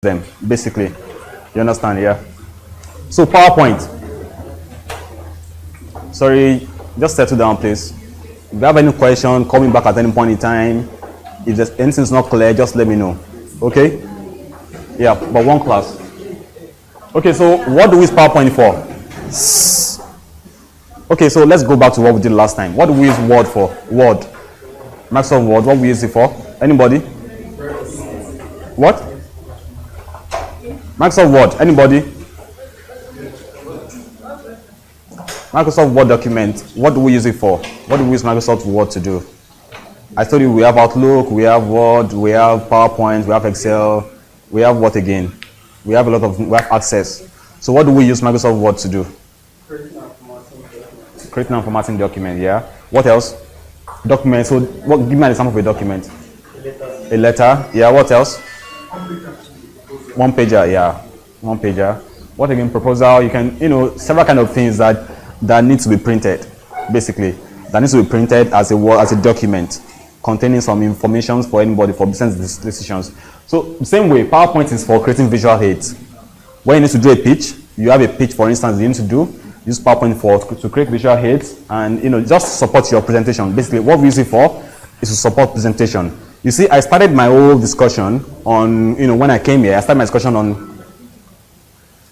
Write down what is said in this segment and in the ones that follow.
them, basically. You understand? Yeah. So PowerPoint. Sorry, just settle down, please. If you have any question, call me back at any point in time. If there's anything's not clear, just let me know. Okay? Yeah, but one class. Okay, so what do we use PowerPoint for? Okay, so let's go back to what we did last time. What do we use Word for? Word. Microsoft Word, what we use it for? Anybody? What? Microsoft Word, anybody? Microsoft Word document, what do we use it for? What do we use Microsoft Word to do? I told you we have Outlook, we have Word, we have PowerPoint, we have Excel, we have what again? We have we have Access. So what do we use Microsoft Word to do? Creating and formatting document, yeah. What else? Document, so give me an example of a document. A letter, yeah, what else? One pager, yeah. One pager. What again? Proposal, you can, several kind of things that need to be printed, basically. That needs to be printed as a document containing some information for anybody for business decisions. So the same way, PowerPoint is for creating visual aids. When you need to do a pitch, you have a pitch, for instance, you need to do, use PowerPoint to create visual aids and just support your presentation. Basically, what we use it for is to support presentation. You see, I started my whole discussion on, when I came here, I started my discussion on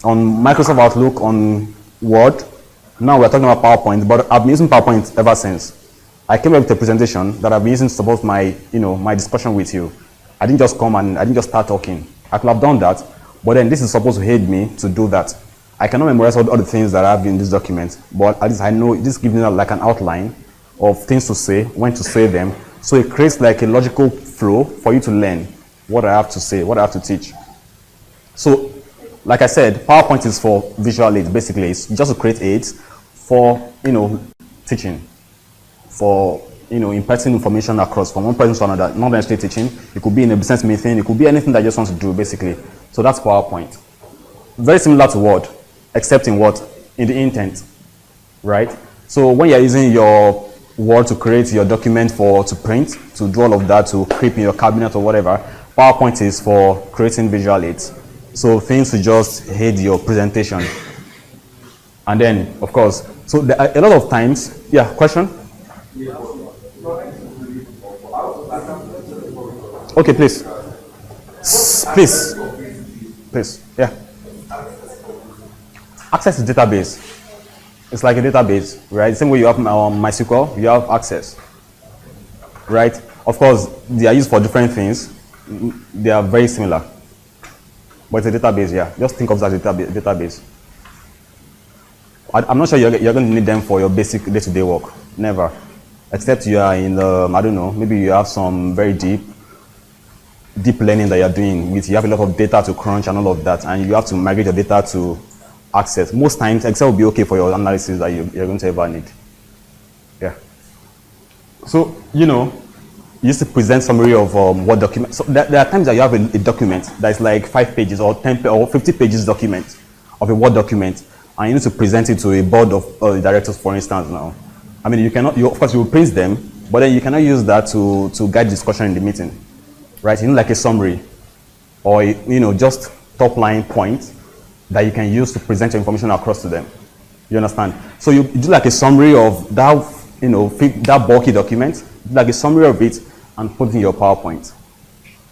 Microsoft Outlook, on Word. Now we're talking about PowerPoint, but I've been using PowerPoint ever since. I came up with a presentation that I've been using to support my, my discussion with you. I didn't just come and I didn't just start talking. I could have done that, but then this is supposed to aid me to do that. I cannot memorize all the things that I have in this document, but at least I know this gives me like an outline of things to say, when to say them. So it creates like a logical flow for you to learn what I have to say, what I have to teach. So, like I said, PowerPoint is for visual aids, basically. It's just to create aids for, teaching, for, imparting information across from one person to another, not necessarily teaching. It could be in a business meeting, it could be anything that you just want to do, basically. So that's PowerPoint. Very similar to Word, except in what? In the intent, right? So when you're using your Word to create your document to print, to do all of that, to keep in your cabinet or whatever, PowerPoint is for creating visual aids. So things to just aid your presentation. And then, of course, so there are a lot of times, yeah, question? Okay, please. Please, yeah. Access is database. It's like a database, right? The same way you have MySQL, you have Access, right? Of course, they are used for different things. They are very similar. But it's a database, yeah. Just think of it as a database. I'm not sure you're going to need them for your basic day-to-day work. Never. Except you are in, I don't know, maybe you have some very deep learning that you're doing. You have a lot of data to crunch and all of that, and you have to migrate your data to Access. Most times, Excel will be okay for your analysis that you're going to ever need. Yeah. So, you used to present summary of what document. So there are times that you have a document that is like 5 pages or 10 or 50 pages document of a Word document, and you need to present it to a board of directors, for instance. Now, I mean, you cannot. Of course, you will print them, but then you cannot use that to guide discussion in the meeting, right? Like a summary, or just top line points that you can use to present your information across to them. You understand? So you do like a summary of that, that bulky document, like a summary of it, and put it in your PowerPoint,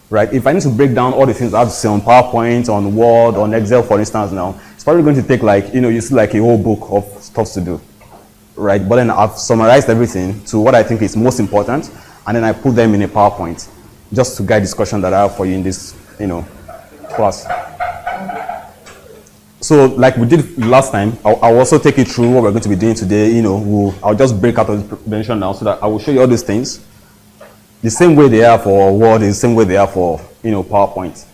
right? If I need to break down all the things I have to say on PowerPoint, on Word, on Excel, for instance, now, it's probably going to take like, you see like a whole book of stuff to do, right? But then I've summarized everything to what I think is most important, and then I put them in a PowerPoint, just to guide discussion that I have for you in this, class. So, like we did last time, I'll also take you through what we're going to be doing today. I'll just break out of the presentation now so that I will show you all these things. The same way they are for Word is the same way they are for, PowerPoint.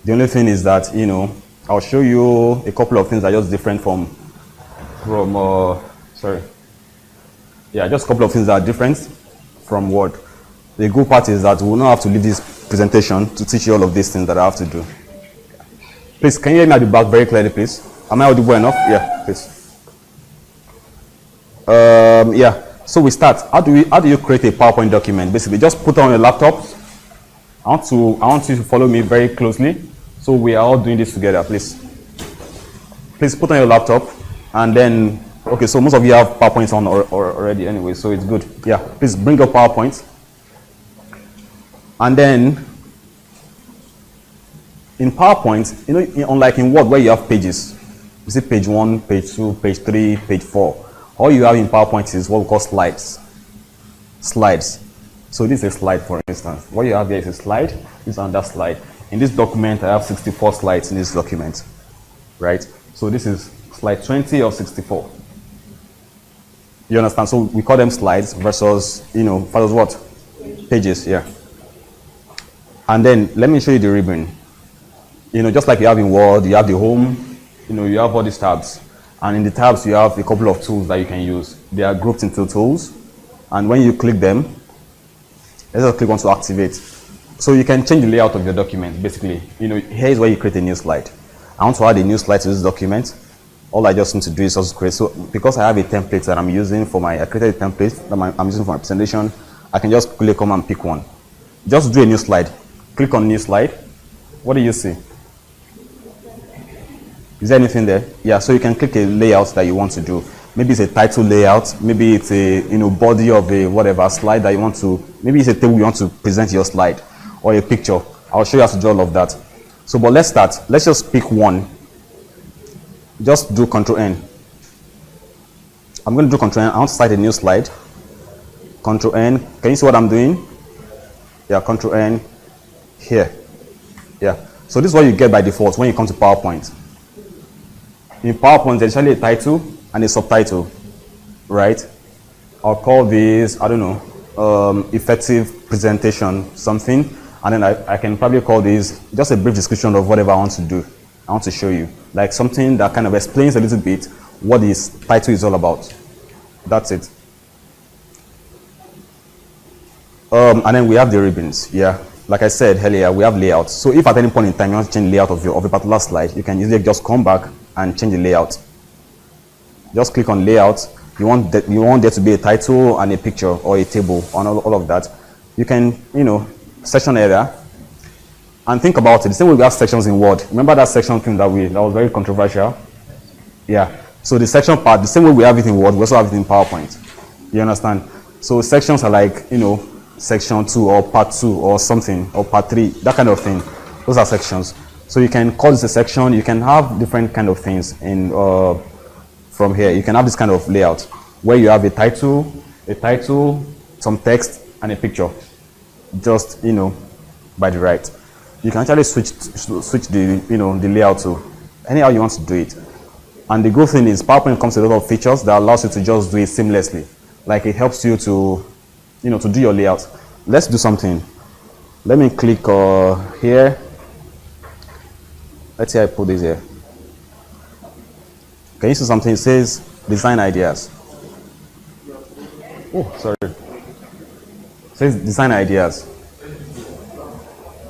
The only thing is that, I'll show you a couple of things that are just different from just a couple of things that are different from Word. The good part is that we will not have to leave this presentation to teach you all of these things that I have to do. Please, can you hear me at the back very clearly, please? Am I audible enough? Yeah, please. Yeah, so we start. How do you create a PowerPoint document? Basically, just put it on your laptop. I want you to follow me very closely. So So we are all doing this together, please. Please put on your laptop, and then, okay, so most of you have PowerPoint on already anyway, so it's good. Yeah, please bring your PowerPoint. And then, in PowerPoint, you know, unlike in Word where you have pages, you see page 1, page 2, page 3, page 4. All you have in PowerPoint is what we call slides. Slides. So this is a slide, for instance. What you have here is a slide. This is another slide. In this document, I have 64 slides in this document, right? So this is slide 20 of 64. You understand? So we call them slides versus, you know, versus what? Pages, yeah. And then let me show you the ribbon. You know, just like you have in Word, you have the home, you know, you have all these tabs. And in the tabs, you have a couple of tools that you can use. They are grouped into tools. And when you click them, let's just click on to activate. So you can change the layout of your document, basically. You know, here's where you create a new slide. I want to add a new slide to this document. All I just need to do is just create. So because I have a template that I'm using for I created a template that I'm using for my presentation, I can just click on and pick one. Just do a new slide. Click on new slide. What do you see? Is there anything there? Yeah, so you can click a layout that you want to do. Maybe it's a title layout. Maybe it's a, you know, body of a whatever slide that you want to. Maybe it's a table you want to present your slide or a picture. I'll show you how to do all of that. So, but let's start. Let's just pick one. Just do Control N. I'm going to do Control N. I want to start a new slide. Control N. Can you see what I'm doing? Yeah, Control N. Here. Yeah. So this is what you get by default when you come to PowerPoint. In PowerPoint, there's actually a title and a subtitle, right? I'll call this, I don't know, effective presentation something, and then I can probably call this just a brief description of whatever I want to do. I want to show you, like something that kind of explains a little bit what this title is all about. That's it. And then we have the ribbons. Yeah, like I said earlier, we have layouts. So if at any point in time you want to change the layout of a particular slide, you can easily just come back and change the layout. Just click on layout. You want there to be a title and a picture or a table on all of that. You can, you know, section area. And think about it. The same way we have sections in Word. Remember that section thing that was very controversial? Yeah. So the section part, the same way we have it in Word, we also have it in PowerPoint. You understand? So sections are like, you know, section 2 or part 2 or something, or part 3, that kind of thing. Those are sections. So you can call this a section. You can have different kind of things in from here. You can have this kind of layout where you have a title, some text, and a picture. Just, you know, by the right. You can actually switch the, you know, the layout to anyhow you want to do it. And the good thing is PowerPoint comes with a lot of features that allows you to just do it seamlessly. Like it helps you to, you know, to do your layout. Let's do something. Let me click here. Let's say I put this here. Can you see something? It says design ideas. Oh, sorry. It says design ideas.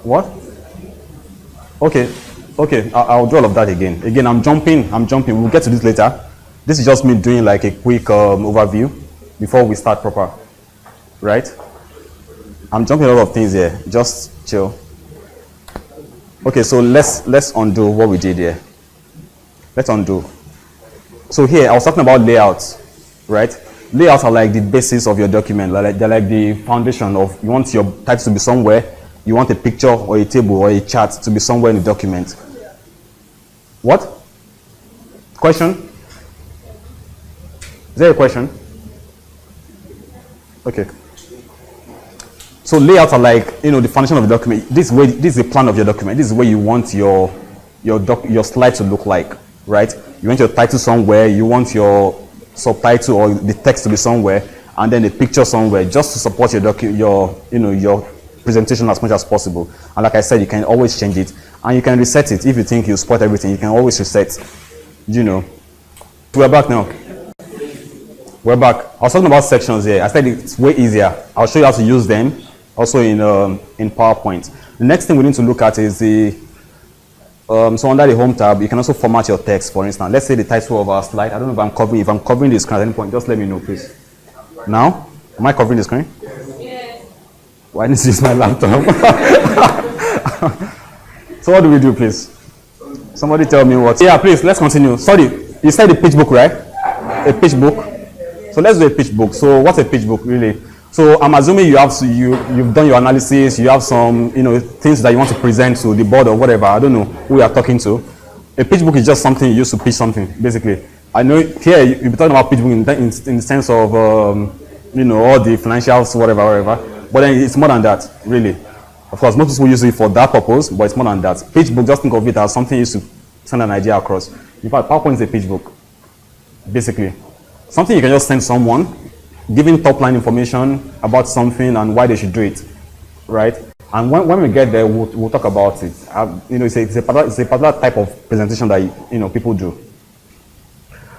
What? Okay. Okay, I'll do all of that again. Again, I'm jumping. We'll get to this later. This is just me doing like a quick overview before we start proper. Right? I'm jumping a lot of things here. Just chill. Okay, so let's undo what we did here. Let's undo. So here, I was talking about layouts, right? Layouts are like the basis of your document. They're like the foundation of, you want your types to be somewhere, you want a picture or a table or a chart to be somewhere in the document. What? Question? Is there a question? Okay. So layouts are like, you know, the foundation of the document. This is the plan of your document. This is where you want your slide to look like, right? You want your title somewhere, you want your subtitle or the text to be somewhere, and then the picture somewhere, just to support your presentation as much as possible. And like I said, you can always change it, and you can reset it if you think you spot everything. You can always reset. You know. We're back now. We're back. I was talking about sections here. I said it's way easier. I'll show you how to use them also in PowerPoint. The next thing we need to look at is the so under the home tab, you can also format your text. For instance, let's say the title of our slide. I don't know if I'm covering the screen at any point. Just let me know, please. Now, am I covering the screen? Yes. Why didn't you use my laptop? So what do we do, please? Somebody tell me what. Yeah, please, let's continue. Sorry, you said a pitch book, right? A pitch book. So let's do a pitch book. So what's a pitch book, really? So I'm assuming you've done your analysis, you have some things that you want to present to the board or whatever. I don't know who you are talking to. A pitch book is just something you use to pitch something, basically. I know here you'll be talking about pitch book in the sense of all the financials, whatever. But then it's more than that, really. Of course, most people use it for that purpose, but it's more than that. Pitch book, just think of it as something used to send an idea across. In fact, PowerPoint is a pitch book, basically. Something you can just send someone, giving top line information about something and why they should do it, right? And when we get there, we'll talk about it. It's a particular type of presentation that people do.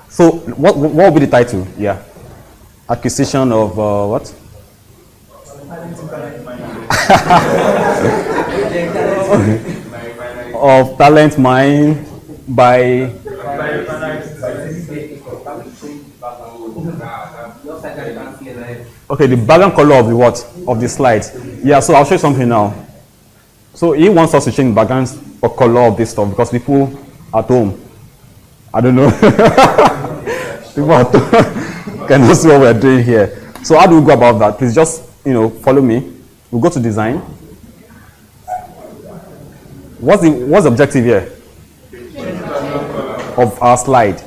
So what will be the title? Yeah, acquisition of what? Of talent mine by. Okay, the background color of the what? Of the slides. Yeah, so I'll show you something now. So he wants us to change the background or color of this stuff because people at home, I don't know, people at home cannot see what we're doing here. So how do we go about that? Please just, follow me. We'll go to design. What's the objective here? Of our slide,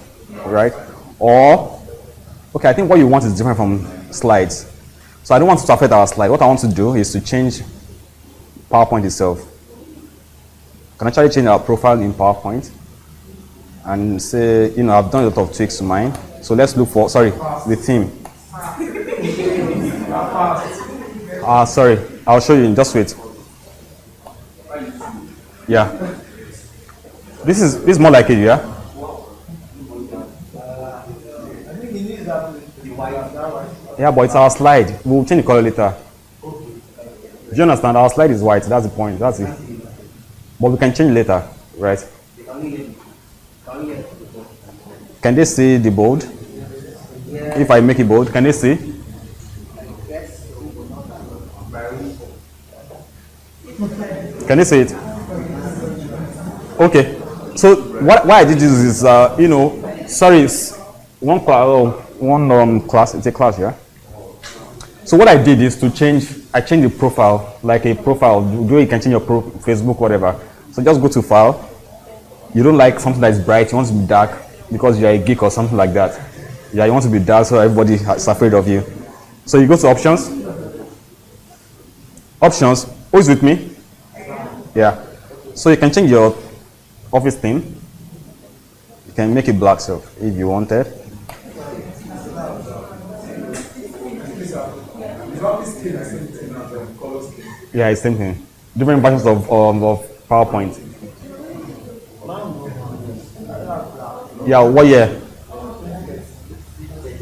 right? Or, okay, I think what you want is different from slides. So I don't want to affect our slide. What I want to do is to change PowerPoint itself. Can actually change our profile in PowerPoint and say, I've done a lot of tweaks to mine. So let's look for, the theme. Sorry, I'll show you. Just wait. Yeah. This is more like it, yeah? Yeah, but it's our slide. We'll change the color later. Do you understand? Our slide is white. That's the point. That's it. But we can change later, right? Can they see the bold? If I make it bold, can they see? Can they see it? Okay. So why I did this is, sorry, one class. It's a class, yeah. So what I did is to change the profile, like a profile. You can change your Facebook, whatever. So just go to file. You don't like something that is bright. You want to be dark because you're a geek or something like that. Yeah, you want to be dark so everybody is afraid of you. So you go to options. Options. Who is with me? Yeah. So you can change your office theme. You can make it black so if you wanted. Yeah, it's same thing. Different versions of PowerPoint. Yeah, what year?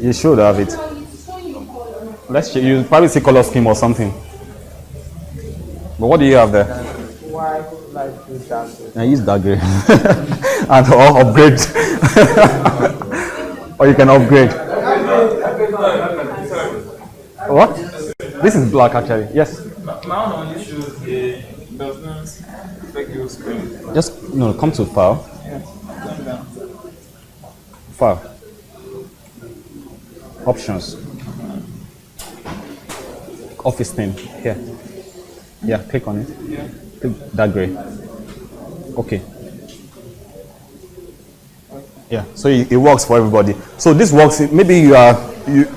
You should have it. Let's check. You probably see color scheme or something. But what do you have there? White, light blue, dark blue. I use dark gray. And or upgrade. Or you can upgrade. What? This is black actually. Yes. My own only shows the does not affect your screen. Just come to file. Yes. Come down. File. Options. Office theme. Here. Yeah, click on it. Yeah. Click that gray. Okay. Yeah, so it works for everybody. So this works. Maybe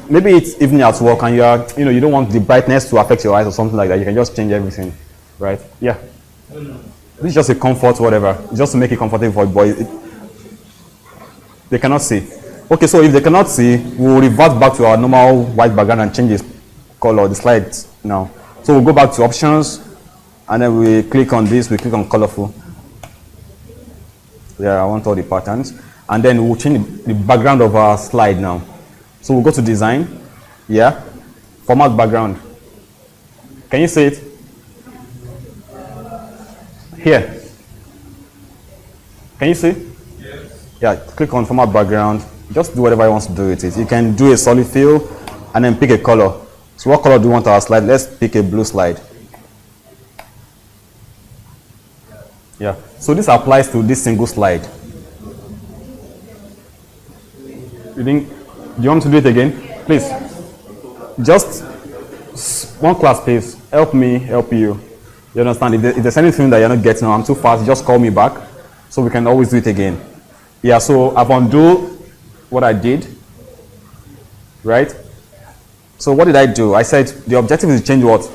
maybe it's evening at work and you don't want the brightness to affect your eyes or something like that. You can just change everything, right? Yeah. This is just a comfort, whatever, just to make it comfortable for boys. They cannot see. Okay, so if they cannot see, we'll revert back to our normal white background and change the color, the slides now. So we'll go back to options, and then we click on this. We click on colorful. Yeah, I want all the patterns, and then we'll change the background of our slide now. So we'll go to design, yeah, format background. Can you see it? Here. Can you see? Yes. Yeah, click on format background. Just do whatever you want to do with it. You can do a solid fill and then pick a color. So what color do you want our slide? Let's pick a blue slide. Yeah. So this applies to this single slide. You think? Do you want to do it again, please? Just one class, please. Help me, help you. You understand? If there's anything that you're not getting, or I'm too fast, just call me back, so we can always do it again. Yeah. So I've undo what I did, right? So what did I do? I said the objective is to change what?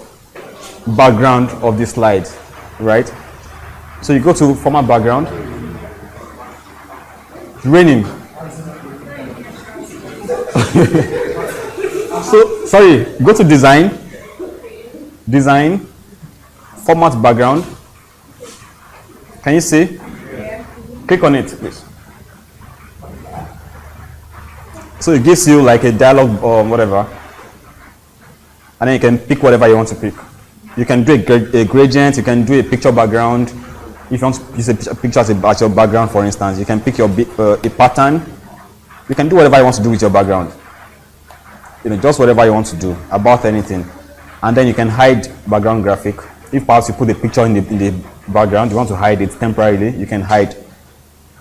Background of this slide, right? So you go to format background. It's raining. So sorry, go to design, format background. Can you see? Click on it, please. So it gives you like a dialog or whatever, and then you can pick whatever you want to pick. You can do a gradient, you can do a picture background. If you want to use a picture as your background, for instance, you can pick a pattern. You can do whatever you want to do with your background. Just whatever you want to do about anything. And then you can hide background graphic. If perhaps you put a picture in the background, you want to hide it temporarily, you can hide.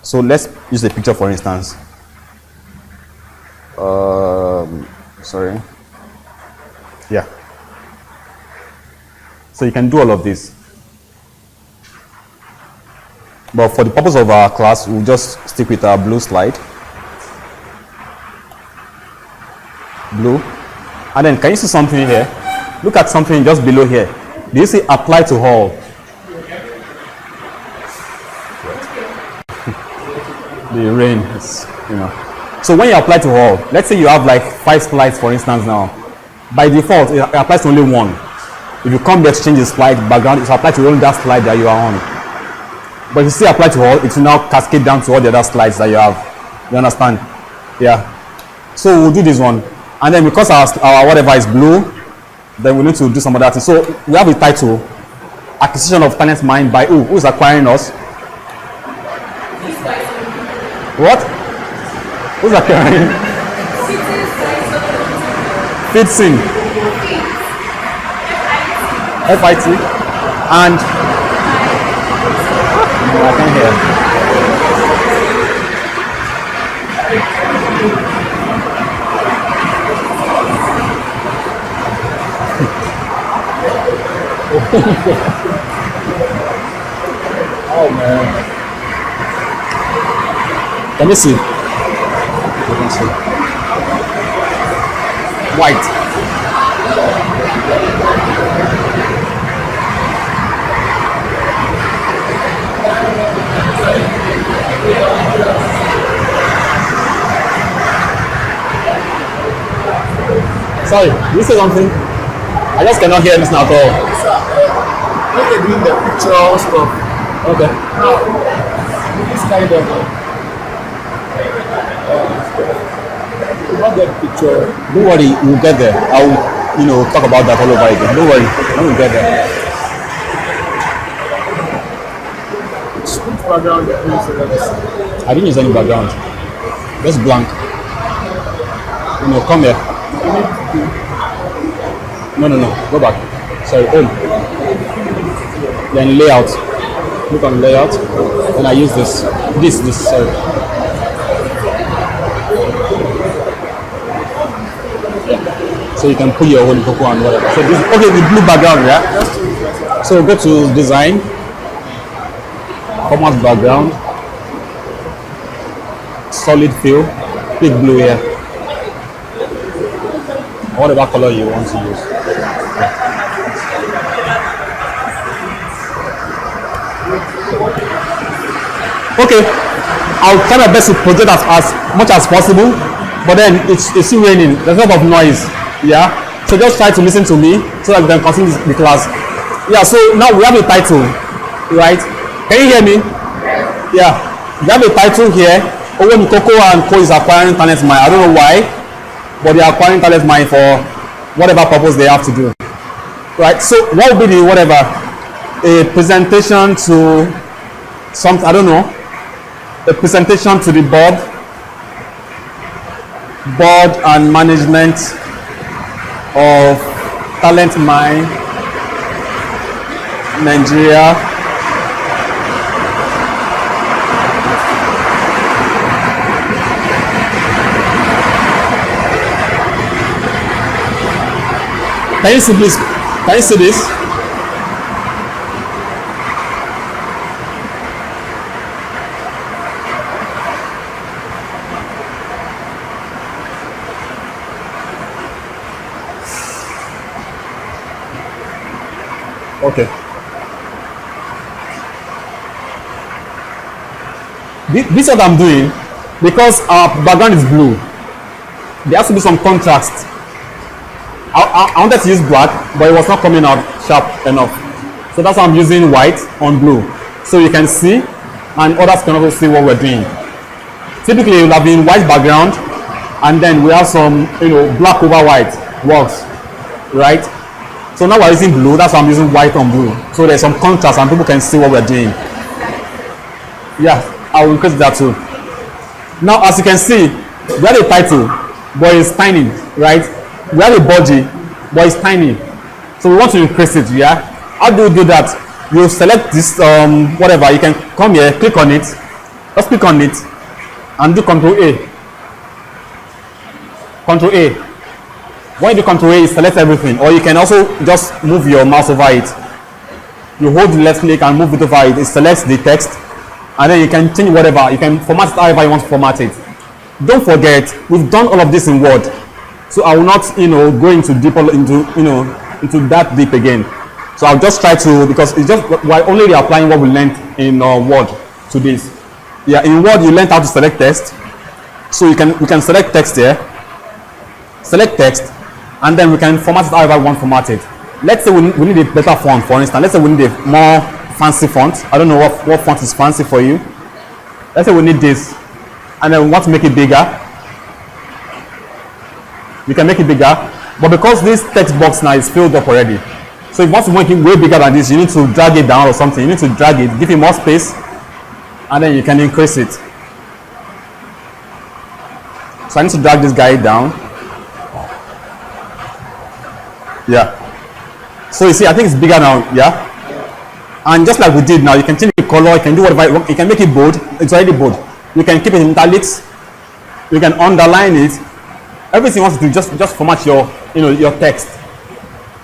So let's use a picture, for instance. Sorry. Yeah. So you can do all of this. But for the purpose of our class, we'll just stick with our blue slide. Blue. And then can you see something here? Look at something just below here. Do you see apply to all? The rain is, So when you apply to all, let's say you have like 5 slides, for instance, now. By default, it applies to only one. If you come here to change the slide background, it will apply to only that slide that you are on. But if you still apply to all, it will now cascade down to all the other slides that you have. You understand? Yeah. So we'll do this one. And then because our whatever is blue, then we need to do some other things. So we have a title, Acquisition of Talent Mine by who? Who is acquiring us? What? Who's acquiring? Fitting. FIT. And no, I can't hear. Oh man. Can you see? You can see. White. Sorry, did you say something? I just cannot hear anything at all. When you're doing the picture stuff, Okay. now this kind of not that picture. Don't worry, we'll get there. I'll talk about that all over again. Don't worry, I will get there. Which background do you use? I didn't use any background. Just blank. Come here. No. Go back. Sorry, home. Then layout. Click on layout. Then I use this. Sorry. So you can put your own cocoa and whatever. So this, okay, the blue background, yeah? So go to design, format background, solid fill, pick blue here. Whatever color you want to use. Okay, I'll try my best to project as much as possible, but then it's still raining. There's a lot of noise. Yeah, so just try to listen to me so that we can continue the class. Yeah, so now we have a title, right? Can you hear me? Yeah, we have a title here. When Coco and Co is acquiring talent mine. I don't know why, but they are acquiring talent mine for whatever purpose they have to do. Right? So what will be the whatever? A presentation to some, I don't know. A presentation to the board and management of Talent Mine Nigeria Can you see this? Can you see this? Okay. This is what I'm doing because our background is blue. There has to be some contrast. I wanted to use black, but it was not coming out sharp enough. So that's why I'm using white on blue. So you can see, and others can also see what we're doing. Typically, you'll have been white background, and then we have some, black over white works, right? So now we're using blue, that's why I'm using white on blue. So there's some contrast and people can see what we're doing. Yeah, I will increase that too. Now, as you can see, we have a title, but it's tiny, right? We have a body, but it's tiny. So we want to increase it, yeah? How do you do that? You select this, whatever, you can come here, click on it, just click on it, and do Control A. Control A. When you do Control A, you select everything, or you can also just move your mouse over it. You hold the left click and move it over it. It selects the text, and then you can change whatever. You can format it however you want to format it. Don't forget, we've done all of this in Word, so I will not, go into into that deep again. So I'll just try to, because it's just we're only reapplying what we learned in Word to this. Yeah, in Word you learned how to select text, so we can select text here, select text, and then we can format it however we want to format it. Let's say we need a better font, for instance. Let's say we need a more fancy font. I don't know what font is fancy for you. Let's say we need this, and then we want to make it bigger. We can make it bigger, but because this text box now is filled up already, so if you want to make it way bigger than this, you need to drag it down or something. You need to drag it, give it more space, and then you can increase it. So I need to drag this guy down. Yeah. So you see, I think it's bigger now. Yeah. And just like we did now, you can change the color. You can do whatever. You can make it bold. It's already bold. You can keep it in italics. You can underline it. Everything wants to do, just format your your text.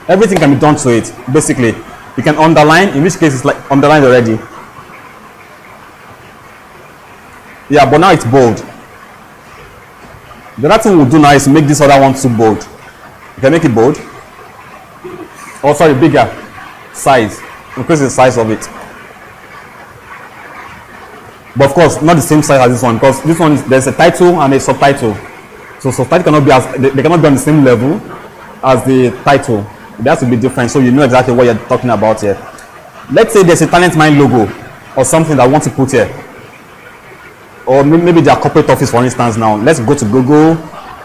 Everything can be done to it. Basically, you can underline. In this case, it's like underlined already. Yeah, but now it's bold. The other thing we'll do now is to make this other one too bold. You can make it bold. Oh, sorry, bigger size. Increase the size of it. But of course, not the same size as this one, because this one there's a title and a subtitle. So subtitle cannot be they cannot be on the same level as the title. It has to be different, so you know exactly what you're talking about here. Let's say there's a Talent Mind logo or something that I want to put here, or maybe their corporate office, for instance. Now let's go to Google.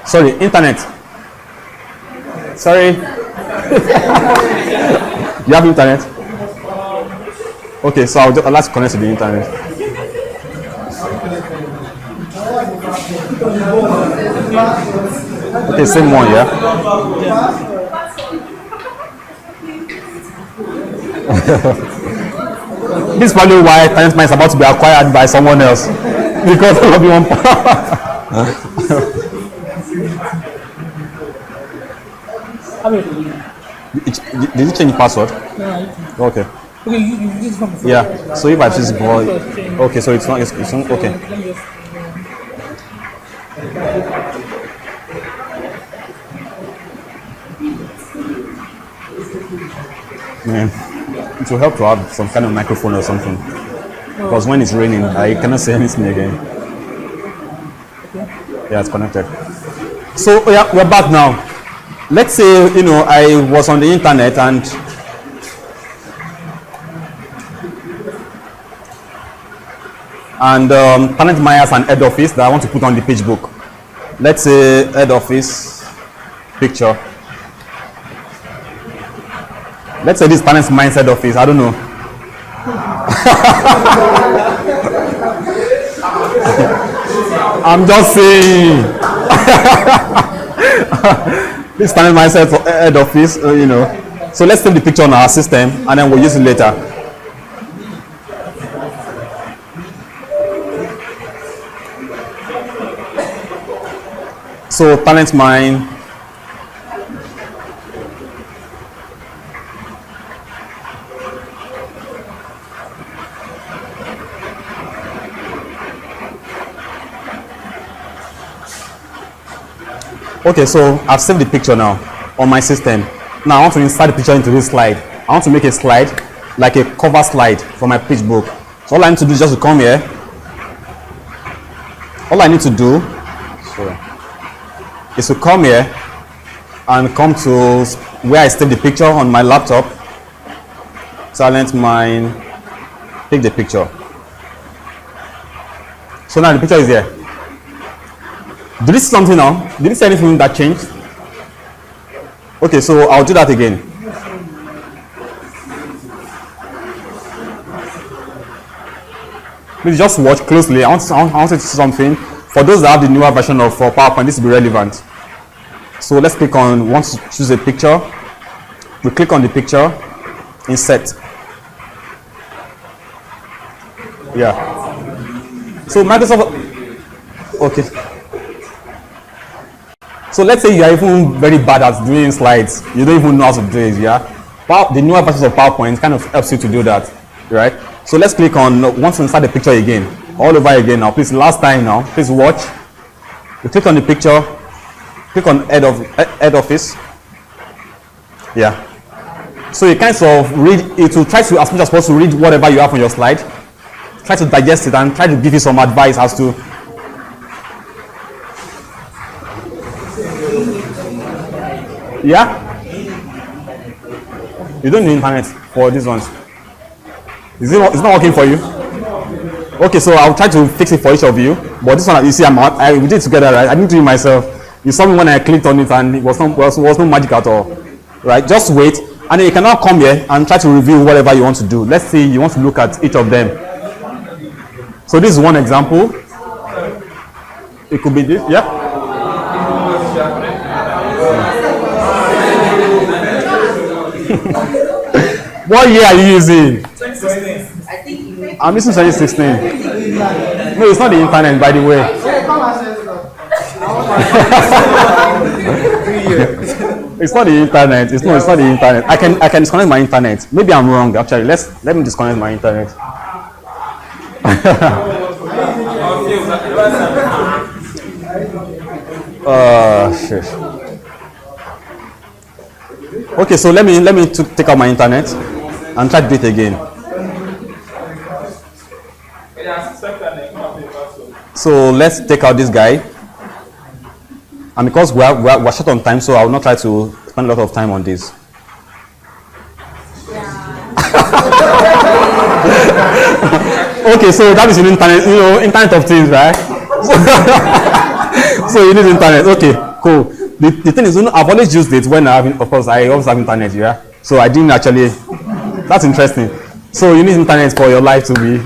Sorry, internet. Sorry. You have internet? Okay, so I'll like to connect to the internet. Okay, same one, yeah. This is probably why Talent Mind is about to be acquired by someone else, because there will be one. Did you change the password? No. Okay. Okay, you use from before. Yeah. So if I choose boy, okay. So it's not. It's not okay. Man, it will help to have some kind of microphone or something. Because when it's raining, I cannot say anything again. Yeah, it's connected. So yeah, we're back now. Let's say I was on the internet and Talent Mind has an head office that I want to put on the page book. Let's say head office picture. Let's say this Talent Mind head office. I don't know. I'm just saying. This Talent Mind head office, So let's take the picture on our system and then we'll use it later. So Talent Mind Okay, so I've saved the picture now on my system. Now I want to insert the picture into this slide. I want to make a slide, like a cover slide for my pitch book. So all I need to do is just to come here. All I need to do is to come here and come to where I saved the picture on my laptop. Silent mine, take the picture. So now the picture is here. Did you see something now? Did you see anything that changed? Okay, so I'll do that again. Please just watch closely. I want to see something. For those that have the newer version of PowerPoint, this will be relevant. So let's click on, want to choose a picture. We click on the picture, insert. Yeah. So Microsoft, okay. So let's say you are even very bad at doing slides. You don't even know how to do it, yeah? The newer versions of PowerPoint kind of helps you to do that, right? So let's click on, want to insert the picture again. All over again now. Please, last time now. Please watch. You click on the picture. Click on head office. Yeah. So you kind of read, it will try to, as much as possible, read whatever you have on your slide. Try to digest it and try to give you some advice as to yeah? You don't need internet for these ones. It's not working for you? Okay, so I'll try to fix it for each of you. But this one, you see, we did it together, right? I didn't do it myself. You saw me when I clicked on it and it was no magic at all. Right? Just wait. And then you can now come here and try to review whatever you want to do. Let's say you want to look at each of them. So this is one example. It could be this, yeah? What year are you using? 2016. I'm using 2016. No, it's not the internet, by the way. It's not the internet. It's not the internet. I can disconnect my internet. Maybe I'm wrong. Actually, let me disconnect my internet. Shit. Okay, so let me take out my internet and try to do it again. So let's take out this guy. And because we're short on time, so I will not try to spend a lot of time on this. Okay, so that is an internet, internet of things, right? So you need internet. Okay, cool. The thing is, I've always used it when I have, of course, I always have internet, yeah. So I didn't actually. That's interesting. So you need internet for your life to be,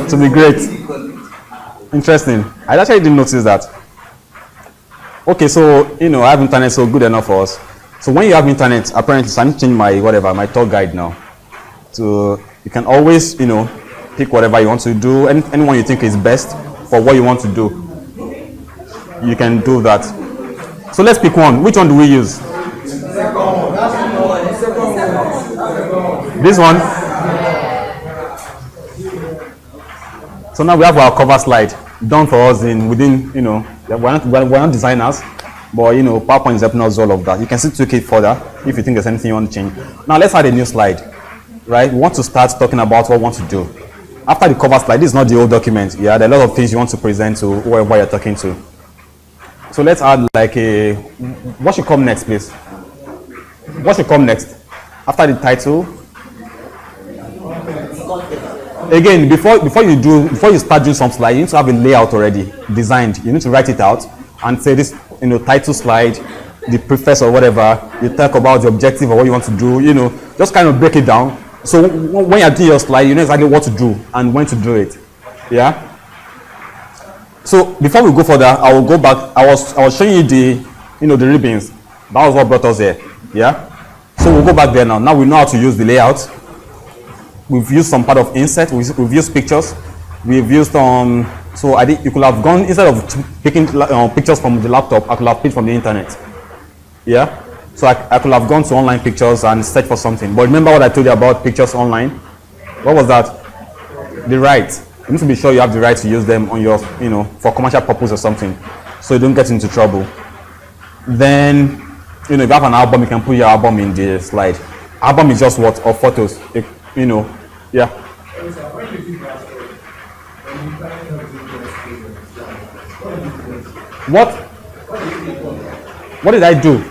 to be great. Interesting. I actually didn't notice that. Okay, so I have internet, so good enough for us. So when you have internet, apparently, so I need to change my tour guide now. So you can always, pick whatever you want to do, anyone you think is best for what you want to do. You can do that. So let's pick one. Which one do we use? This one. So now we have our cover slide done for us within, we're not designers, but PowerPoint is helping us all of that. You can still tweak it further if you think there's anything you want to change. Now let's add a new slide, right? We want to start talking about what we want to do. After the cover slide, this is not the old document. Yeah, there are a lot of things you want to present to whoever you're talking to. So let's add like what should come next, please? What should come next? After the title. Again, before you start doing some slide, you need to have a layout already designed. You need to write it out and say this, title slide, the preface or whatever. You talk about the objective or what you want to do. Just kind of break it down. So when you're doing your slide, you know exactly what to do and when to do it. Yeah. So before we go further, I will go back. I was showing you the ribbons. That was what brought us here. Yeah. So we'll go back there now. Now we know how to use the layout. We've used some part of insert. We've used pictures. We've used so you could have gone, instead of picking pictures from the laptop, I could have picked from the internet. Yeah. So I could have gone to online pictures and search for something. But remember what I told you about pictures online? What was that? The right. You need to be sure you have the right to use them on your, for commercial purpose or something, so you don't get into trouble. Then, if you have an album, you can put your album in the slide. Album is just what? Of photos. Yeah. What? What did I do?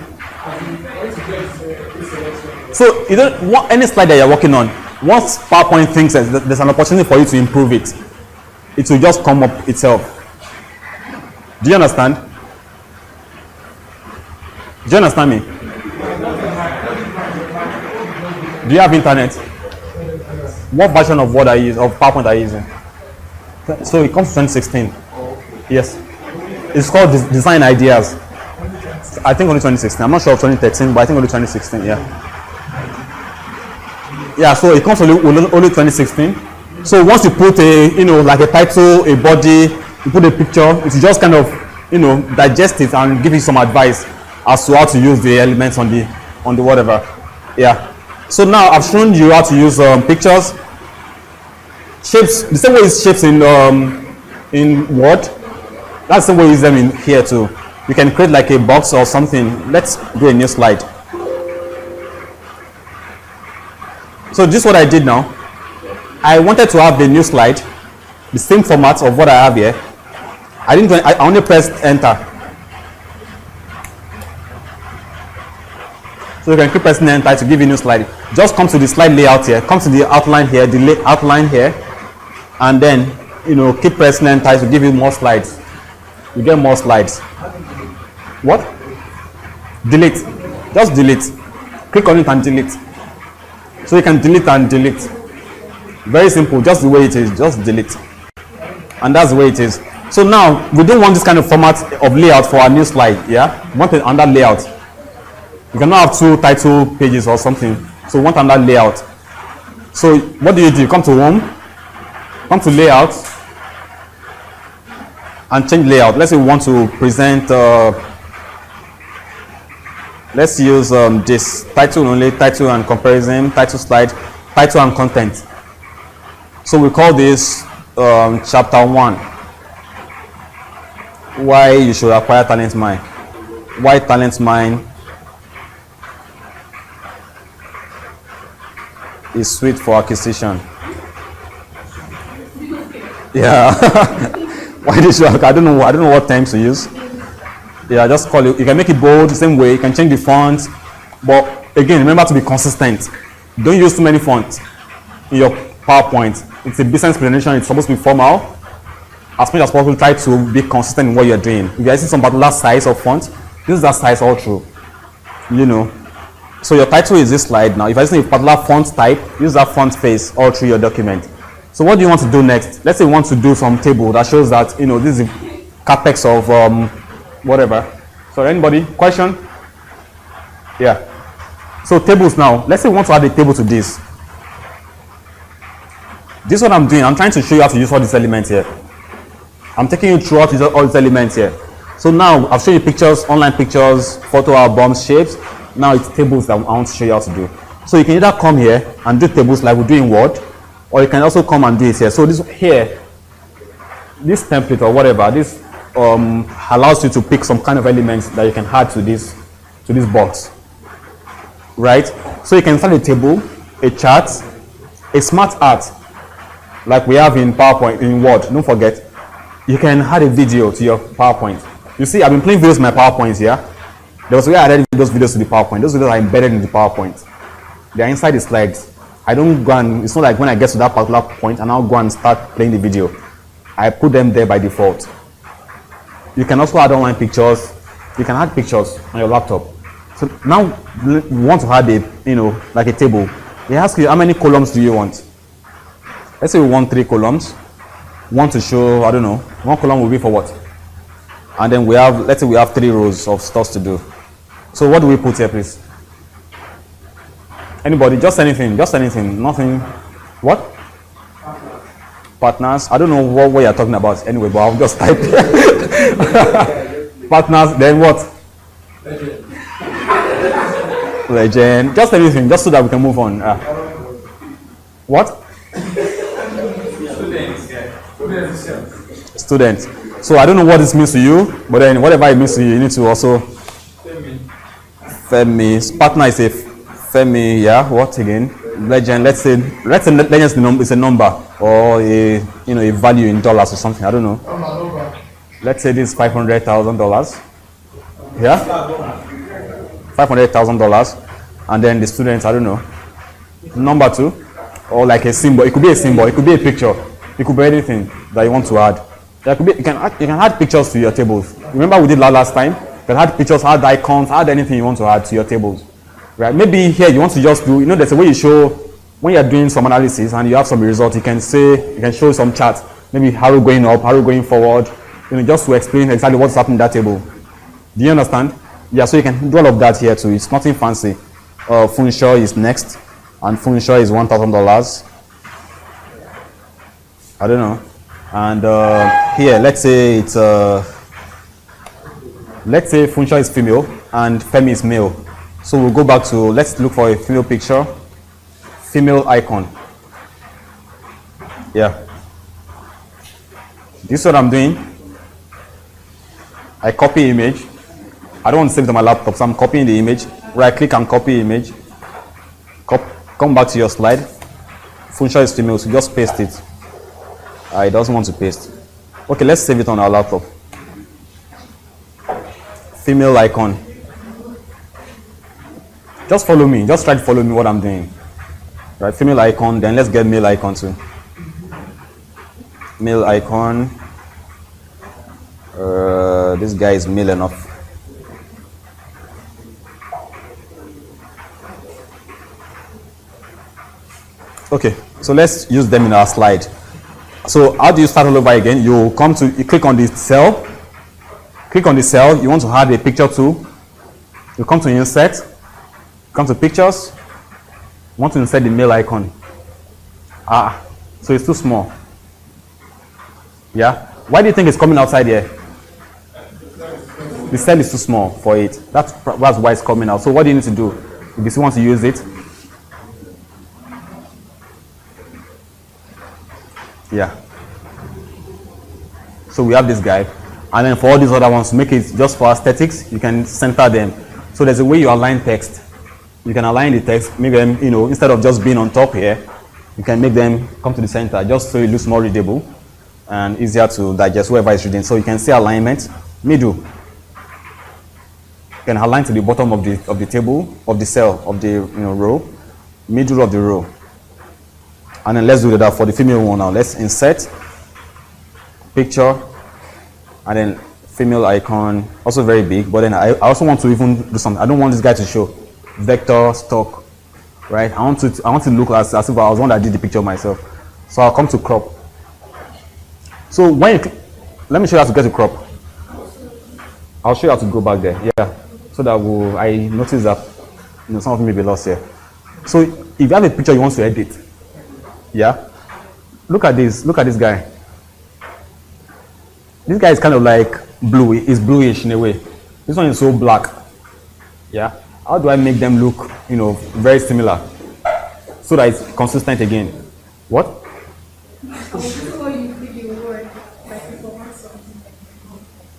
So you don't want any slide that you're working on. Once PowerPoint thinks that there's an opportunity for you to improve it, it will just come up itself. Do you understand? Do you understand me? Do you have internet? What version of Word of PowerPoint are you using? So it comes to 2016. Yes. It's called Design Ideas. I think only 2016. I'm not sure of 2013, but I think only 2016. Yeah. Yeah. So it comes only 2016. So once you put like a title, a body, you put a picture, it's just kind of digest it and give you some advice as to how to use the elements on the whatever. Yeah. So now I've shown you how to use pictures, shapes. The same way it's shapes in Word. That's the same way you use them in here too. You can create like a box or something. Let's do a new slide. So this is what I did now. I wanted to have the new slide, the same format of what I have here. I only pressed enter. So you can keep pressing enter to give you a new slide. Just come to the slide layout here, come to the outline here, the outline here, and then keep pressing enter to give you more slides. You get more slides. What? Delete. Just delete. Click on it and delete. So you can delete and delete. Very simple, just the way it is. Just delete. And that's the way it is. So now we don't want this kind of format of layout for our new slide. Yeah, we want it under layout. You cannot have two title pages or something. So we want under layout. So what do? Come to home, come to layout, and change layout. Let's say we want to present. Let's use this title only, title and comparison, title slide, title and content. So we call this chapter 1. Why you should acquire talent mind. Why talent mind is sweet for acquisition. Yeah. Why this? I don't know what terms to use. Yeah, just call it. You can make it bold the same way. You can change the font, but again, remember to be consistent. Don't use too many fonts in your PowerPoint. It's a business presentation. It's supposed to be formal. As much as possible, try to be consistent in what you're doing. If you're using some particular size of font, use that size all through. So your title is this slide now. If you're using a particular font type, use that font face all through your document. So what do you want to do next? Let's say you want to do some table that shows that this is the capex of whatever. So anybody question? Yeah. So tables now. Let's say we want to add a table to this. This is what I'm doing. I'm trying to show you how to use all these elements here. I'm taking you through how to use all these elements here. So now I've shown you pictures, online pictures, photo albums, shapes. Now it's tables that I want to show you how to do. So you can either come here and do tables like we do in Word, or you can also come and do it here. So this here, this template or whatever, this allows you to pick some kind of elements that you can add to this box, right? So you can start a table, a chart, a smart art, like we have in PowerPoint, in Word. Don't forget, you can add a video to your PowerPoint. You see, I've been playing videos in my PowerPoints here. There was a way I added those videos to the PowerPoint. Those videos are embedded in the PowerPoint. They are inside the slides. I don't go and, it's not like when I get to that particular point and I'll go and start playing the video. I put them there by default. You can also add online pictures. You can add pictures on your laptop. So now we want to add a, like a table. They ask you how many columns do you want? Let's say we want 3 columns. We want to show, I don't know, 1 column will be for what? And then let's say we have 3 rows of stuff to do. So what do we put here, please? Anybody? Just anything. Nothing. What? Partners. I don't know what you're talking about anyway, but I'll just type partners. Then what? Legend. Just anything, just so that we can move on. What? Students. So I don't know what this means to you, but then whatever it means to you, you need to also Femi's partner is a Femi, yeah, what again? Legend, let's say legend is a number or a value in dollars or something, I don't know. Let's say this is $500,000. Yeah? $500,000. And then the students, I don't know. Number 2. Or like a symbol. It could be a symbol, it could be a picture, it could be anything that you want to add. There could be, you can add pictures to your tables. Remember we did that last time? You can add pictures, add icons, add anything you want to add to your tables. Right? Maybe here you want to just do, there's a way you show when you're doing some analysis and you have some results, you can show some charts, maybe arrow going up, arrow going forward, just to explain exactly what's happening in that table. Do you understand? Yeah, so you can do all of that here too. It's nothing fancy. Funshaw is next, and Funshaw is $1,000. I don't know. And here, let's say Funshaw is female and Femi is male. So we'll go back to, let's look for a female picture, female icon. Yeah. This is what I'm doing. I copy image. I don't want to save it on my laptop, so I'm copying the image. Right click and copy image. Come back to your slide. Funshaw is female, so just paste it. It doesn't want to paste. Okay, let's save it on our laptop. Female icon. Just follow me. Just try to follow me what I'm doing. Right, female icon. Then let's get male icon too. Male icon. This guy is male enough. Okay, so let's use them in our slide. So how do you start all over again? You click on the cell. Click on the cell. You want to add a picture to. You come to insert. Come to pictures. You want to insert the male icon. So it's too small. Yeah. Why do you think it's coming outside here? The cell is too small for it. That's why it's coming out. So what do you need to do? If you still want to use it. Yeah. So we have this guy. And then for all these other ones, to make it just for aesthetics, you can center them. So there's a way you align text. You can align the text, make them, instead of just being on top here, you can make them come to the center just so it looks more readable and easier to digest whoever is reading. So you can see alignment, middle. You can align to the bottom of the table, of the cell, of the row, middle of the row. And then let's do that for the female one now. Let's insert picture and then female icon, also very big, but then I also want to even do something. I don't want this guy to show vector stock, right? I want to look as if I was the one that did the picture myself. So I'll come to crop. So when you let me show you how to get to crop. I'll show you how to go back there. Yeah, so that I notice that some of you may be lost here. So if you have a picture you want to edit, yeah, look at this guy. This guy is kind of like blue. It's bluish in a way. This one is so black. Yeah. How do I make them look, very similar, so that it's consistent again? What?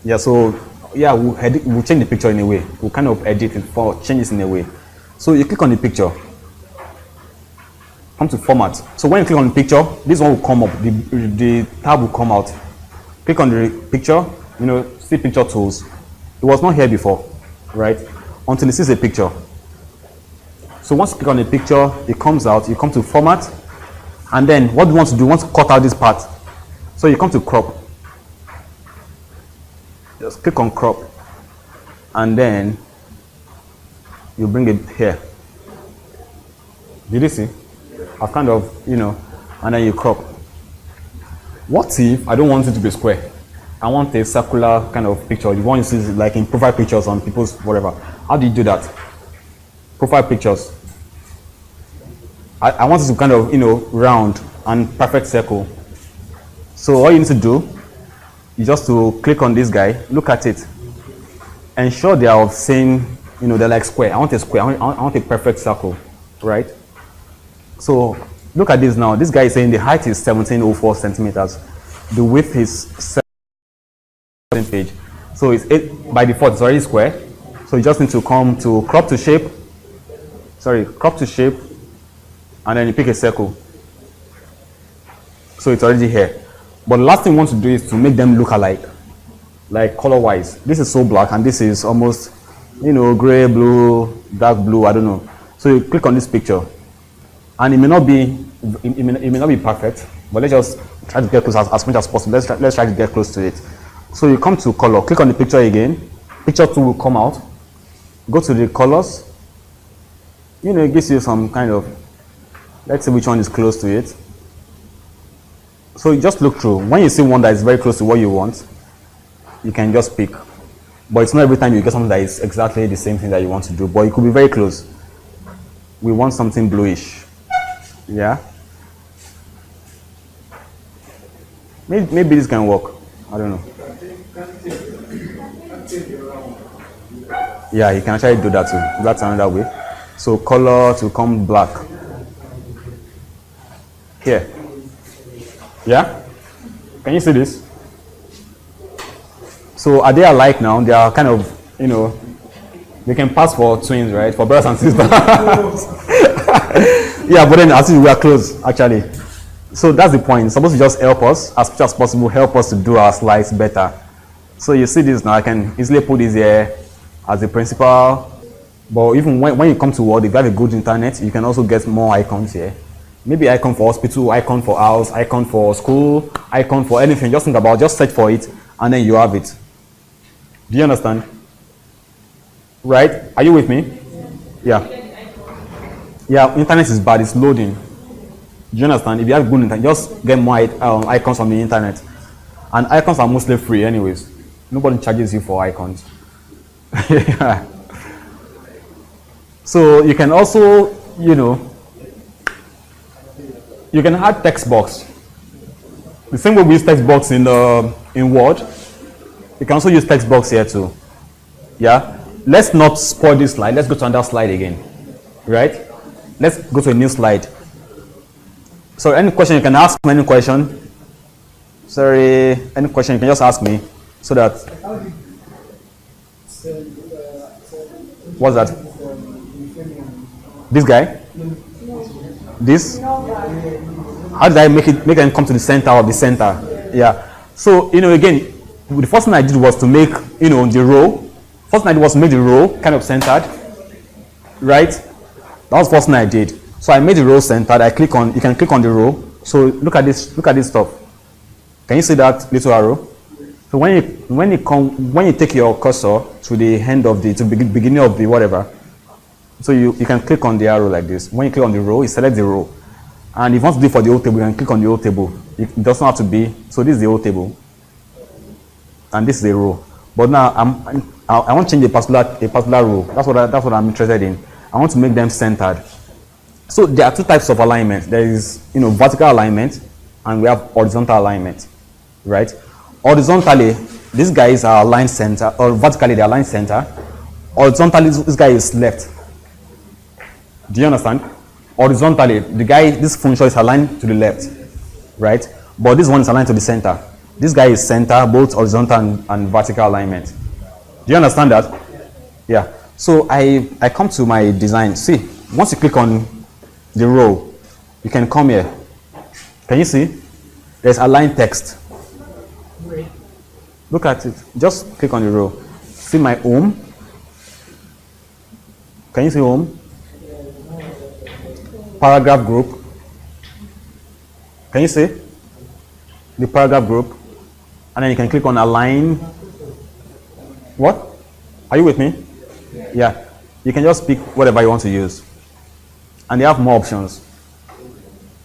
Yeah. So yeah, we'll change the picture in a way. We'll kind of edit it for changes in a way. So you click on the picture. Come to format. So when you click on the picture, this one will come up. The tab will come out. Click on the picture. See picture tools. It was not here before, right? Until it sees a picture. So once you click on the picture, it comes out. You come to format, and then what do you want to do? You want to cut out this part. So you come to crop. Just click on crop, and then you bring it here. Did you see? I've kind of, and then you crop. What if I don't want it to be square? I want a circular kind of picture. You want to see like in profile pictures on people's whatever. How do you do that? Profile pictures. I want it to kind of, round and perfect circle. So all you need to do is just to click on this guy, look at it, ensure they are of same, they're like square. I want a square. I want a perfect circle, right? So look at this now. This guy is saying the height is 1704 centimeters. The width is 7 page. So it's by default it's already square. So you just need to come to crop to shape. Sorry, crop to shape, and then you pick a circle. So it's already here. But the last thing you want to do is to make them look alike, like color-wise. This is so black, and this is almost, gray, blue, dark blue. I don't know. So you click on this picture, and it may not be, it may not be perfect, but let's just try to get close as much as possible. Let's try to get close to it. So you come to color, click on the picture again. Picture 2 will come out. Go to the colors. It gives you some kind of, let's see which one is close to it. So you just look through. When you see one that is very close to what you want, you can just pick. But it's not every time you get something that is exactly the same thing that you want to do, but it could be very close. We want something bluish. Yeah? Maybe this can work. I don't know. Yeah, you can actually do that too. That's another way. So color to come black. Here. Yeah? Can you see this? So are they alike now? They are kind of, they can pass for twins, right? For brothers and sisters. Yeah, but then as if we are close, actually. So that's the point. It's supposed to just help us, as much as possible, help us to do our slides better. So you see this now, I can easily put this here as a principal. But even when you come to Word, if you have a good internet, you can also get more icons here. Maybe icon for hospital, icon for house, icon for school, icon for anything. Just think about, just search for it, and then you have it. Do you understand? Right? Are you with me? Yeah. Yeah, internet is bad, it's loading. Do you understand? If you have good internet, just get more icons on the internet. And icons are mostly free anyways. Nobody charges you for icons. Yeah. So you can also, you can add text box. The same way we use text box in Word, you can also use text box here too. Yeah. Let's not spoil this slide. Let's go to another slide again. Right? Let's go to a new slide. So any question you can ask me, any question. Sorry, any question you can just ask me so that. What's that? This guy? This? How did I make them come to the center of the center? Yeah. So, again, the first thing I did was to make, the row. First thing I did was to make the row kind of centered. Right? That was the first thing I did. So I made the row centered. You can click on the row. So look at this stuff. Can you see that little arrow? So when you take your cursor to the end of the beginning of the whatever, so you can click on the arrow like this. When you click on the row, you select the row. And if you want to do it for the whole table, you can click on the whole table. It doesn't have to be. So this is the whole table, and this is the row. But now I want to change a particular row. That's what I'm interested in. I want to make them centered. So there are two types of alignment. There is vertical alignment, and we have horizontal alignment, right? Horizontally, these guys are aligned center, or vertically they are aligned center. Horizontally, this guy is left. Do you understand? Horizontally, this function is aligned to the left, right? But this one is aligned to the center. This guy is center, both horizontal and vertical alignment. Do you understand that? Yeah. So I come to my design. See, once you click on the row, you can come here. Can you see? There's align text. Look at it. Just click on the row. See my home. Can you see home? Paragraph group. Can you see the paragraph group? And then you can click on align. What? Are you with me? Yeah. You can just pick whatever you want to use. And they have more options.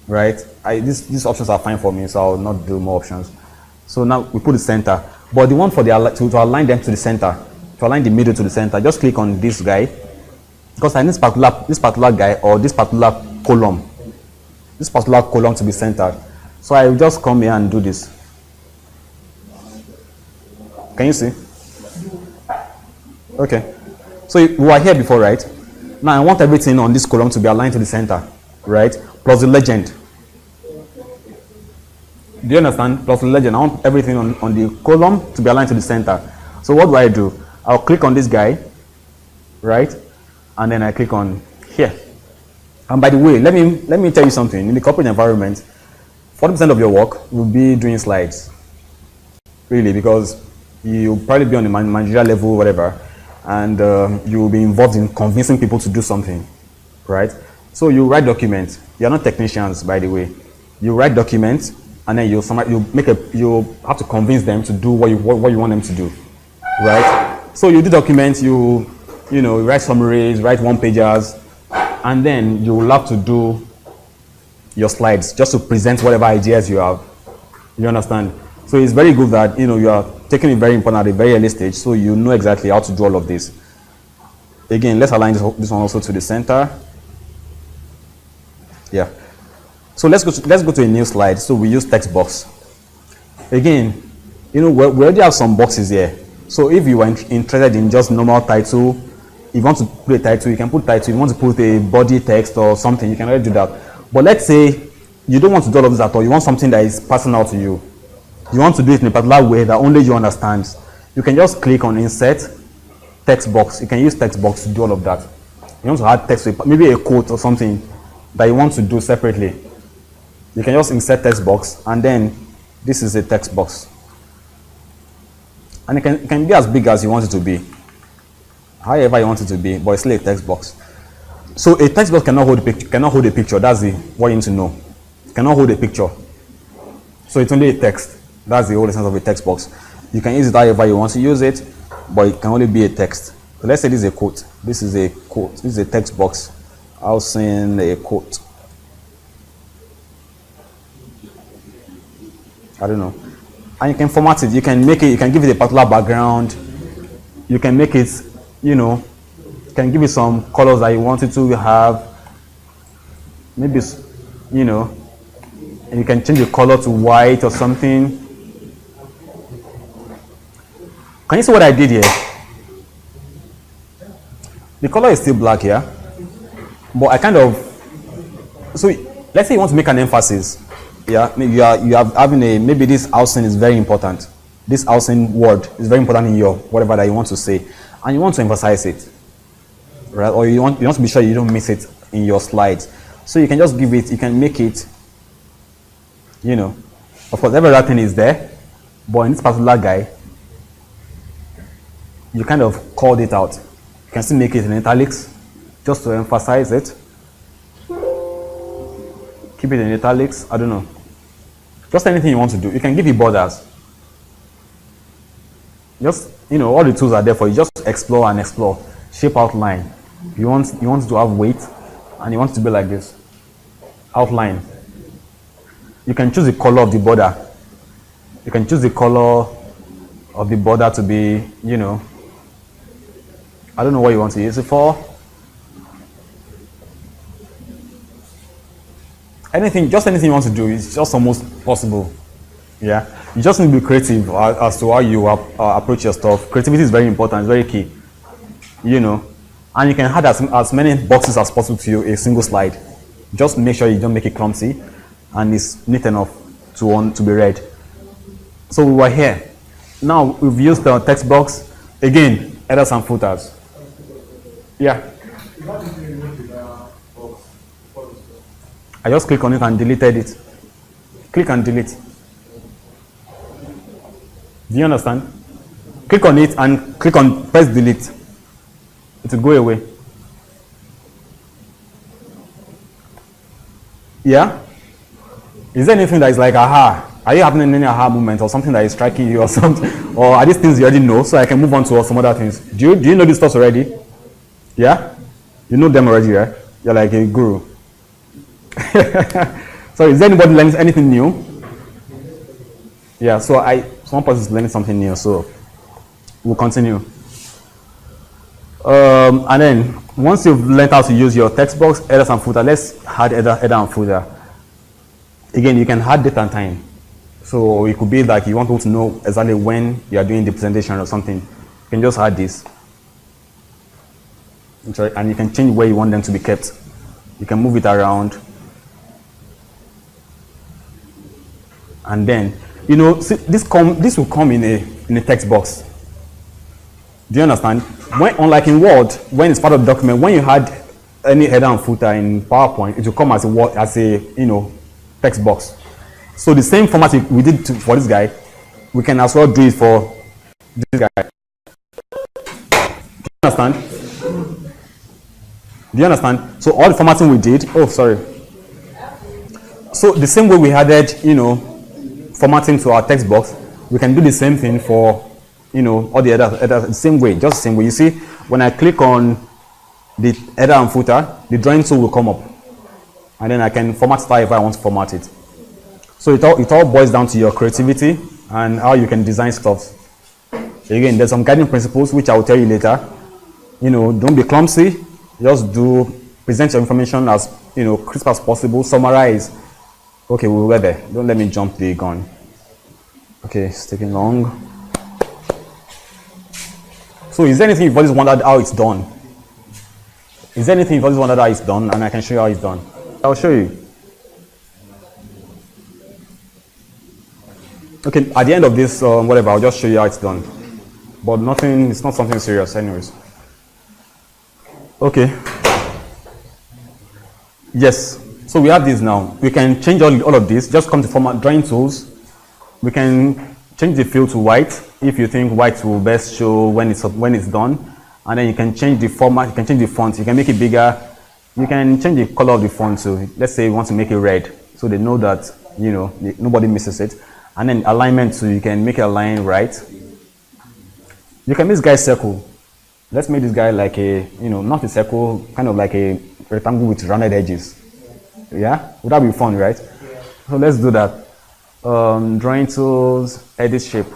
Right? These options are fine for me, so I'll not do more options. So now we put the center. But the one for to align them to the center, to align the middle to the center, just click on this guy. Because I need this particular guy or this particular column to be centered. So I will just come here and do this. Can you see? Okay. So we were here before, right? Now I want everything on this column to be aligned to the center, right? Plus the legend. Do you understand? Plus the legend. I want everything on the column to be aligned to the center. So what do? I'll click on this guy. right? And then I click on here. And by the way, let me tell you something. In the corporate environment, 40% of your work will be doing slides, really, because you'll probably be on the managerial level, whatever, and you will be involved in convincing people to do something, right? So you write documents. You're not technicians, by the way. You write documents, and then you have to convince them to do what you want them to do, right? So you do documents, you write summaries, write one pagers, and then you will have to do your slides just to present whatever ideas you have. You understand? So it's very good that you are taking it very important at a very early stage, so you know exactly how to do all of this. Again, let's align this one also to the center. Yeah. So let's go to a new slide. So we use text box. Again, we already have some boxes here. So if you are interested in just normal title, if you want to put a title, you can put title. If you want to put a body text or something, you can already do that. But let's say you don't want to do all of this at all. You want something that is personal to you. You want to do it in a particular way that only you understand. You can just click on insert text box. You can use text box to do all of that. You want to add text, maybe a quote or something that you want to do separately. You can just insert text box, and then this is a text box. And it can be as big as you want it to be, however you want it to be, but it's still a text box. So a text box cannot hold a picture. That's what you need to know. It cannot hold a picture. So it's only a text. That's the whole essence of a text box. You can use it however you want to use it, but it can only be a text. So let's say this is a quote. This is a quote. This is a text box. I'll send a quote. I don't know. And you can format it. You can make it. You can give it a particular background. You can make it. You can give it some colors that you want it to have. Maybe and you can change the color to white or something. Can you see what I did here? The color is still black here, but I so let's say you want to make an emphasis. Yeah, maybe you are having maybe this housing is very important. This housing word is very important in your whatever that you want to say, and you want to emphasize it, right? Or you want to be sure you don't miss it in your slides. So you can just give it. You can make it. Of course, every other thing is there, but in this particular guy, you kind of called it out. You can still make it in italics, just to emphasize it. Keep it in italics. I don't know. Just anything you want to do. You can give it borders. Just all the tools are there for you. Just explore and explore. Shape outline. You want to have weight, and you want it to be like this. Outline. You can choose the color of the border. You can choose the color of the border to be, I don't know what you want to use it for. Just anything you want to do is just almost possible. Yeah, you just need to be creative as to how you approach your stuff. Creativity is very important. It's very key. And you can add as many boxes as possible to a single slide. Just make sure you don't make it clumsy, and it's neat enough to be read. So we were here. Now we've used the text box again. Headers and footers. Yeah. I just click on it and deleted it. Click and delete. Do you understand? Click on it and press delete. It will go away. Yeah? Is there anything that is like aha? Are you having any aha moment or something that is striking you or something? Or are these things you already know so I can move on to some other things? Do you know these stuff already? Yeah? You know them already, right? You're like a guru. So is there anybody learning anything new? Yeah, so one person is learning something new, so we'll continue. And then once you've learned how to use your text box, headers and footer, let's add header and footer. Again, you can add date and time. So it could be like you want people to know exactly when you are doing the presentation or something. You can just add this. And you can change where you want them to be kept. You can move it around. And then, see, this will come in a text box. Do you understand? When, unlike in Word, when it's part of the document, when you had any header and footer in PowerPoint, it will come as a word, as a text box. So the same format we did for this guy, we can as well do it for this guy. Do you understand? Do you understand? So all the formatting we did. Oh, sorry. So the same way we added, formatting to our text box, we can do the same thing for, all the other, the same way, just the same way. You see, when I click on the header and footer, the drawing tool will come up, and then I can format style if I want to format it. So it all boils down to your creativity and how you can design stuff. Again, there's some guiding principles which I will tell you later. Don't be clumsy. Just present your information as crisp as possible. Summarize. Okay, we were there. Don't let me jump the gun. Okay, it's taking long. So is there anything you've always wondered how it's done? Is there anything you've always wondered how it's done? And I can show you how it's done. I'll show you. Okay, at the end of this, whatever, I'll just show you how it's done. But it's not something serious anyways. Okay. Yes. So we have this now. We can change all of this. Just come to format drawing tools. We can change the fill to white if you think white will best show when it's done. And then you can change the format, you can change the font, you can make it bigger. You can change the color of the font. So let's say you want to make it red, so they know that nobody misses it. And then alignment, so you can make it align right. You can make this guy circle. Let's make this guy like a, not a circle, kind of like a rectangle with rounded edges. Yeah? Would that be fun, right? Yeah. So let's do that. Drawing tools, edit shape.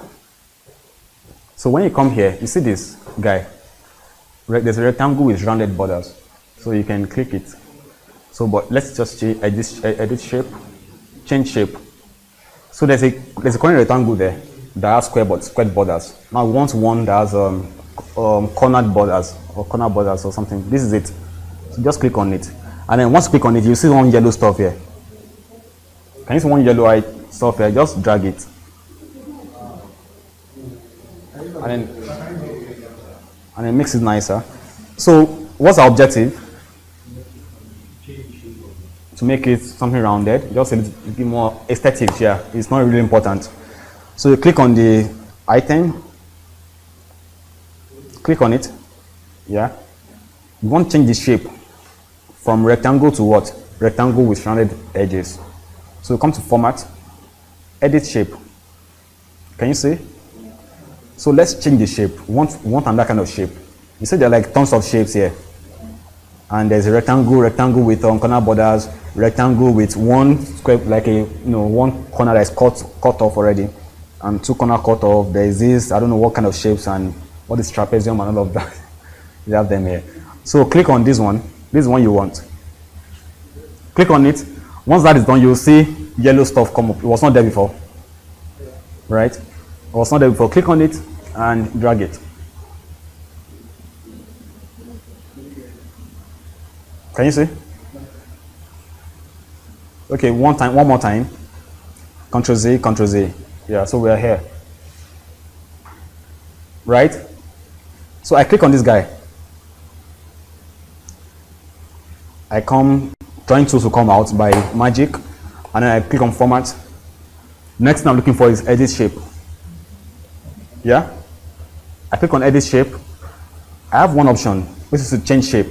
So when you come here, you see this guy. There's a rectangle with rounded borders. So you can click it. So, but let's just edit shape, change shape. So there's a corner rectangle there that has square borders. Now we want one that has cornered borders or something. This is it. So just click on it, and then once you click on it, you see one yellow stuff here. Can you see one yellow stuff here? Just drag it, and then it makes it nicer. So what's our objective? To make it something rounded, just a little bit more aesthetic here. It's not really important. So you click on the item, click on it. Yeah, you want to change the shape from rectangle to what? Rectangle with rounded edges. So come to format, edit shape. Can you see? So let's change the shape. We want another kind of shape. You see there are like tons of shapes here. And there's a rectangle with corner borders, rectangle with one square, like a one corner that is cut off already, and two corner cut off. There is this, I don't know what kind of shapes and what is trapezium and all of that. You have them here. So click on this one. This is one you want. Click on it. Once that is done, you'll see yellow stuff come up. It was not there before, right? It was not there before. Click on it and drag it. Can you see? Okay, one more time. Ctrl Z, Ctrl Z. Yeah, so we are here. Right? So I click on this guy. Drawing tools will come out by magic, and then I click on format. Next thing I'm looking for is edit shape. Yeah? I click on edit shape. I have one option, which is to change shape.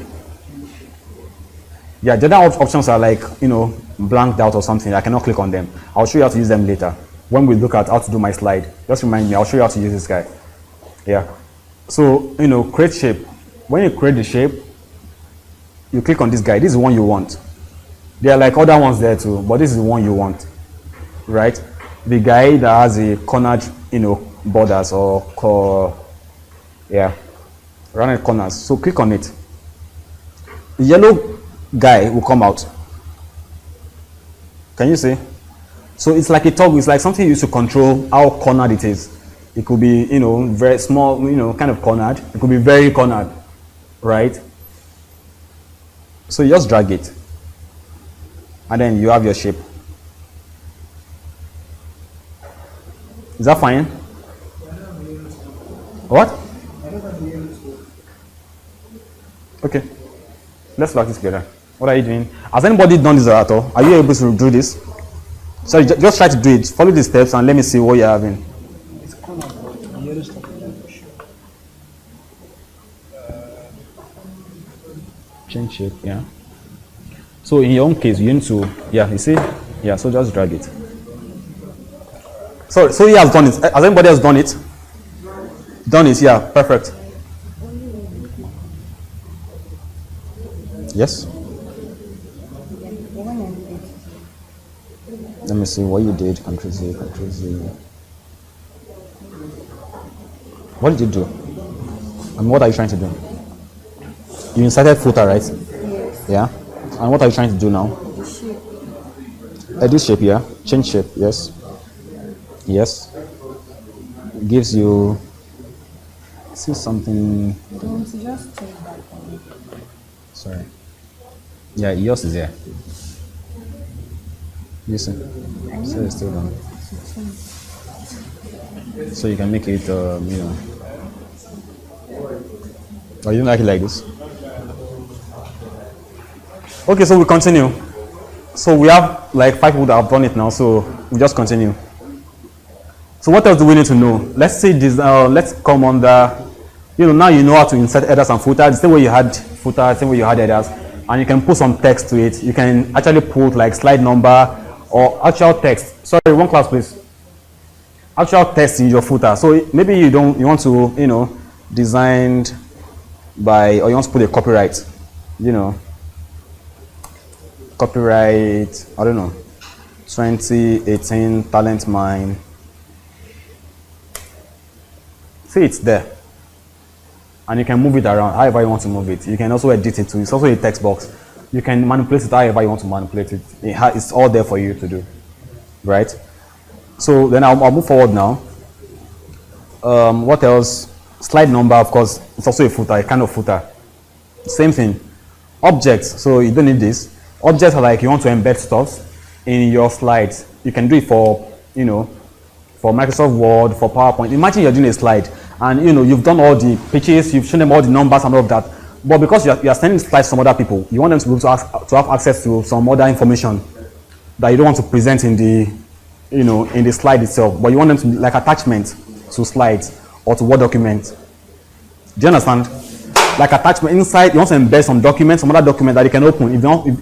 Yeah, the other options are like, blanked out or something. I cannot click on them. I'll show you how to use them later. When we look at how to do my slide, just remind me, I'll show you how to use this guy. Yeah. So, create shape. When you create the shape, you click on this guy. This is the one you want. There are like other ones there too, but this is the one you want. Right? The guy that has a cornered, borders rounded corners. So click on it. The yellow guy will come out. Can you see? So it's like a toggle. It's like something you use to control how cornered it is. It could be, very small, kind of cornered. It could be very cornered, right? So you just drag it, and then you have your shape. Is that fine? What? Okay, let's practice together. What are you doing? Has anybody done this at all? Are you able to do this? Sorry, just try to do it. Follow the steps and let me see what you're having. It's color, but the yellow stuff. Change shape, yeah. So in your own case, you need to, yeah, you see? Yeah, so just drag it. So he has done it. Has anybody else done it? Done it, yeah, perfect. Yes? Let me see what you did. Control Z, Control Z. What did you do? I mean, what are you trying to do? You inserted footer, right? Yes. Yeah. And what are you trying to do now? The shape. Edit shape, yeah. Change shape, yes. Yes. Gives you. See something. Don't you just change that one? Sorry. Yeah, yours is here. Listen. So it's still done. So you can make it, you know. Oh, you don't like it like this? Okay, so we continue. So we have like 5 people that have done it now, so we just continue. So what else do we need to know? Let's say this. Let's come under. You know, now you know how to insert headers and footers. The same way you had footers, the same way you had headers, and you can put some text to it. You can actually put like slide number or actual text. Sorry, one class, please. Actual text in your footer. So maybe you want to, you know, designed by, or you want to put a copyright. You know, copyright. I don't know. 2018 talent mine. See, it's there. And you can move it around however you want to move it. You can also edit it too. It's also a text box. You can manipulate it however you want to manipulate it. It's all there for you to do, right? So then I'll move forward now. What else? Slide number, of course, it's also a footer, a kind of footer. Same thing. Objects, so you don't need this. Objects are like you want to embed stuff in your slides. You can do it for, you know, for Microsoft Word, for PowerPoint. Imagine you're doing a slide and you know you've done all the pitches, you've shown them all the numbers and all of that. But because you are sending slides to some other people, you want them to be able to have access to some other information that you don't want to present in the, you know, in the slide itself. But you want them to be like attachment to slides or to Word documents. Do you understand? Like attachment inside, you want to embed some documents, some other document that you can open.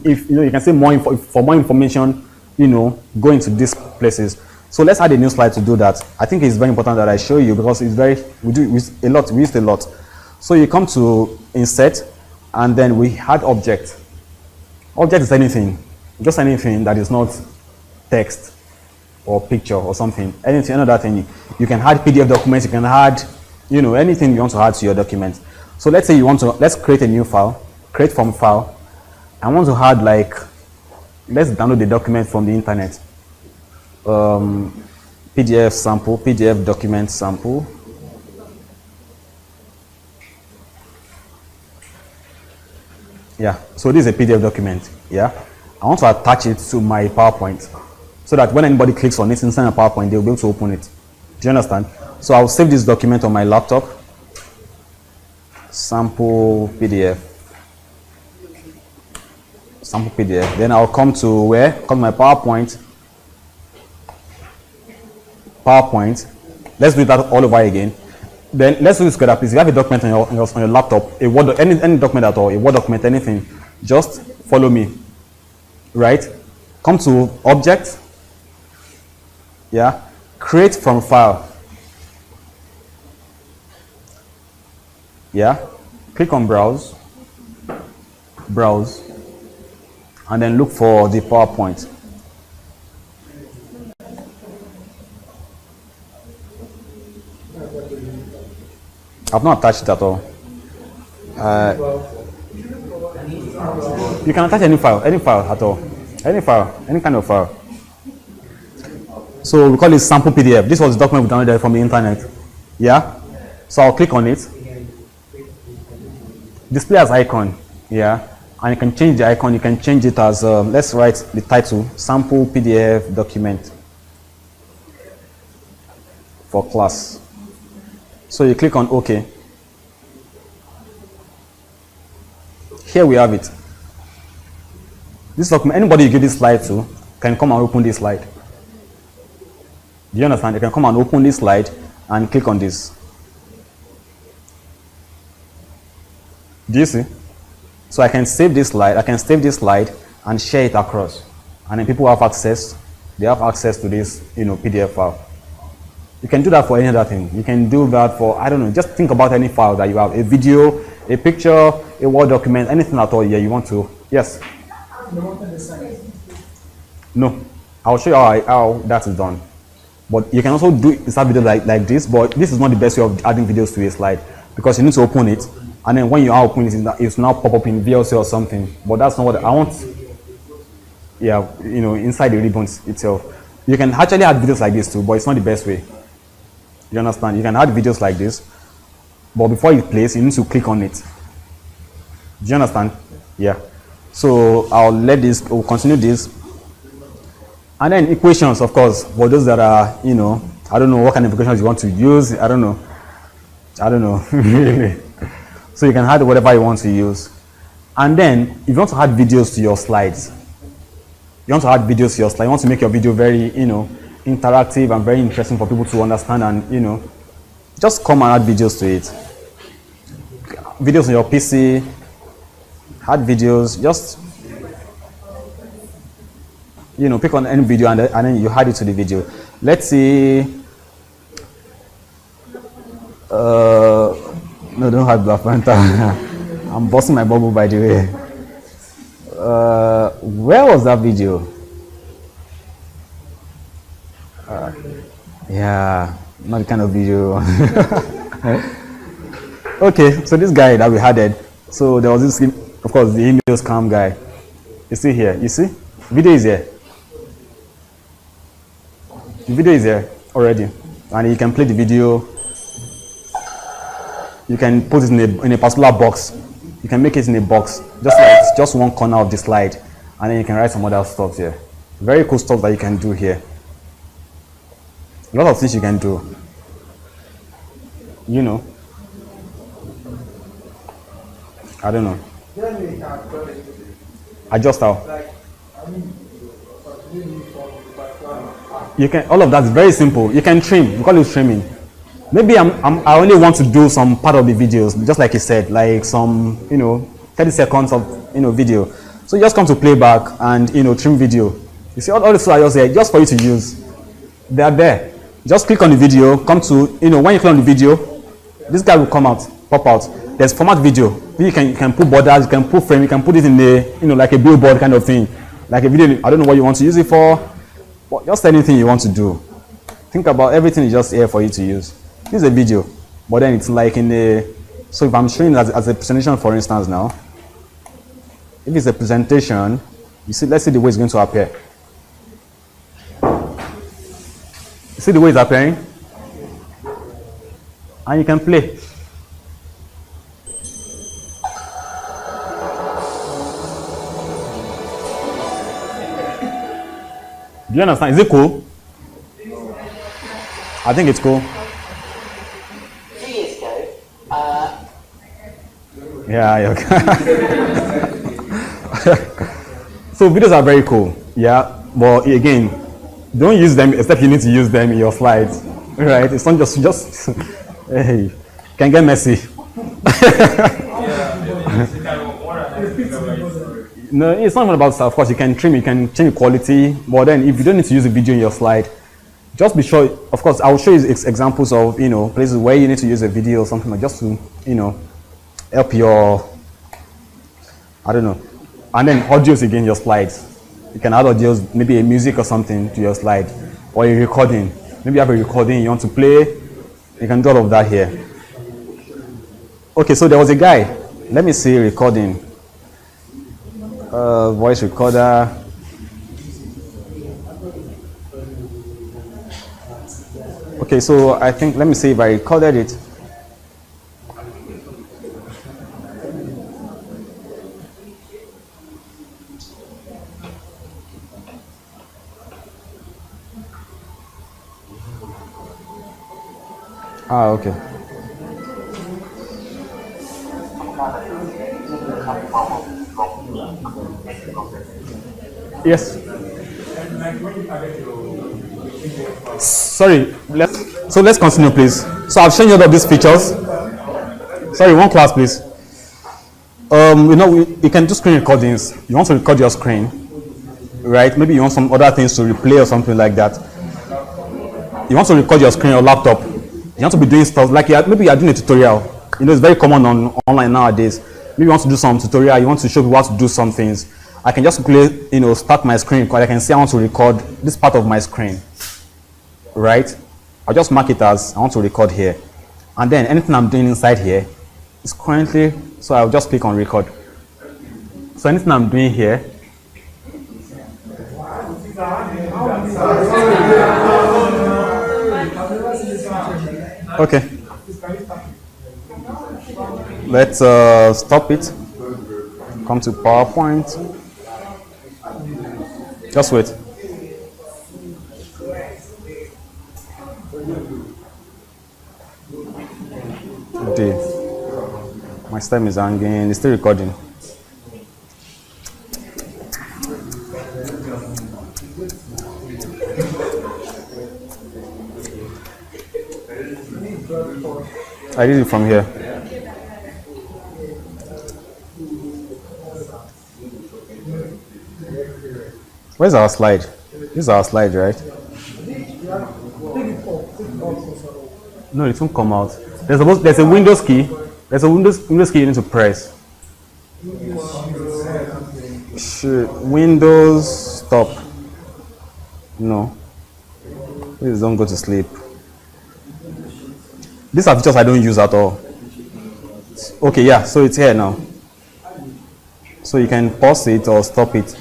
If you know, you can say for more information, you know, go into these places. So let's add a new slide to do that. I think it's very important that I show you because it's very, we use a lot. So you come to insert and then we add object. Object is anything, just anything that is not text or picture or something, anything, another thing. You can add PDF documents, you can add, you know, anything you want to add to your document. So let's say you want to, let's create a new file, create from file. I want to add like, let's download the document from the internet. PDF sample, PDF document sample. Yeah, so this is a PDF document. Yeah, I want to attach it to my PowerPoint so that when anybody clicks on it inside a PowerPoint, they'll be able to open it. Do you understand? So I'll save this document on my laptop. Sample PDF. Sample PDF. Then I'll come to where? Come to my PowerPoint. Let's do that all over again. Then let's do this together, please. If you have a document on your laptop, a Word, any document at all, a Word document, anything, just follow me. Right? Come to Object. Yeah. Create from file. Yeah. Click on Browse. Browse. And then look for the PowerPoint. I've not attached it at all. You can attach any file at all. Any file, any kind of file. So we call it sample PDF. This was the document we downloaded from the internet. Yeah? So I'll click on it. Display as icon. Yeah? And you can change the icon. You can change it as, let's write the title, sample PDF document for class. So you click on OK. here we have it. This document, anybody you give this slide to can come and open this slide. Do you understand? You can come and open this slide and click on this. Do you see? So I can save this slide and share it across. And then people have access, they have access to this, PDF file. You can do that for any other thing. You can do that for, I don't know, just think about any file that you have, a video, a picture, a Word document, anything at all, you want to. Yes? No. I'll show you how that is done. But you can also do start video like this, but this is not the best way of adding videos to a slide because you need to open it, and then when you are opening it, it's now pop up in VLC or something. But that's not what I want. Yeah, inside the ribbons itself. You can actually add videos like this too, but it's not the best way. You understand? You can add videos like this, but before it plays, you need to click on it. Do you understand? Yeah. So we'll continue this. And then equations, of course, for those that are, I don't know what kind of equations you want to use. I don't know, really. So you can add whatever you want to use. And then, if you want to add videos to your slides, you want to make your video very, interactive and very interesting for people to understand and, just come and add videos to it. Videos on your PC, add videos, just pick on any video and then you add it to the video. Let's see. No, don't have Black Panther. I'm busting my bubble, by the way. Where was that video? Yeah, not the kind of video. Okay, so this guy that we added. So there was this, of course, the email scam guy. You see here, you see? Video is here. The video is here already, and you can play the video. You can put it in a particular box. You can make it in a box, just one corner of the slide, and then you can write some other stuff here. Very cool stuff that you can do here. A lot of things you can do. I don't know. Adjust how? You can, all of that is very simple. You can trim, we call it trimming. Maybe I only want to do some part of the videos, just like he said, like some, 30 seconds of, video. So you just come to playback and, trim video. You see, all the tools are just there, just for you to use. They are there. Just click on the video, come to, when you click on the video, this guy will come out, pop out. There's format video. You can put borders, you can put frame, you can put it in the, like a billboard kind of thing. Like a video, I don't know what you want to use it for, but just anything you want to do. Think about everything is just here for you to use. This is a video, but then it's like in the, so if I'm showing it as a presentation, for instance now, if it's a presentation, you see, let's see the way it's going to appear. You see the way it's appearing? And you can play. Do you understand? Is it cool? I think it's cool. 3 years ago, Yeah. So videos are very cool. Yeah, but again, don't use them except you need to use them in your slides, right? It's not just hey, can get messy. No, it's not even about stuff. Of course, you can trim, you can change the quality, but then if you don't need to use a video in your slide, just be sure. Of course, I will show you examples of places where you need to use a video or something, like just to help your, I don't know. And then audios again, your slides. You can add audios, maybe a music or something to your slide, or a recording. Maybe you have a recording you want to play. You can do all of that here. Okay, so there was a guy. Let me see recording. Voice recorder. Okay, so I think, let me see if I recorded it. Okay. Yes. Sorry. Let's continue, please. So I've shown you all of these features. Sorry, one class, please. You can do screen recordings. You want to record your screen, right? Maybe you want some other things to replay or something like that. You want to record your screen or laptop. You want to be doing stuff like maybe you are doing a tutorial. It's very common online nowadays. Maybe you want to do some tutorial. You want to show people how to do some things. I can just quickly, start my screen record. I can say I want to record this part of my screen, right? I'll just mark it as I want to record here, and then anything I'm doing inside here is currently. So I'll just click on record. So anything I'm doing here. Okay. Let's stop it. Come to PowerPoint. Just wait. My stem is hanging. It's still recording. I did it from here. Where's our slide? This is our slide, right? No, it won't come out. There's a Windows key. There's a Windows key you need to press. Windows stop. No. Please don't go to sleep. These are features I don't use at all. Okay, yeah, so it's here now. So you can pause it or stop it.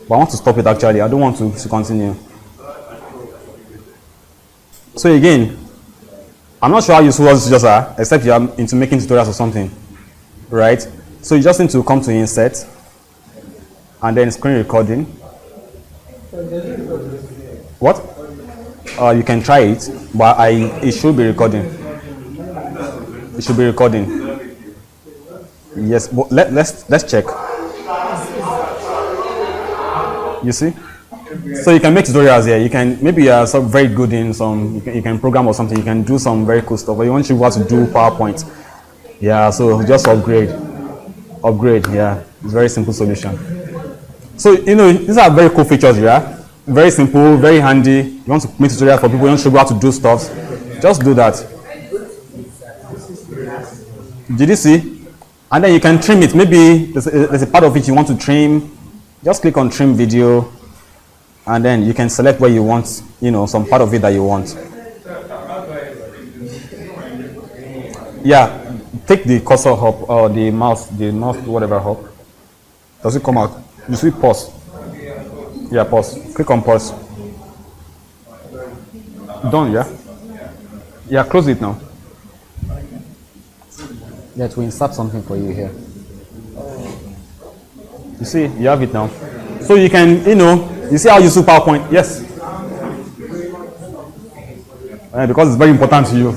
But I want to stop it actually. I don't want to continue. So again, I'm not sure how useful those features are, except you are into making tutorials or something, right? So you just need to come to insert, and then screen recording. What? You can try it, but it should be recording. It should be recording. Yes, but let's check. You see? So you can make tutorials here. You can maybe you are very good in some. You can program or something. You can do some very cool stuff. But you want to how to do PowerPoint. Yeah. So just upgrade. Yeah. It's a very simple solution. So these are very cool features. Yeah. Very simple, very handy. You want to make tutorials for people. You want to show how to do stuff. Just do that. Did you see? And then you can trim it. Maybe there's a part of it you want to trim. Just click on trim video. And then you can select where you want, some part of it that you want. Yeah, take the cursor up or the mouse, whatever up. Does it come out? You see pause. Yeah, pause. Click on pause. Done, yeah? Yeah, close it now. Yeah, it will insert something for you here. You see, you have it now. So you can, you see how you use PowerPoint? Yes. Because it's very important to you.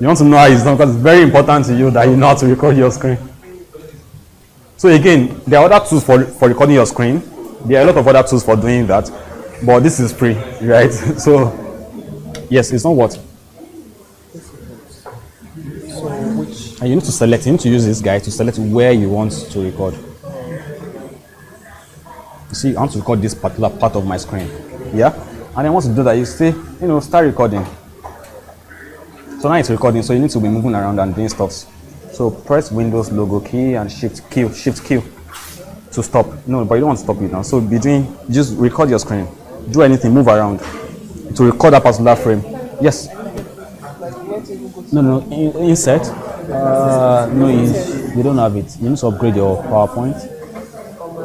You want to know how it's done because it's very important to you that you know how to record your screen. So again, there are other tools for recording your screen. There are a lot of other tools for doing that. But this is free, right? So, yes, it's not what? So which? And you need to select, you need to use this guy to select where you want to record. You see, I want to record this particular part of my screen. Yeah? And then once you do that, you say, start recording. So now it's recording, so you need to be moving around and doing stuff. So press Windows logo key and Shift Q to stop. No, but you don't want to stop it now. So just record your screen. Do anything, move around to record that particular frame. Yes? No, insert. No, you don't have it. You need to upgrade your PowerPoint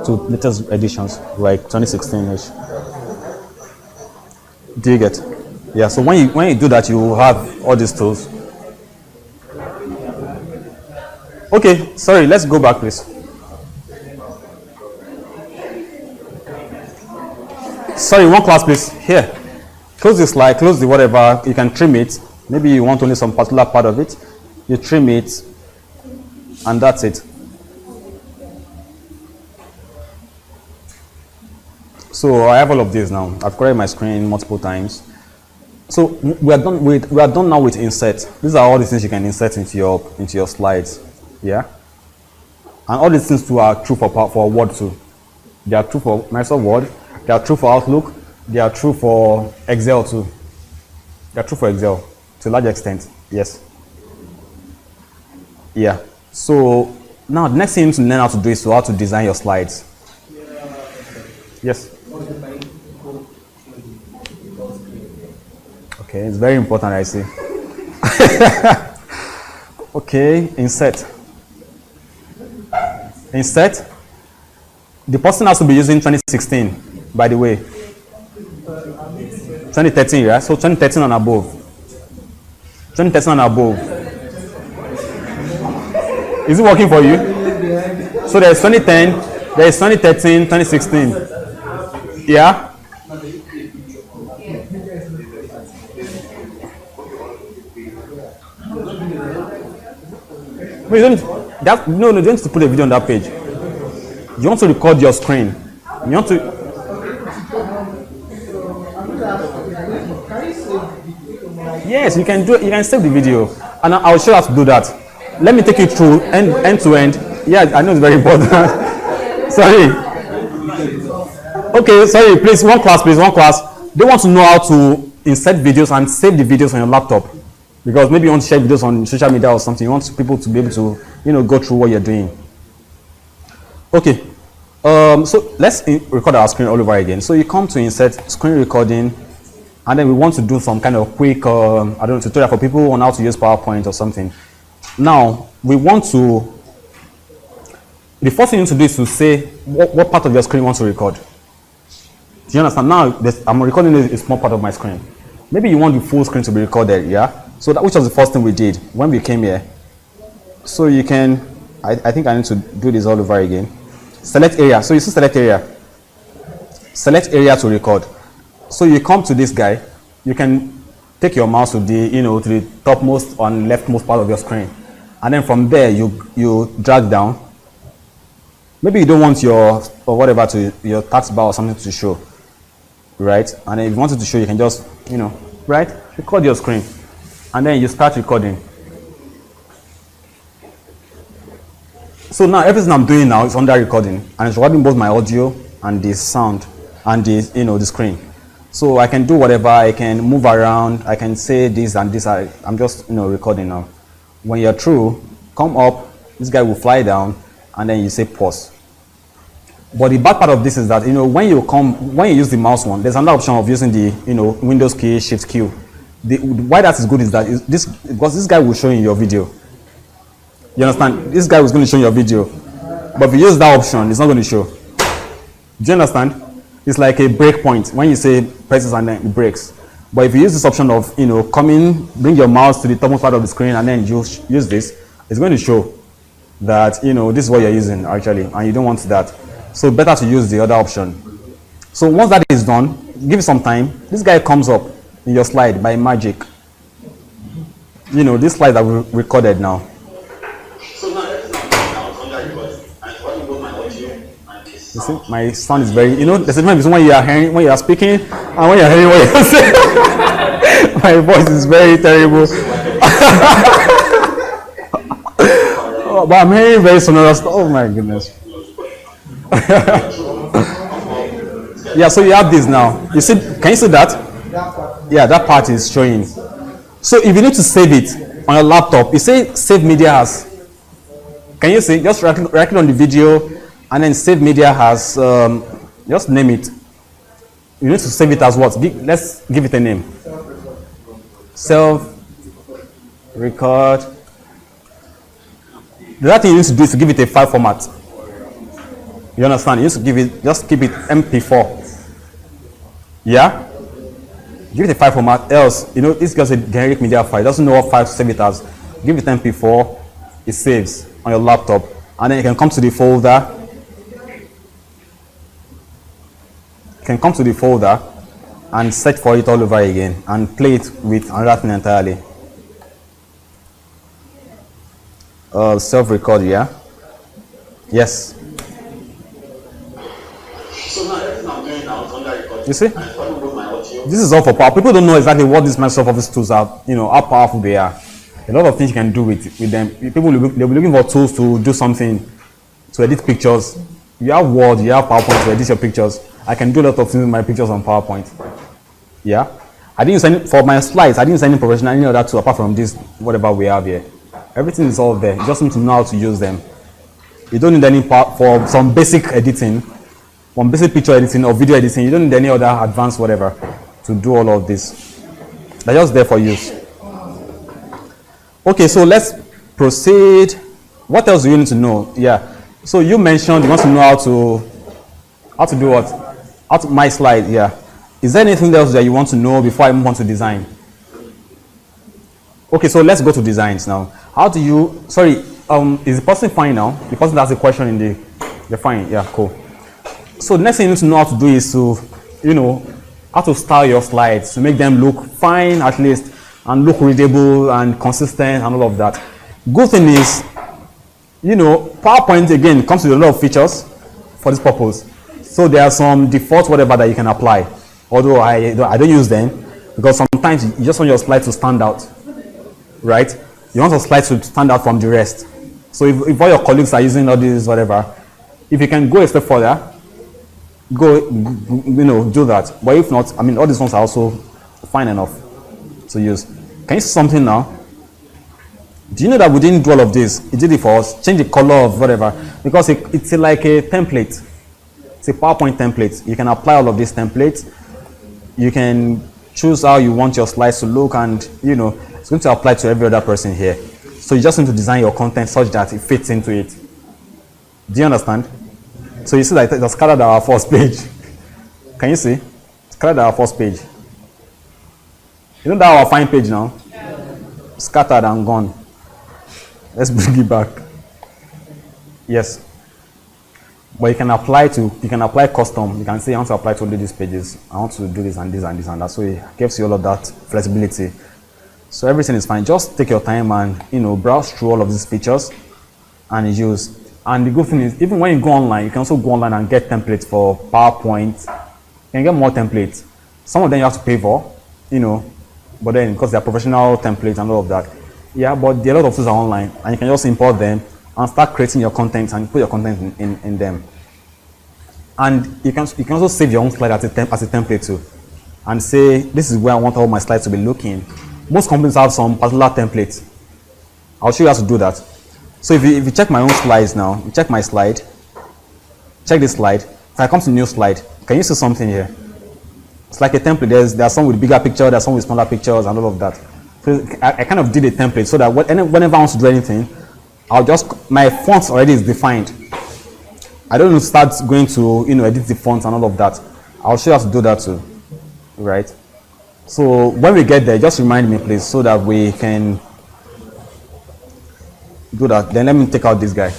to latest editions, like 2016-ish. Do you get? Yeah. So when you do that, you have all these tools. Okay. Sorry. Let's go back, please. Sorry. One class, please. Here. Close the slide. Close the whatever. You can trim it. Maybe you want only some particular part of it. You trim it, and that's it. So I have all of this now. I've created my screen multiple times. So we are done now with insert. These are all the things you can insert into your slides. Yeah. And all these things too are true for Word too. They are true for Microsoft Word. They are true for Outlook. They are true for Excel too. They are true for Excel to a large extent. Yes. Yeah. So now the next thing you need to learn how to do is how to design your slides. Yes. Okay, it's very important, I see. Okay, insert. Insert. The person has to be using 2016, by the way. 2013, right? So 2013 and above. 2013 and above. Is it working for you? So there's 2010, there's 2013, 2016. Yeah? Wait, you don't need to put a video on that page. You want to record your screen. You want to. Yes, you can do it. You can save the video, and I'll show you how to do that. Let me take you through end to end. Yeah, I know it's very important. Sorry. Okay, sorry. Please, one class. They want to know how to insert videos and save the videos on your laptop, because maybe you want to share videos on social media or something. You want people to be able to, go through what you're doing. Okay. So let's record our screen all over again. So you come to insert screen recording, and then we want to do some kind of quick, tutorial for people on how to use PowerPoint or something. Now we want to. The first thing you need to do is to say what part of your screen you want to record. Do you understand? Now I'm recording a small part of my screen. Maybe you want the full screen to be recorded, yeah? So which was the first thing we did when we came here. So you can, I think I need to do this all over again. Select area. So you see select area. Select area to record. So you come to this guy. You can take your mouse to the, to the topmost and leftmost part of your screen. And then from there, you drag down. Maybe you don't want your taskbar or something to show, right? And then if you want it to show, you can just, right? Record your screen. And then you start recording. So now everything I'm doing now is under recording, and it's recording both my audio and the sound and the screen. So I can do whatever, I can move around, I can say this and this. I'm just recording now. When you're through, come up, this guy will fly down, and then you say pause. But the bad part of this is that when you use the mouse one, there's another option of using the Windows key, Shift key. Why that is good is that because this guy will show in your video. You understand? This guy was going to show your video, but if you use that option, it's not going to show. Do you understand? It's like a break point when you say presses and then it breaks. But if you use this option of bring your mouse to the topmost part of the screen and then you use this, it's going to show that this is what you're using actually, and you don't want that. So better to use the other option. So once that is done, give it some time. This guy comes up in your slide by magic. This slide that we recorded now. You see, my sound is very, there's a difference when you are speaking and when you are hearing what you're saying. My voice is very terrible. Oh, but I'm hearing very sonorous. Oh my goodness. Yeah, so you have this now. You see, can you see that? Yeah, that part is showing. So if you need to save it on your laptop, you say save media as. Can you see? Just right click on the video and then save media as. Just name it. You need to save it as what? Let's give it a name. Self record. The other thing you need to do is to give it a file format. You understand? You need to give it, just keep it MP4. Yeah? Give it a file format, else, it's just a generic media file. It doesn't know what file to save it as. Give it MP4, it saves on your laptop. And then you can come to the folder. You can come to the folder and search for it all over again and play it with another thing entirely. Self-record, yeah? Yes. So now everything I'm doing now is You see? This is all for power. People don't know exactly what these Microsoft Office tools are, how powerful they are. A lot of things you can do with them. People will be looking for tools to do something, to edit pictures. You have Word, you have PowerPoint to edit your pictures. I can do a lot of things with my pictures on PowerPoint. Yeah. I didn't use any, for my slides, I didn't use any professional, any other tool apart from this, whatever we have here. Everything is all there. You just need to know how to use them. You don't need any part for some basic editing, some basic picture editing or video editing. You don't need any other advanced whatever to do all of this. They're just there for use. Okay, so let's proceed. What else do you need to know? Yeah. So you mentioned you want to know how to do what? How to my slide, yeah. Is there anything else that you want to know before I move on to design? Okay, so let's go to designs now. How do you, sorry, is the person fine now? The person that has a question in they're fine, yeah, cool. So the next thing you need to know how to do is to, how to style your slides, to make them look fine at least, and look readable and consistent and all of that. Good thing is, PowerPoint again comes with a lot of features for this purpose. So there are some default whatever that you can apply. Although I don't use them because sometimes you just want your slide to stand out, right? You want your slide to stand out from the rest. So if all your colleagues are using all this whatever, if you can go a step further, do that. But if not, all these ones are also fine enough to use. Can you see something now? Do you know that we didn't do all of this? It did it for us. Change the color of whatever because it's like a template. It's a PowerPoint template. You can apply all of these templates. You can choose how you want your slides to look, and it's going to apply to every other person here. So you just need to design your content such that it fits into it. Do you understand? So you see that it has scattered our first page. Can you see? It's scattered our first page. You know that our fine page now? Scattered and gone. Let's bring it back. Yes. But you can apply custom. You can say I want to apply to only these pages. I want to do this and this and this and that. So it gives you all of that flexibility. So everything is fine. Just take your time and browse through all of these features and use. And the good thing is, even when you go online, you can also go online and get templates for PowerPoint. You can get more templates. Some of them you have to pay for, but then because they're professional templates and all of that. Yeah, but there are a lot of tools are online, and you can just import them and start creating your content and put your content in them. And you can also save your own slide as a template too, and say this is where I want all my slides to be looking. Most companies have some particular templates. I'll show you how to do that. So if you check my own slides now, you check my slide, check this slide. If I come to new slide, can you see something here? It's like a template. There are some with bigger pictures, there are some with smaller pictures and all of that. So I kind of did a template so that whenever I want to do anything, my font already is defined. I don't need to start going to edit the fonts and all of that. I'll show you how to do that too, right? So when we get there, just remind me please so that we can do that. Then let me take out this guy.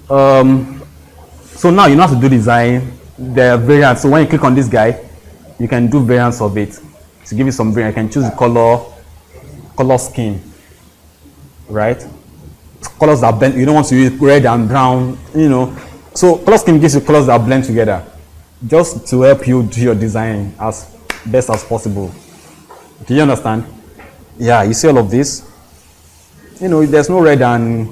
So now you know how to do design. There are variants. So when you click on this guy, you can do variants of it. To give you some variant, you can choose the color scheme, right? Colors that blend. You don't want to use red and brown, So color scheme gives you colors that blend together, just to help you do your design as best as possible. Do you understand? Yeah, you see all of this. There's no red and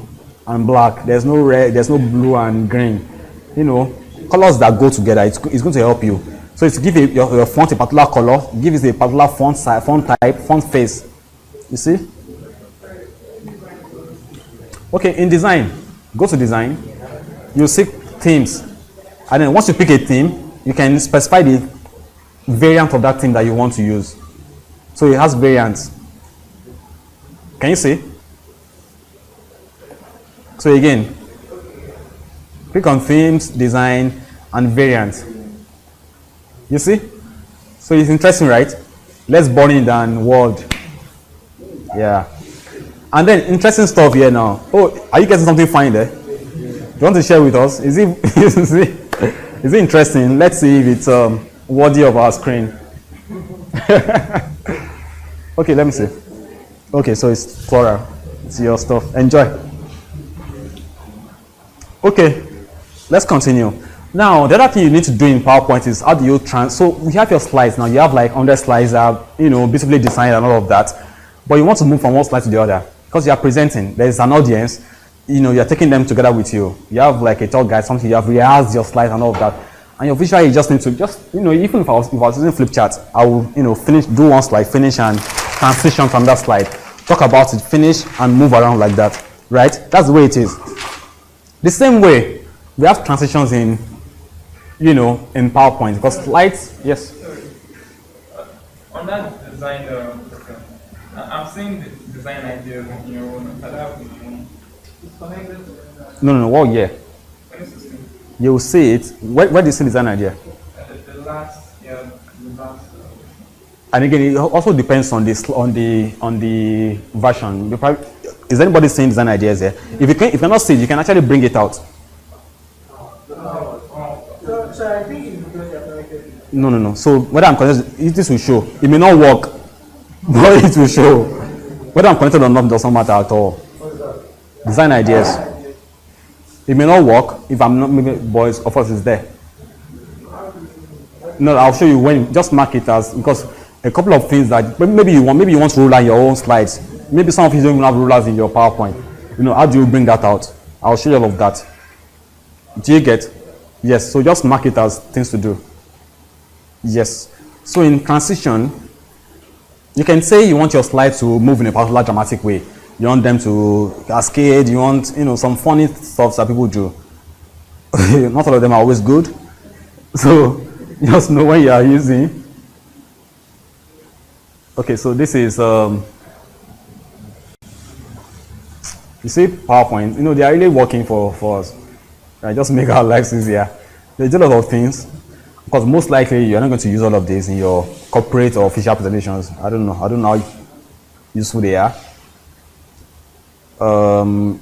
black. There's no red. There's no blue and green. Colors that go together. It's going to help you. So it's give your font a particular color, give it a particular font size, font type, font face. You see? Okay, in design, go to design. You see themes, and then once you pick a theme, you can specify the variant of that theme that you want to use. So it has variants. Can you see? So again, click on themes, design, and variants. You see? So it's interesting, right? Less boring than Word. Yeah. And then interesting stuff here now. Oh, are you getting something fine there? Do you want to share with us? Is it interesting? Let's see if it's worthy of our screen. Okay, let me see. Okay, so it's floral. It's your stuff. Enjoy. Okay, let's continue. Now, the other thing you need to do in PowerPoint is how do you so we have your slides now. You have like 100 slides that are, beautifully designed and all of that. But you want to move from one slide to the other because you are presenting. There is an audience. You're taking them together with you. You have like a talk guide, something, you have rehearsed your slides and all of that. And your visual, you just need to even if I was using flip chart, I will, finish, do one slide, finish and transition from that slide. Talk about it, finish and move around like that, right? That's the way it is. The same way, we have transitions in in PowerPoint because slides, yes. On that design, I'm seeing the design ideas in your own. I have my own. It's connected. No. What year? 2016. You will see it. Where do you see design idea? The last. And again, it also depends on the version. Is anybody seeing design ideas here? If you cannot see it, you can actually bring it out. So I think it's because you're connected. No. So whether I'm connected, this will show. It may not work, but it will show. Whether I'm connected or not doesn't matter at all. Design ideas. It may not work if I'm not. Maybe boys, of course, it's there. No, I'll show you when. Just mark it as because a couple of things that maybe you want to ruler your own slides. Maybe some of you don't even have rulers in your PowerPoint. How do you bring that out? I'll show you all of that. Do you get? Yes. So just mark it as things to do. Yes. So in transition, you can say you want your slide to move in a particular dramatic way. You want them to cascade. You want some funny stuff that people do. Not all of them are always good. So just know when you are using. Okay, so this is you see PowerPoint. They are really working for us. Right? Just make our lives easier. There's a lot of things because most likely you're not going to use all of these in your corporate or official presentations. I don't know how useful they are.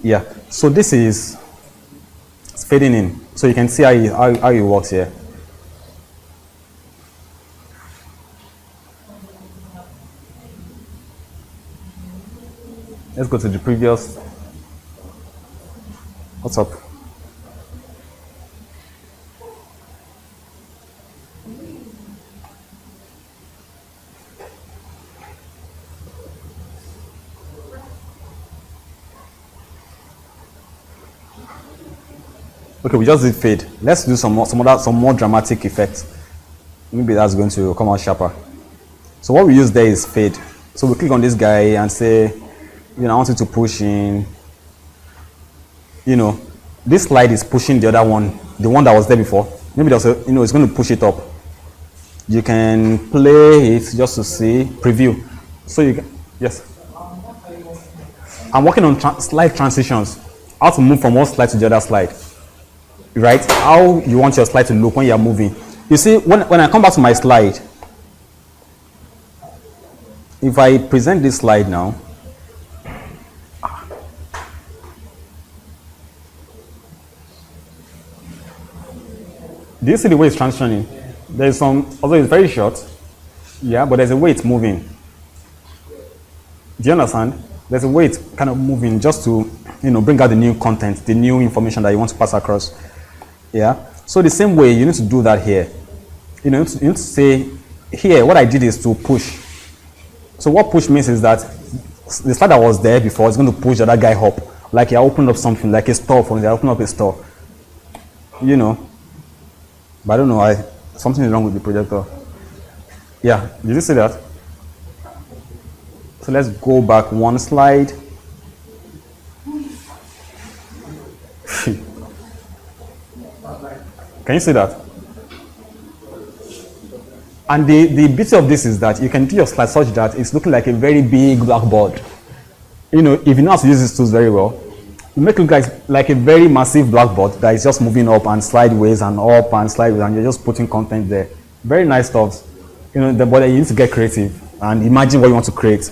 Yeah. So this is fading in, so you can see how it works here. Let's go to the previous. What's up? Okay, we just did fade. Let's do some more dramatic effects. Maybe that's going to come out sharper. So what we use there is fade. So we click on this guy and say, I want you to push in. This slide is pushing the other one, the one that was there before. Maybe there's it's going to push it up. You can play it just to see preview. So you can, yes. I'm working on slide transitions. How to move from one slide to the other slide. Right? How you want your slide to look when you're moving. You see, when I come back to my slide, if I present this slide now, do you see the way it's transitioning? There's some, although it's very short, yeah, but there's a way it's moving. Do you understand? There's a way it's kind of moving just to, bring out the new content, the new information that you want to pass across. Yeah. So the same way you need to do that here. You need to say here, what I did is to push. So what push means is that the slide that was there before is going to push the other guy up. Like you're opening up something, like a store, for they're opening up a store. But I don't know, something is wrong with the projector. Yeah, did you see that? So let's go back one slide. Can you see that? And the beauty of this is that you can do your slide such that it's looking like a very big blackboard. If you know how to use these tools very well, you make it look like a very massive blackboard that is just moving up and sideways and up and sideways, and you're just putting content there. Very nice stuff. But you need to get creative and imagine what you want to create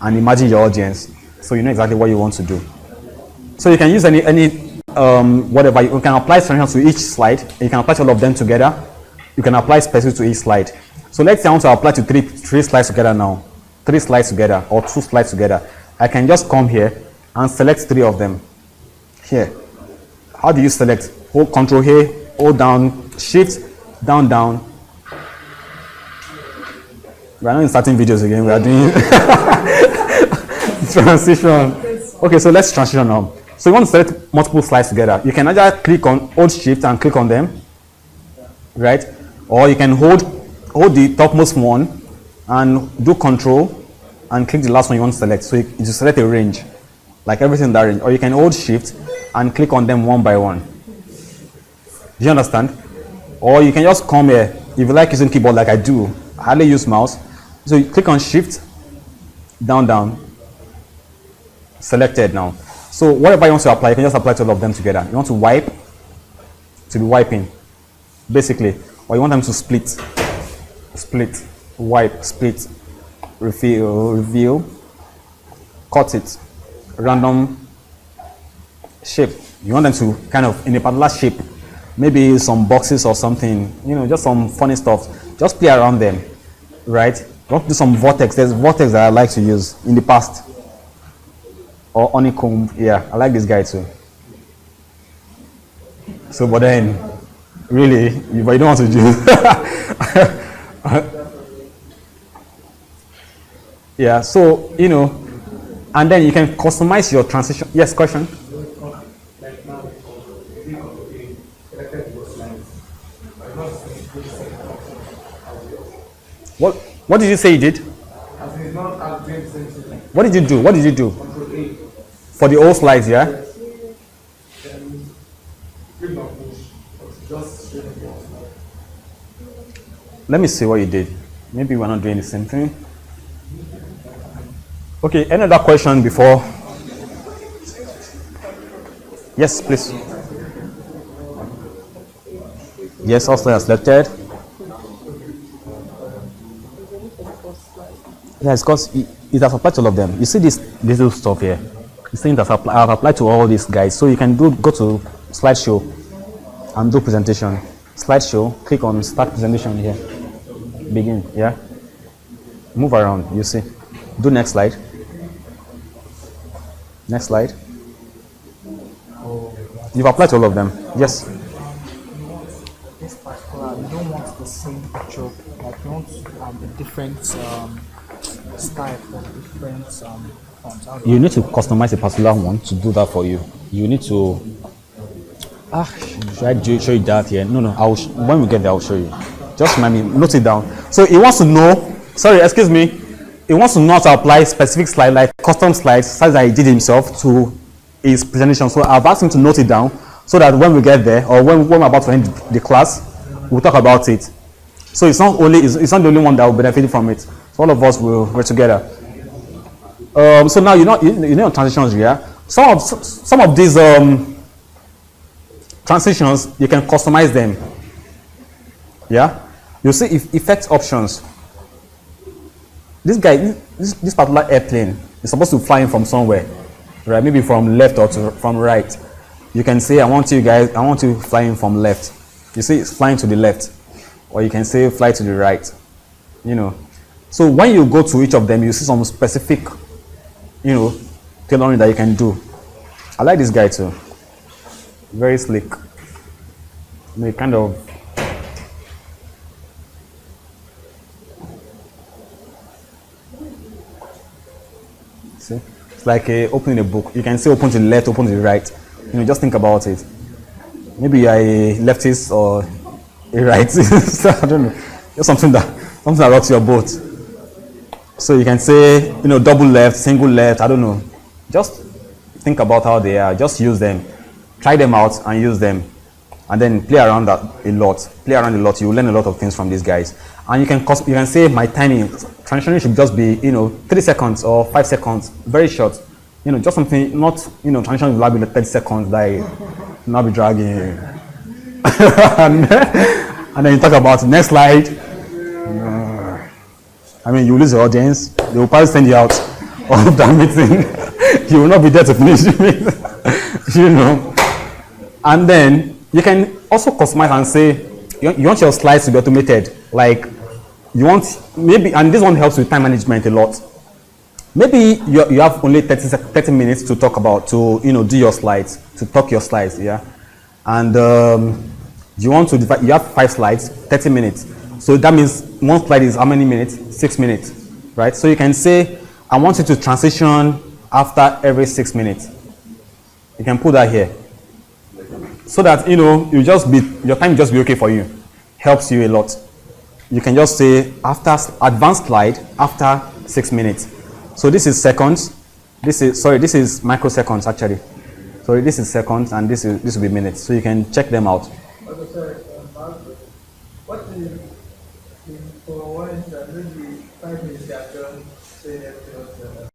and imagine your audience so you know exactly what you want to do. So you can use any whatever. You can apply transitions to each slide. You can apply to all of them together. You can apply specific to each slide. So let's say I want to apply to three slides together now. 3 slides together or 2 slides together. I can just come here and select 3 of them. Here. How do you select? Hold Control here, hold down, shift, down, down. We are not in starting videos again. We are doing transition. Okay, so let's transition now. So you want to select multiple slides together. You can either click on hold shift and click on them, right? Or you can hold the topmost one and do control and click the last one you want to select. So you select a range, like everything in that range. Or you can hold shift and click on them one by one. Do you understand? Or you can just come here. If you like using keyboard like I do, I hardly use mouse. So you click on shift, down, down, selected now. So whatever you want to apply, you can just apply to all of them together. You want to wipe, to be wiping, basically. Or you want them to split, wipe, split, reveal, cut it, random shape. You want them to kind of in a particular shape, maybe some boxes or something, just some funny stuff. Just play around them, right? Want to do some vortex. There's vortex that I like to use in the past. Or honeycomb. Yeah, I like this guy too. So, but then, really, but you don't want to do. Yeah, so, and then you can customize your transition. Yes, question? Like now, maybe okay, selected those lines. I'm not saying What did you say you did? as in it's not as doing the same thing. What did you do? What did you do? Control A. For the old slides, yeah? Then click on push. But just showing the old slide. Let me see what you did. Maybe we're not doing the same thing. Okay, any other question before? Yes, please. Yes, all slides are selected. Yeah, it's because it has applied to all of them. You see this little stuff here? It's saying that I've applied to all these guys. So you can go to slideshow and do presentation. Slideshow, click on start presentation here. Begin, yeah? Move around, you see. Do next slide. Next slide. You've applied to all of them. Yes. This particular, we don't want the same picture, like we want a different style for different fonts. You need to customize a particular one to do that for you. You need to. Should I show you that here? No. When we get there, I'll show you. Just remind me, note it down. So he wants to know. Sorry, excuse me. He wants to know how to apply specific slide, like custom slides that he did himself to his presentation. So I've asked him to note it down so that when we get there or when we're about to end the class, we'll talk about it. So it's not the only one that will benefit from it. So all of us we're together. So now you know transitions here. Some of these transitions you can customize them. Yeah, you see effect options. This guy, this particular airplane is supposed to fly in from somewhere, right? Maybe from left or from right. You can say, I want you flying from left. You see, it's flying to the left, or you can say fly to the right. So when you go to each of them, you see some specific, tailoring that you can do. I like this guy too. Very slick. Kind of. See, it's like opening a book. You can say open to the left, open to the right. Just think about it. Maybe you are a leftist or a right. So, I don't know. Just something that rocks your boat. So you can say, double left, single left. I don't know. Just think about how they are. Just use them. Try them out and use them. And then play around that a lot. Play around a lot. You will learn a lot of things from these guys. And you can say my timing transition should just be 3 seconds or 5 seconds, very short. Just something not transition will be 30 seconds that not be dragging. and then you talk about next slide. You lose your audience. They will probably send you out of that meeting. You will not be there to finish it. And then you can also customize and say you want your slides to be automated. Like you want and this one helps with time management a lot. Maybe you have only 30 minutes to talk about, do your slides, to talk your slides, yeah? And You want to divide, you have 5 slides, 30 minutes. So that means one slide is how many minutes? 6 minutes, right? So you can say, I want you to transition after every 6 minutes. You can put that here. So that, you know, your time will just be okay for you. Helps you a lot. You can just say, after advanced slide, after 6 minutes. So this is seconds. This is microseconds actually. So this is seconds and this will be minutes. So you can check them out. Also, sorry, what is for one instance, maybe 5 minutes they are done saying everything else?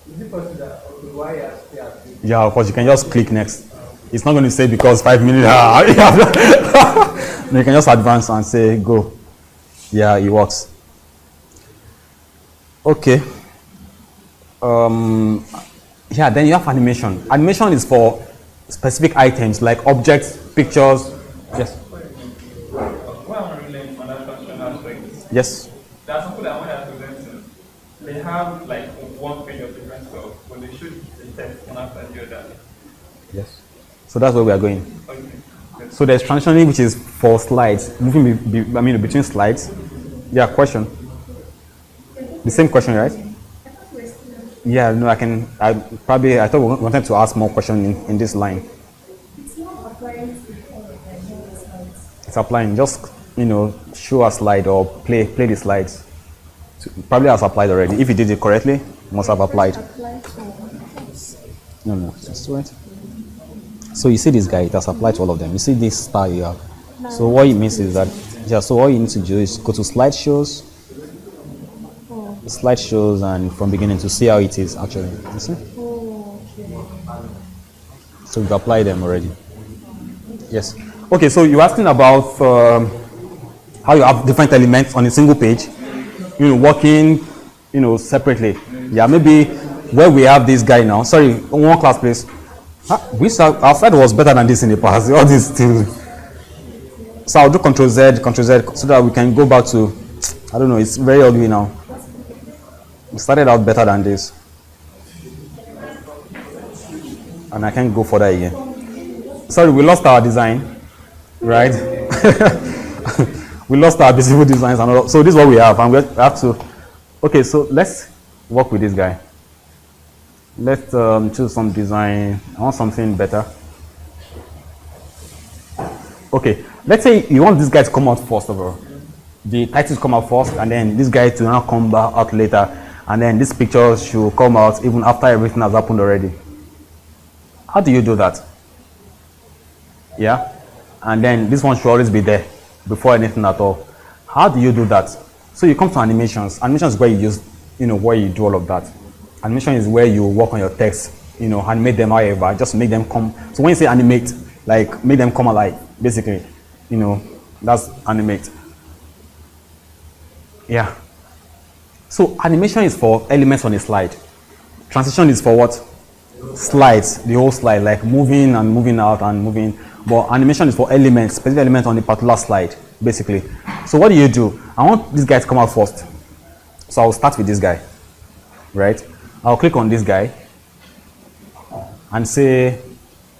Is it possible that, okay, why you are still active? Yeah, of course, you can just click next. It's not going to say because 5 minutes. You can just advance and say go. Yeah, it works. Okay. Yeah, then you have animation. Animation is for specific items like objects, pictures. Yes. What I want to relate on that functional aspect is Yes. there are some people that when they're presenting, they have like one page of different stuff, but they should the text one after the other. Yes. So that's where we are going. Okay. So there's transitioning, which is for slides, moving between slides. Yeah, question. The same question, right? Yeah, no, I thought we wanted to ask more questions in this line. It's not applying to all of them, the slides. It's applying, just, show a slide or play the slides. So probably has applied already. If you did it correctly, it must have applied. Apply to No, just wait. So you see this guy, it has applied to all of them. You see this star you have. So what it means is that, so all you need to do is go to slideshows, and from beginning to see how it is actually. You see? So we've applied them already. Yes. Okay, so you're asking about how you have different elements on a single page, working, separately. Yeah, maybe where we have this guy now. Sorry, one class please. Our slide was better than this in the past. All this still. So I'll do Control Z, so that we can go back to, I don't know, it's very ugly now. We started out better than this. And I can't go further again. Sorry, we lost our design, right? We lost our visible designs and all. So this is what we have, and we have to. Okay, so let's work with this guy. Let's choose some design. I want something better. Okay, let's say you want this guy to come out first of all. The title to come out first, and then this guy to now come back out later, and then this picture should come out even after everything has happened already. How do you do that? Yeah, and then this one should always be there before anything at all. How do you do that? So you come to animations. Animations is where you use, where you do all of that. Animation is where you work on your text, animate them however, just make them come. So when you say animate, like make them come alive, basically, that's animate. Yeah. So animation is for elements on a slide. Transition is for what? Slides, the whole slide, like moving and moving out and moving. But animation is for elements, specific elements on a particular slide, basically. So what do? I want this guy to come out first. So I'll start with this guy, right? I'll click on this guy and say,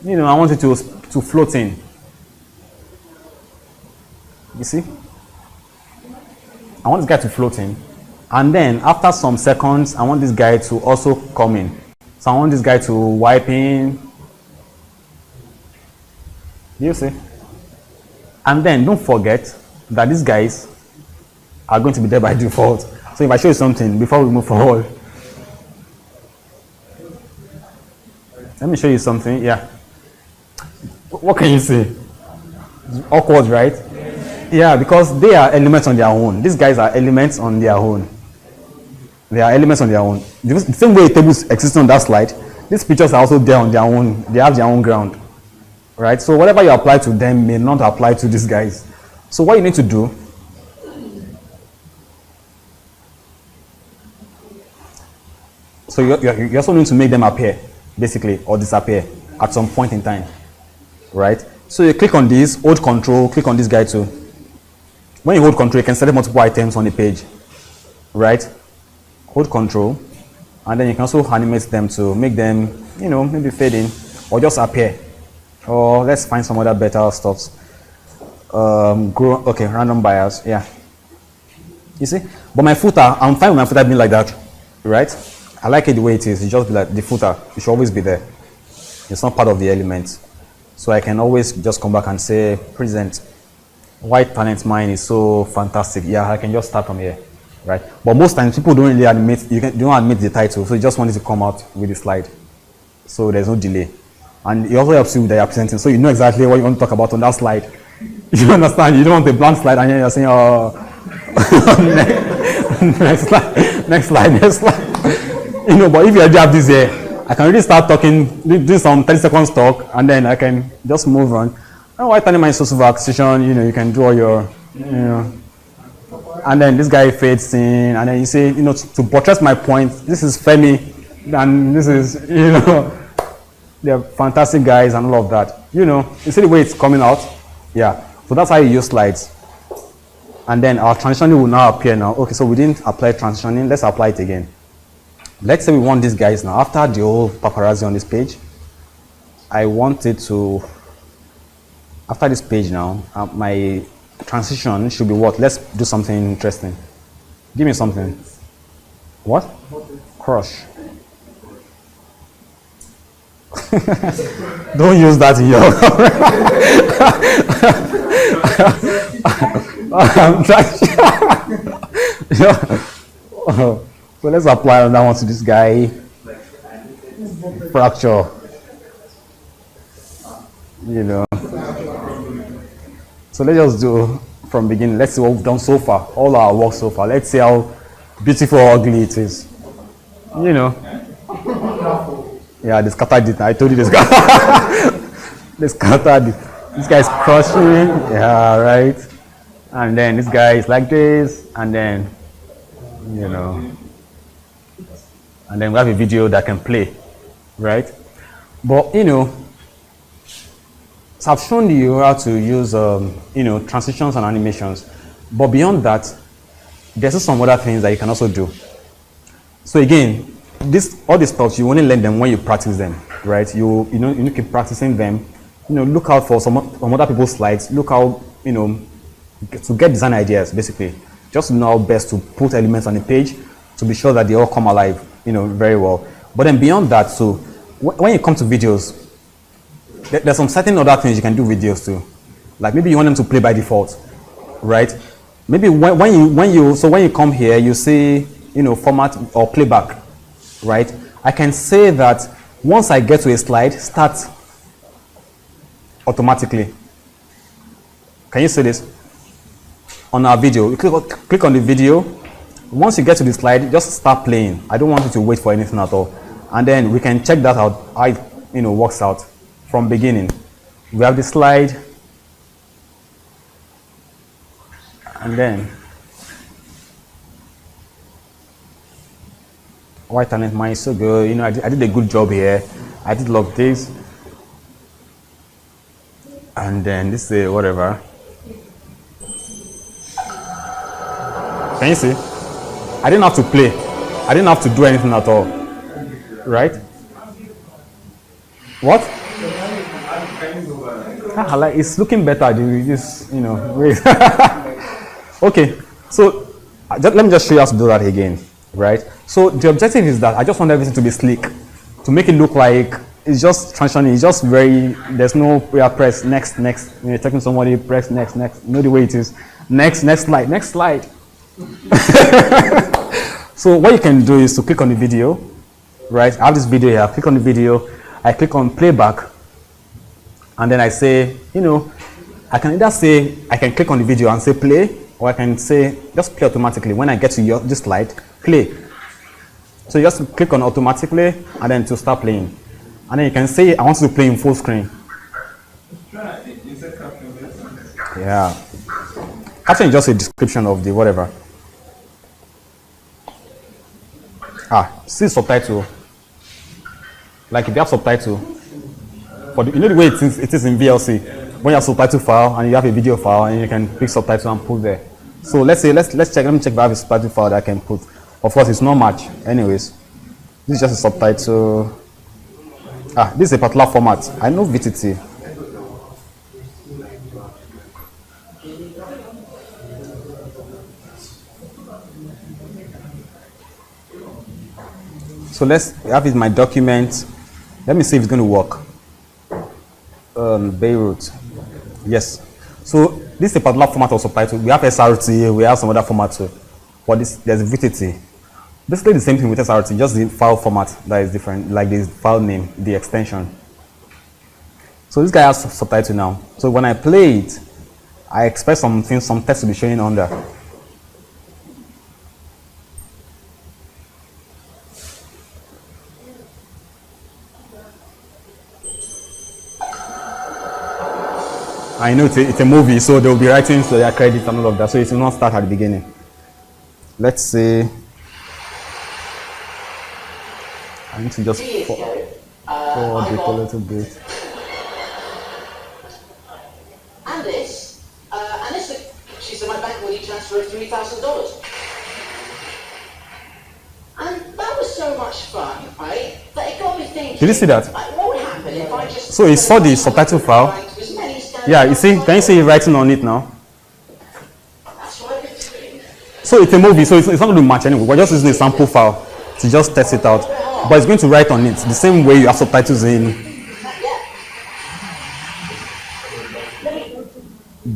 I want it to float in. You see? I want this guy to float in. And then after some seconds, I want this guy to also come in. So I want this guy to wipe in. You see? And then don't forget that these guys are going to be there by default. So if I show you something before we move forward, let me show you something. Yeah. What can you see? It's awkward, right? Yeah, because they are elements on their own. These guys are elements on their own. They are elements on their own. The same way tables exist on that slide, these pictures are also there on their own. They have their own ground. Right? So whatever you apply to them may not apply to these guys. So what you need to do, so you also need to make them appear, basically, or disappear at some point in time. Right? So you click on this, hold control, click on this guy too. When you hold control, you can select multiple items on the page. Right? Hold control, and then you can also animate them to make them, maybe fade in or just appear. Or let's find some other better stuff. grow. Okay, random bias. Yeah. You see, but my footer, I'm fine with my footer being like that, right? I like it the way it is. It just be like the footer. It should always be there. It's not part of the element, so I can always just come back and say present. White talent mine is so fantastic. Yeah, I can just start from here, right? But most times people don't really admit. You don't admit the title, so you just want it to come out with the slide. So there's no delay, and it also helps you with the presenting, so you know exactly what you want to talk about on that slide. You understand? You don't want a blank slide and then you're saying, "Oh, next slide, next slide, next slide." You know, but if you already have this here, I can really start talking, do some 30 seconds talk, and then I can just move on. And white animal source of acquisition, you know, you can do all your, you know, and then this guy fades in, and then you say, you know, to buttress my point, this is Femi, and this is, you know, they're fantastic guys and all of that. You know, you see the way it's coming out? Yeah. So that's how you use slides. And then our transitioning will now appear now. Okay, so we didn't apply transitioning, let's apply it again. Let's say we want these guys now. After the whole paparazzi on this page, I want it to, after this page now, my transition should be what? Let's do something interesting. Give me something. What? Crush. Don't use that in your I'm trying. So let's apply that one to this guy. Fracture. You know. So let's just do from beginning. Let's see what we've done so far. All our work so far. Let's see how beautiful or ugly it is. You know. Yeah, they scattered it. I told you this guy. They scattered it. This guy's crushing. Yeah, right. And then this guy is like this. And then, you know. And then we have a video that can play. Right? But, you know, so I've shown you how to use, you know, transitions and animations. But beyond that, there's some other things that you can also do. So again, all these stuff, you only learn them when you practice them, right? You know, you keep practicing them. You know, look out for some other people's slides. Look how, you know, to get design ideas, basically. Just know how best to put elements on the page to be sure that they all come alive, you know, very well. But then beyond that, so when you come to videos, there's some certain other things you can do videos to. Like maybe you want them to play by default, right? Maybe when you come here, you say, you know, format or playback, right? I can say that once I get to a slide, start automatically. Can you see this? On our video, you click on the video. Once you get to the slide, just start playing. I don't want you to wait for anything at all. And then we can check that out, how it, you know, works out from beginning. We have the slide. And then white talent mine is so good. You know, I did a good job here. I did log this. And then this is whatever. Can you see? I didn't have to play. I didn't have to do anything at all. Right? What? Like it's looking better. Just, you know, wait. Okay. So let me just show you how to do that again. Right? So the objective is that I just want everything to be sleek, to make it look like it's just transitioning. It's just very. There's no press next. When you're talking to somebody, press next. You know the way it is. Next slide. So what you can do is to click on the video, right? I have this video here. Click on the video. I click on playback, and then I say, you know, I can either say I can click on the video and say play, or I can say just play automatically. When I get to this slide, play. So you just click on automatically, and then to start playing, and then you can say I want to play in full screen. Yeah. Caption is just a description of the whatever. See subtitle. Like if you have subtitle, for the, you know the way it is in VLC. When you have subtitle file and you have a video file and you can pick subtitle and put there. So let's check. Let me check if I have a subtitle file that I can put. Of course, it's not much. Anyways, this is just a subtitle. This is a particular format. I know VTT. So let's have it in my document. Let me see if it's going to work. Beirut. Yes. So this is a particular format of subtitle. We have SRT, we have some other format too. But there's VTT. Basically the same thing with SRT, just the file format that is different, like the file name, the extension. So this guy has subtitle now. So when I play it, I expect some text to be showing under. I know it's a movie, so they'll be writing so their credits and all of that. So it will not start at the beginning. Let's say I need to just forward it a little bit. And she said my bank already transferred $3,000. And that was so much fun, right? That it got me thinking. Did you see that? Like, what would happen if I just... So he saw the subtitle file. Yeah, you see, can you see writing on it now? That's what I've been doing. So it's a movie, so it's not going to match anyway. We're just using a sample file to just test it out. But it's going to write on it the same way you have subtitles in.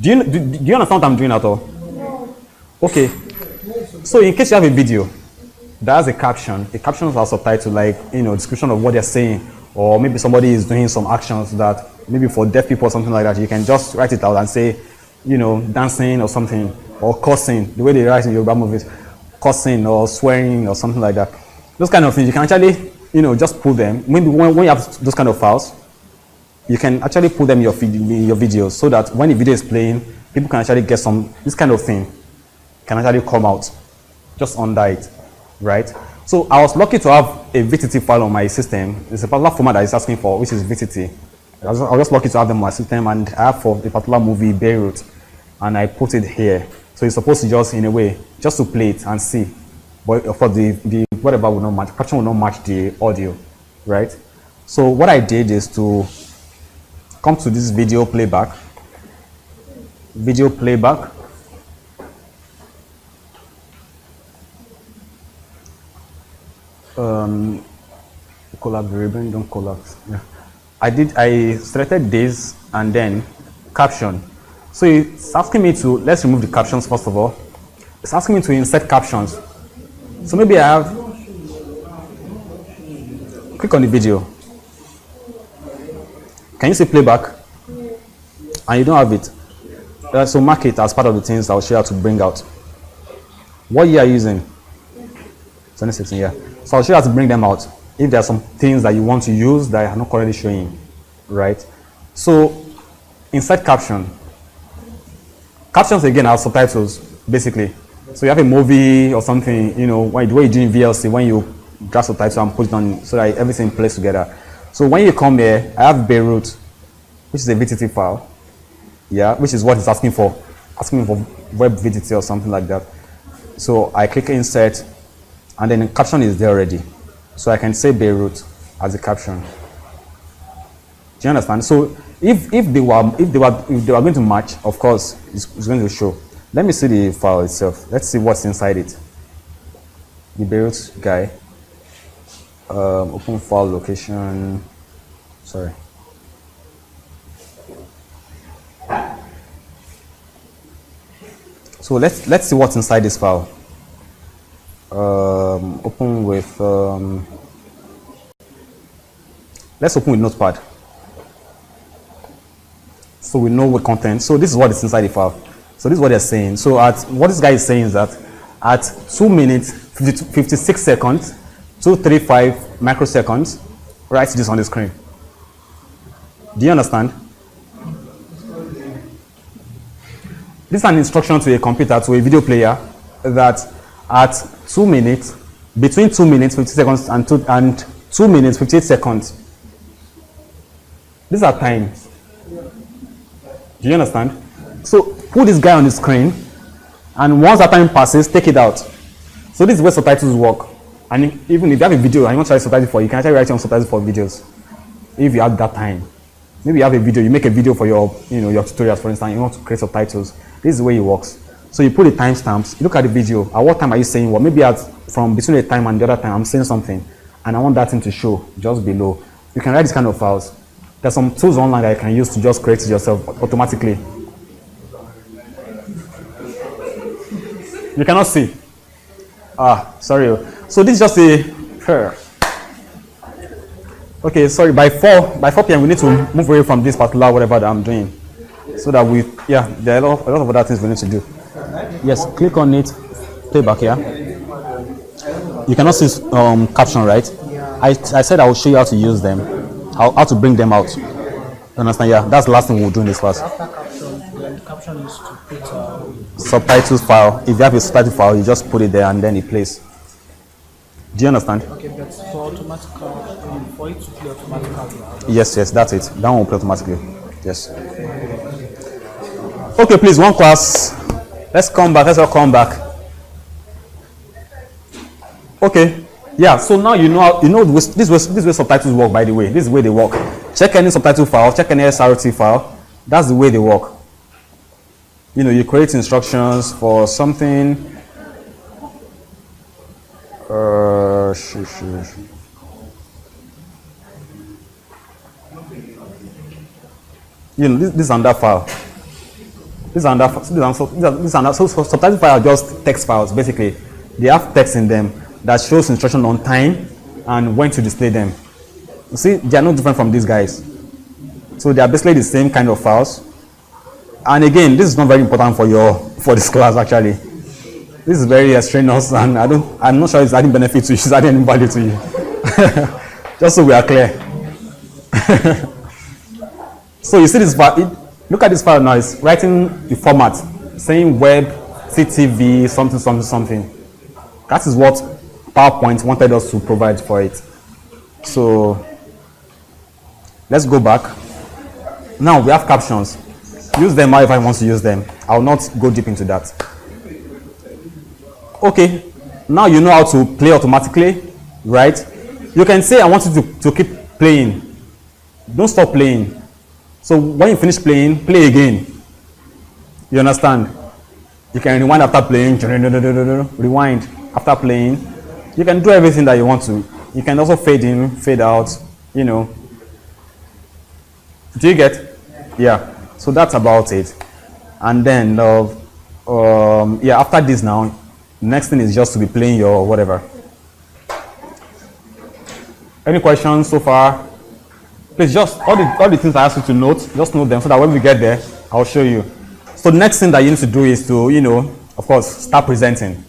Do you understand what I'm doing at all? Okay. So in case you have a video that has a caption, the captions are subtitled, like, description of what they're saying, or maybe somebody is doing some actions that maybe for deaf people or something like that, you can just write it out and say, dancing or something, or cursing, the way they write in Yoruba movies, cursing or swearing or something like that. Those kind of things, you can actually, just pull them. Maybe when you have those kind of files, you can actually put them in your videos so that when the video is playing, people can actually get this kind of thing can actually come out just under it, right? So I was lucky to have a VTT file on my system. It's a particular format that it's asking for, which is VTT. I was just lucky to have them on my system, and I have for the particular movie Beirut, and I put it here. So it's supposed to just, in a way, just to play it and see. But of course, the whatever will not match, caption will not match the audio, right? So what I did is to come to this video playback. Collapse the ribbon, don't collapse. Yeah. I selected this and then caption. So it's asking me to, let's remove the captions first of all. It's asking me to insert captions. So maybe I have, click on the video. Can you see playback? And you don't have it. So mark it as part of the things I'll show you how to bring out. What year are you using? 2016, yeah. So I'll show you how to bring them out. If there are some things that you want to use that are not currently showing, right? So insert caption. Captions again are subtitles, basically. So you have a movie or something, the way you do in VLC, when you grab subtitles and put it on so that everything plays together. So when you come here, I have Beirut, which is a VTT file, yeah, which is what it's asking for web VTT or something like that. So I click insert, and then the caption is there already. So I can say Beirut as a caption. Do you understand? So if they were going to match, of course, it's going to show. Let me see the file itself. Let's see what's inside it. The Beirut guy. Open file location. Sorry. So let's see what's inside this file. Open with let's open with Notepad, so we know what content. So this is what is inside the file. So this is what they're saying. So what this guy is saying is that at 2 minutes 56 seconds 235 microseconds, write this on the screen. Do you understand? This is an instruction to a computer, to a video player, that at 2 minutes, between 2 minutes 50 seconds and 2 minutes 58 seconds, these are times. Do you understand? So put this guy on the screen, and once that time passes, take it out. So this is where subtitles work. And even if you have a video and you want to write subtitles for, you can actually write your own subtitles for videos if you have that time. Maybe you have a video, you make a video for your your tutorials, for instance, you want to create subtitles. This is the way it works. So you put the timestamps, you look at the video, at what time are you saying what? Maybe from between the time and the other time I'm saying something, and I want that thing to show just below. You can write this kind of files. There's some tools online that you can use to just create it yourself automatically. You cannot see. Sorry. So this is just a okay, sorry, by 4 p.m. we need to move away from this particular whatever that I'm doing. So that there are a lot of other things we need to do. Yes, click on it, play back here. You cannot see caption, right? I said I will show you how to use them, how to bring them out. Understand? Yeah, that's the last thing we'll do in this class. After caption, then the caption is to put Subtitles file. If you have a subtitle file, you just put it there and then it plays. Do you understand? okay, but for for it to play automatically. Yes, that's it. That one will play automatically. Yes. Okay, please, one class. Let's all come back. Okay. Yeah, so now this way subtitles work, by the way. This is the way they work. Check any subtitle file, check any SRT file. That's the way they work. You create instructions for something. This is under file. So subtitle file are just text files, basically. They have text in them that shows instruction on time and when to display them. You see, they are no different from these guys. So they are basically the same kind of files. And again, this is not very important for this class actually. This is very strenuous, and I'm not sure it's adding benefit to you, it's adding any value to you. Just so we are clear. So you see this file, look at this file now, it's writing the format, saying web, CTV, something. That is what PowerPoint wanted us to provide for it. So let's go back. Now we have captions. Use them however you want to use them. I will not go deep into that. Okay, now you know how to play automatically, right? You can say I want you to keep playing. Don't stop playing. So when you finish playing, play again. You understand? You can rewind after playing, rewind after playing. You can do everything that you want to. You can also fade in, fade out, Do you get? Yeah. So that's about it. And then, after this now, next thing is just to be playing your whatever. Any questions so far? Please just, all the things I asked you to note, just note them so that when we get there, I'll show you. So the next thing that you need to do is to, of course, start presenting.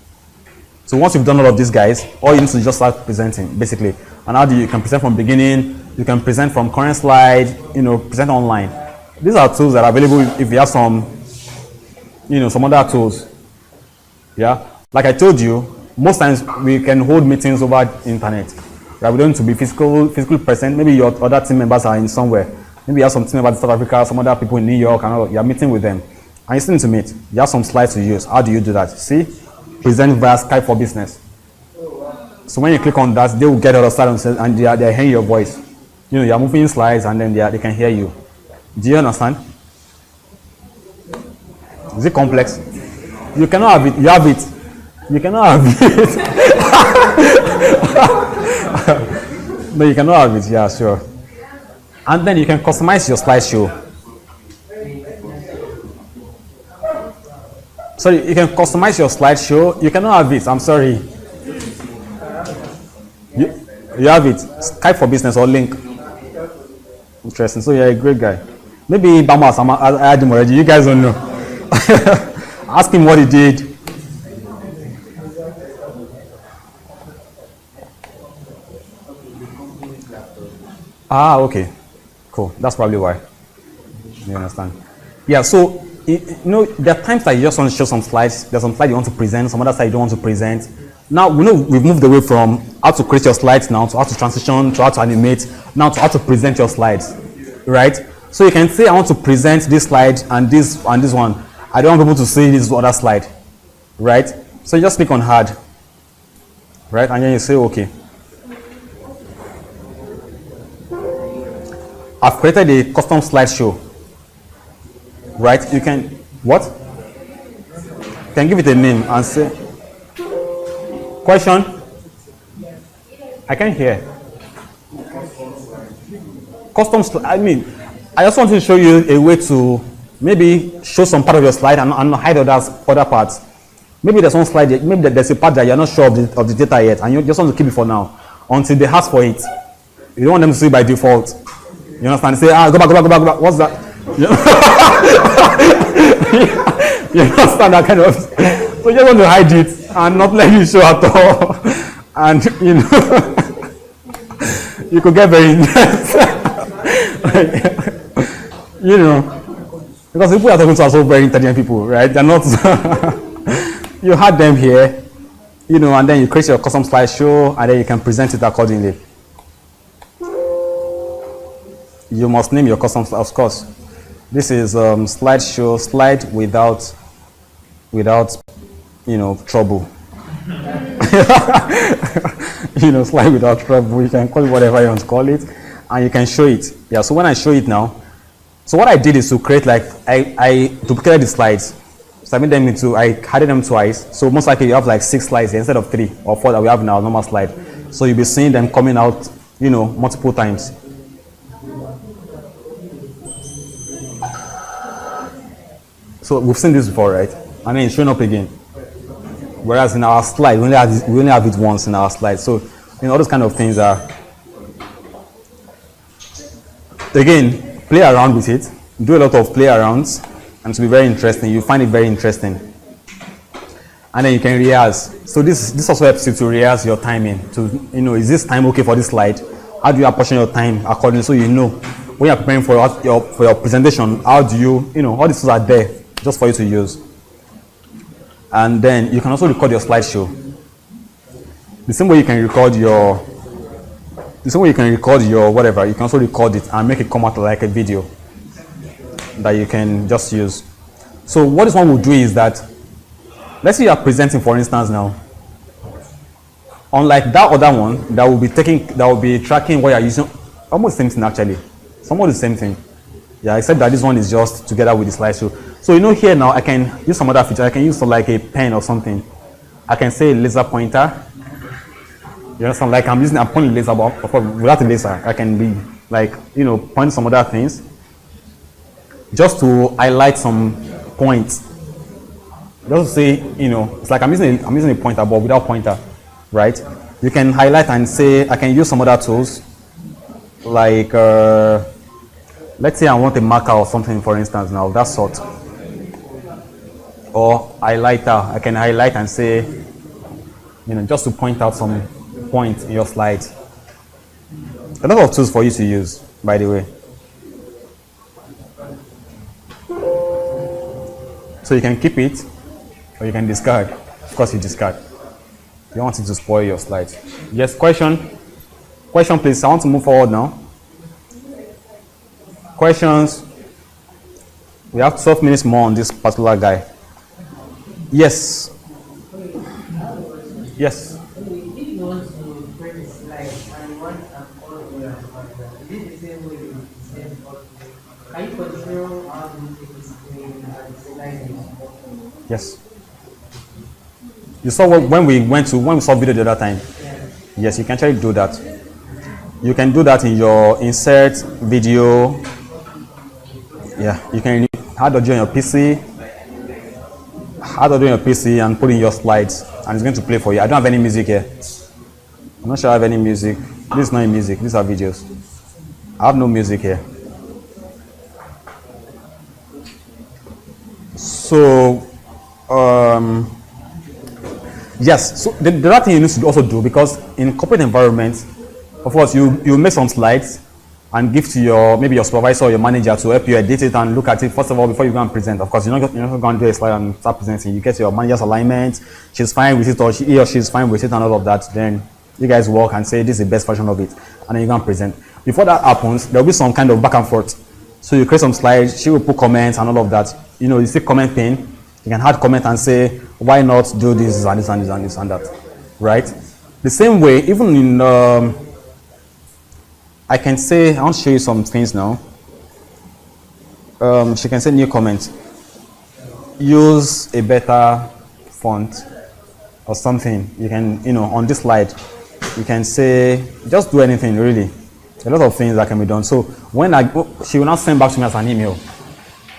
So once you've done all of these guys, all you need to just start presenting, basically. And how you can present from beginning, you can present from current slide, present online. These are tools that are available if you have some other tools. Yeah. Like I told you, most times we can hold meetings over internet. Right? We don't need to be physically present. Maybe your other team members are in somewhere. Maybe you have some team members in South Africa, some other people in New York, and you're meeting with them. And you still need to meet. You have some slides to use. How do you do that? See? Present via Skype for Business. So when you click on that, they will get out of silence and they're hearing your voice. You're moving slides and then they can hear you. Do you understand? Is it complex? You cannot have it. You have it. You cannot have it. No, you cannot have it. Yeah, sure. And then you can customize your slideshow. Sorry, you can customize your slideshow. You cannot have it. I'm sorry. You have it. Skype for Business or link. Interesting. So you're a great guy. Maybe Bamas, I had him already. You guys don't know. Ask him what he did. Okay. Cool. That's probably why. You understand? Yeah, so, there are times that you just want to show some slides. There's some slides you want to present, some other slides you don't want to present. Now, we've moved away from how to create your slides now to how to transition, to how to animate, now to how to present your slides, right? So you can say, I want to present this slide and this one. I don't want people to see this other slide, right? So you just click on Add, right? And then you say, okay. I've created a custom slideshow, right? You can, what? You can give it a name and say, question? I can't hear. I mean, I just want to show you a way to maybe show some part of your slide and hide other parts. Maybe there's one slide, maybe there's a part that you're not sure of the data yet, and you just want to keep it for now until they ask for it. You don't want them to see it by default. You understand? Say, go back. What's that? You understand that kind of? So you just want to hide it and not let you show at all, and you could get very because people are talking to are so very intelligent people, right? They're not. You had them here, and then you create your custom slideshow, and then you can present it accordingly. You must name your custom slide, of course. This is slideshow, slide without trouble. Slide without trouble. You can call it whatever you want to call it, and you can show it. Yeah. So when I show it now, so what I did is to create I duplicated the slides. So I added them twice. So most likely you have like 6 slides instead of 3 or 4 that we have in our normal slide. So you'll be seeing them coming out, multiple times. So we've seen this before, right? And then it's showing up again. Whereas in our slide, we only have it once in our slide. So, all those kind of things are, again, play around with it. Do a lot of play arounds, and to be very interesting. You find it very interesting. And then you can rehearse. So this also helps you to rehearse your timing. To, is this time okay for this slide? How do you apportion your time accordingly so when you're preparing for your presentation, how do you, all these things are there just for you to use. And then you can also record your slideshow. The same way you can record your whatever, you can also record it and make it come out like a video that you can just use. So what this one will do is that, let's say you are presenting, for instance, now. Unlike that other one that will be tracking what you're using, almost the same thing actually. Somewhat the same thing. Yeah, except that this one is just together with the slideshow. So here now I can use some other feature. I can use like a pen or something. I can say laser pointer. You understand? Like I'm pointing laser, but without a laser, I can be like point some other things just to highlight some points. Just to say, it's like I'm using a pointer, but without pointer, right? You can highlight and say I can use some other tools, like let's say I want a marker or something, for instance, now that sort, or highlighter. I can highlight and say, just to point out some point in your slide. A lot of tools for you to use, by the way. So you can keep it, or you can discard. Of course, you discard. You don't want it to spoil your slides. Yes, question, please. I want to move forward now. Questions? We have 12 minutes more on this particular guy. Yes. Yes. If you want to create a slide and want an audio and background, is it the same way you send audio? Can you control how you take the screen and the slide? Yes. You saw when we saw video the other time. Yes, you can actually do that. You can do that in your insert video. Yeah, you can add audio on your PC. Add audio on your PC and put in your slides, and it's going to play for you. I don't have any music here. I'm not sure I have any music. This is not music. These are videos. I have no music here. So, yes. So the other thing you need to also do, because in corporate environments, of course, you make some slides and give to maybe your supervisor or your manager to help you edit it and look at it first of all before you go and present. Of course, you're not going to do a slide and start presenting. You get your manager's alignment. She's fine with it, or he or she's fine with it, and all of that. Then you guys work and say this is the best version of it, and then you go and present. Before that happens, there will be some kind of back and forth. So you create some slides. She will put comments and all of that. You see comment pane. You can add comment and say, why not do this and this and this and this and that, right? The same way, even in I can say, I want to show you some things now. She can say new comment. Use a better font or something. You can, on this slide, You can say, just do anything really. A lot of things that can be done. So when she will not send back to me as an email.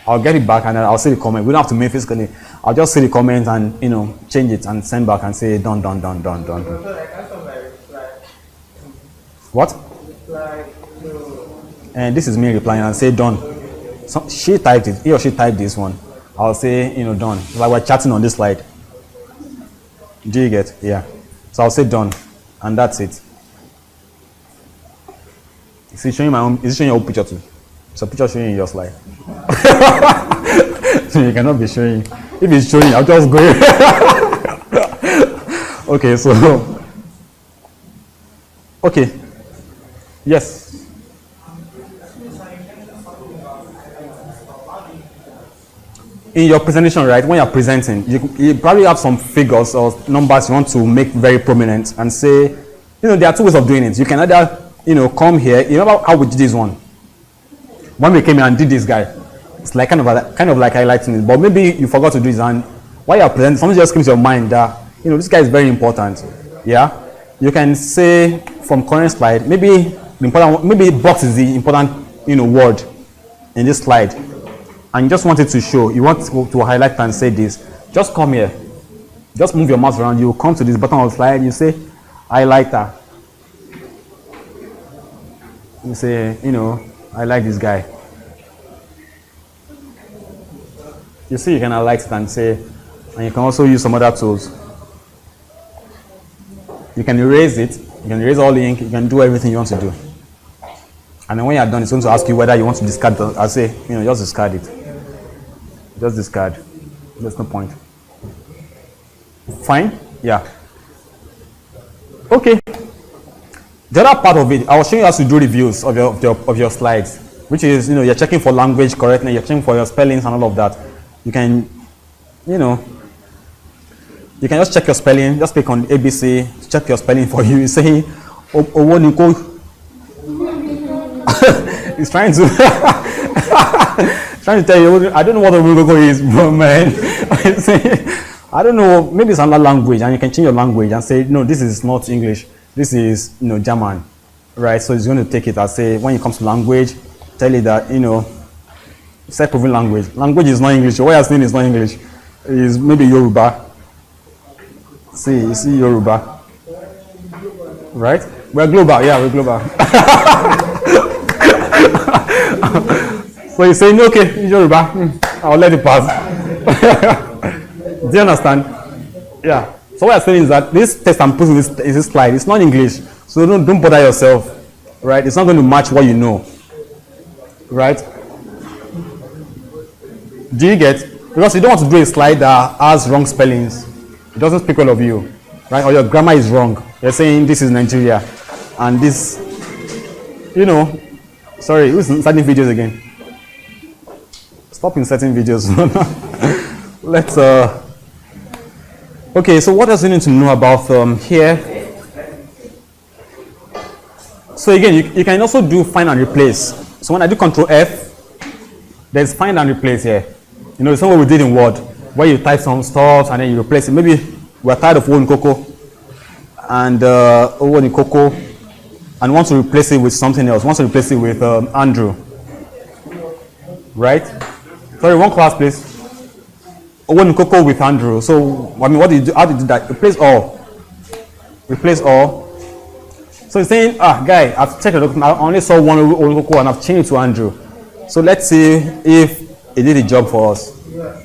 I'll get it back and then I'll see the comment. We don't have to make physically. I'll just see the comment and change it and send back and say done. So like answer my reply. What? Reply to And this is me replying and say done. So she typed it. He or she typed this one. I'll say done. It's like we're chatting on this slide. Do you get? Yeah. So I'll say done, and that's it. Is it showing is it showing your own picture too? It's a picture showing your slide. So you cannot be showing. If it's showing, I'll just go. Okay, so okay. Yes. In your presentation, right, when you're presenting, you probably have some figures or numbers you want to make very prominent and say, there are two ways of doing it. You can either, come here. You remember how we did this one? When we came here and did this guy, it's like kind of like highlighting it, but maybe you forgot to do this, and while you're presenting, something just comes to your mind that, this guy is very important. Yeah? You can say from current slide, maybe box is the important, word in this slide. And you just want it to show, you want to highlight and say this, just come here. Just move your mouse around, you come to this button of the slide, you say, highlighter. You say, I like this guy. You see, you can highlight it and say, and you can also use some other tools. You can erase it, you can erase all the ink, you can do everything you want to do. And then when you're done, it's going to ask you whether you want to discard it. I'll say, just discard it. Just discard. There's no point. Fine? Yeah. Okay. The other part of it, I was showing you how to do reviews of your slides, which is, you're checking for language correctness, you're checking for your spellings and all of that. You can, you can just check your spelling, just click on ABC, check your spelling for you. You say, Owoniko. He's trying to tell you, I don't know what Owoniko is, but man, I don't know, maybe it's another language, and you can change your language and say, no, this is not English, this is, German, right? So it's going to take it and say, when it comes to language, tell it that, start proving language. Language is not English. What you're saying is not English. It's maybe Yoruba. You see Yoruba. Right? We're global. Yeah, we're global. So you're saying, okay, Yoruba. I'll let it pass. Do you understand? Yeah. So what I'm saying is that this text I'm putting in this slide, it's not English. So don't bother yourself. Right? It's not going to match what you know. Right? Do you get? Because you don't want to do a slide that has wrong spellings. It doesn't speak well of you. Right? Or your grammar is wrong. You're saying this is Nigeria. And this, sorry, who's inserting videos again? Stop inserting videos. Let's, okay, so what else you need to know about here? So again, you can also do find and replace. So when I do Control F, there's find and replace here. It's something we did in Word, where you type some stuff and then you replace it. Maybe we're tired of Owoniko and Owoniko and want to replace it with something else. Want to replace it with Andrew. Right? Sorry, one class, please. Owoniko with Andrew. So, I mean, what do you do? How do you do that? Replace all. Replace all. So it's saying, guy, I've checked the document. I only saw one Owoniko and I've changed it to Andrew. So let's see if he did the job for us.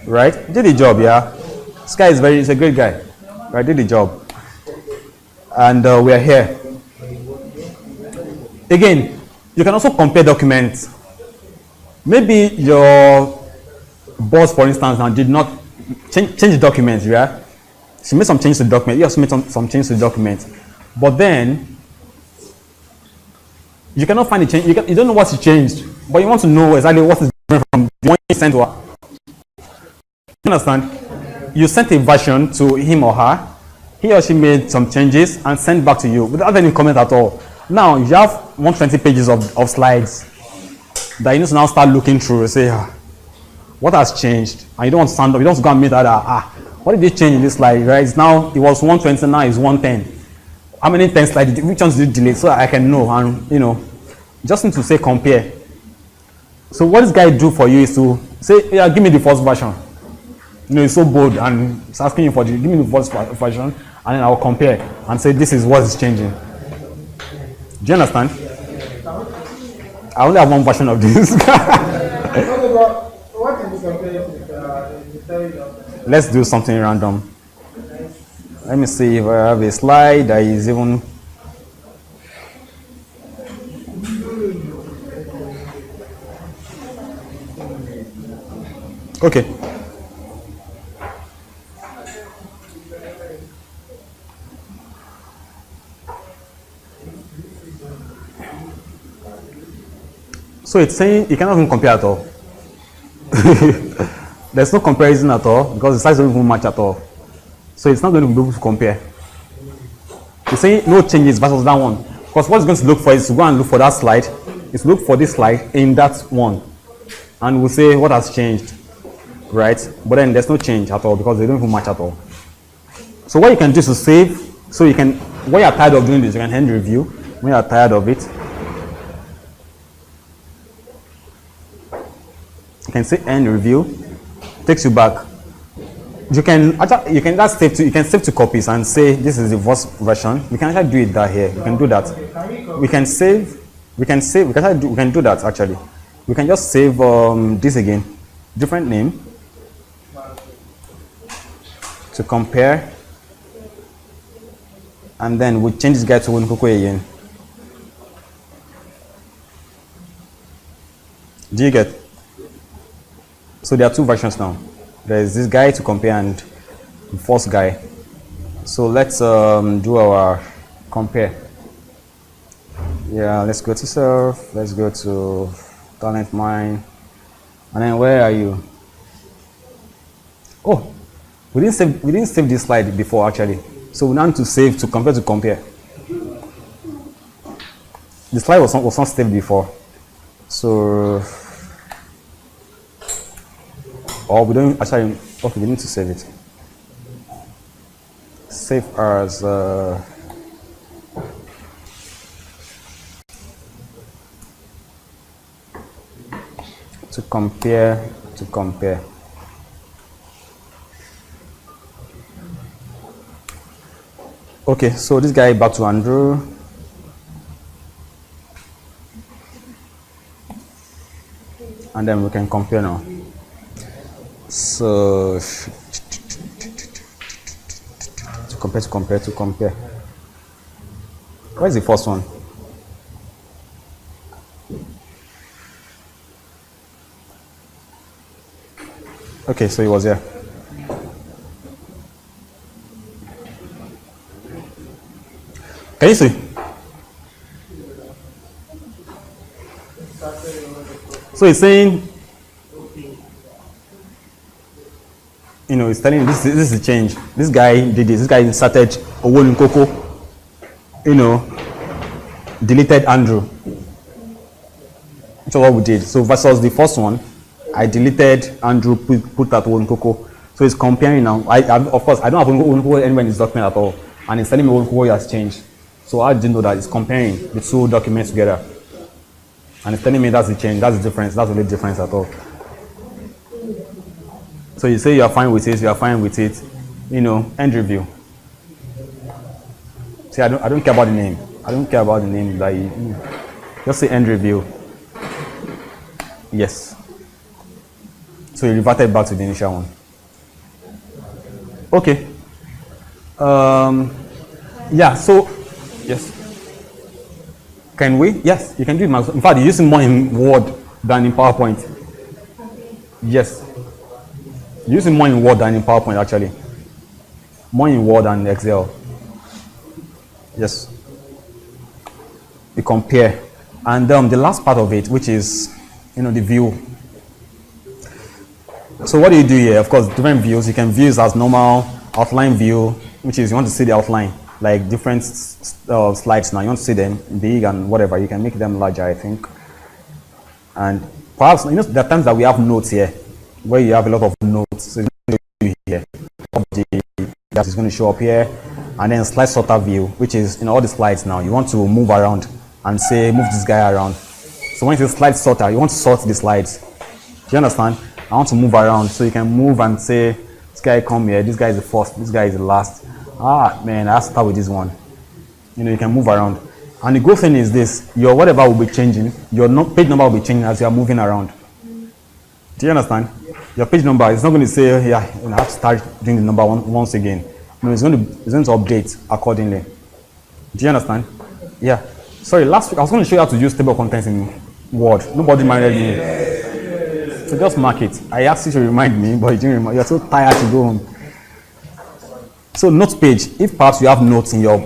Right? He did the job, yeah. This guy he's a great guy. Right? Did the job. And we are here. Again, you can also compare documents. Maybe your boss, for instance, now did not change the document, yeah? She made some changes to the document. You also made some changes to the document. But then, you cannot find the change. You don't know what she changed. But you want to know exactly what is different from the one you sent to her. You understand? You sent a version to him or her. He or she made some changes and sent back to you without any comment at all. Now, you have 120 pages of slides that you need to now start looking through and say, what has changed? And you don't want to stand up. You don't want to go and meet that. What did they change in this slide? Right? It was 120, now it's 110. how many times slide did, which ones did you delete, so I can know, and just need to say compare. So what this guy do for you is to say, yeah, give me the first version. It's so bold and it's asking you for give me the first version, and then I'll compare and say this is what is changing. Do you understand? I only have one version of this. What is the comparison? Let's do something random. Let me see if I have a slide that is even. Okay. So it's saying you cannot even compare at all. There's no comparison at all because the size don't even match at all. So it's not going to be able to compare. It's saying no changes versus that one. Because what it's going to look for is to go and look for that slide. It's look for this slide in that one. And we'll say what has changed. Right? But then there's no change at all because they don't even match at all. So what you can do is to save. So you can, when you're tired of doing this, you can end review. When you're tired of it, you can say end review. Takes you back. You can just save to, you can save to copies and say this is the first version. We can actually do it that here. We can do that. We can save. We can do that actually. We can just save this again, different name to compare, and then we change this guy to Winkoko again. Do you get? So there are two versions now. There is this guy to compare and the first guy. So let's do our compare. Yeah, let's go to surf. Let's go to talent mine. And then where are you? Oh, we didn't save this slide before actually. So we now need to save to compare. The slide was not saved before. So we don't actually. Okay, we need to save it. Save as to compare. Okay, so this guy back to Andrew. And then we can compare now. So to compare. Where's the first one? Okay, so it was here. Can you see? So it's saying, it's telling you this is a change. This guy did this. This guy inserted Owolu Nkoko, deleted Andrew. Which is what we did. So versus the first one, I deleted Andrew, put that Owolu Nkoko. So it's comparing now. Of course, I don't have Owolu Nkoko anywhere in this document at all. And it's telling me Owolu Nkoko has changed. So I didn't know that it's comparing the two documents together. And it's telling me that's the change, that's the difference, that's the only difference at all. So you say you are fine with it, end review. See, I don't care about the name. I don't care about the name that you just say end review. Yes. So you reverted back to the initial one. Okay. Yeah, so yes. Can we? Yes, you can do it. In fact, you're using more in Word than in PowerPoint. Yes. You're using more in Word than in PowerPoint, actually. More in Word than Excel. Yes. You compare. And the last part of it, which is, the view. So what do you do here? Of course, different views. You can view as normal, outline view, which is you want to see the outline. Like different slides now, you want to see them big and whatever, you can make them larger, I think. And perhaps, there are times that we have notes here, where you have a lot of notes. So it's going to be here. That is going to show up here. and then slide sorter view, which is in all the slides now. You want to move around and say move this guy around. So when you say slide sorter, you want to sort the slides. Do you understand? I want to move around, so you can move and say this guy come here, this guy is the first, this guy is the last. Ah man, I have to start with this one. You know, you can move around. And the good thing is this, your whatever will be changing, your page number will be changing as you are moving around. Do you understand? Your page number is not going to say, yeah, I have to start doing the number once again. No, it's going to update accordingly. Do you understand? Yeah. Sorry, last week I was going to show you how to use table of contents in Word. Nobody minded me. So just mark it. I asked you to remind me, but you didn't remind. You're so tired to go home. So notes page. If perhaps you have notes in your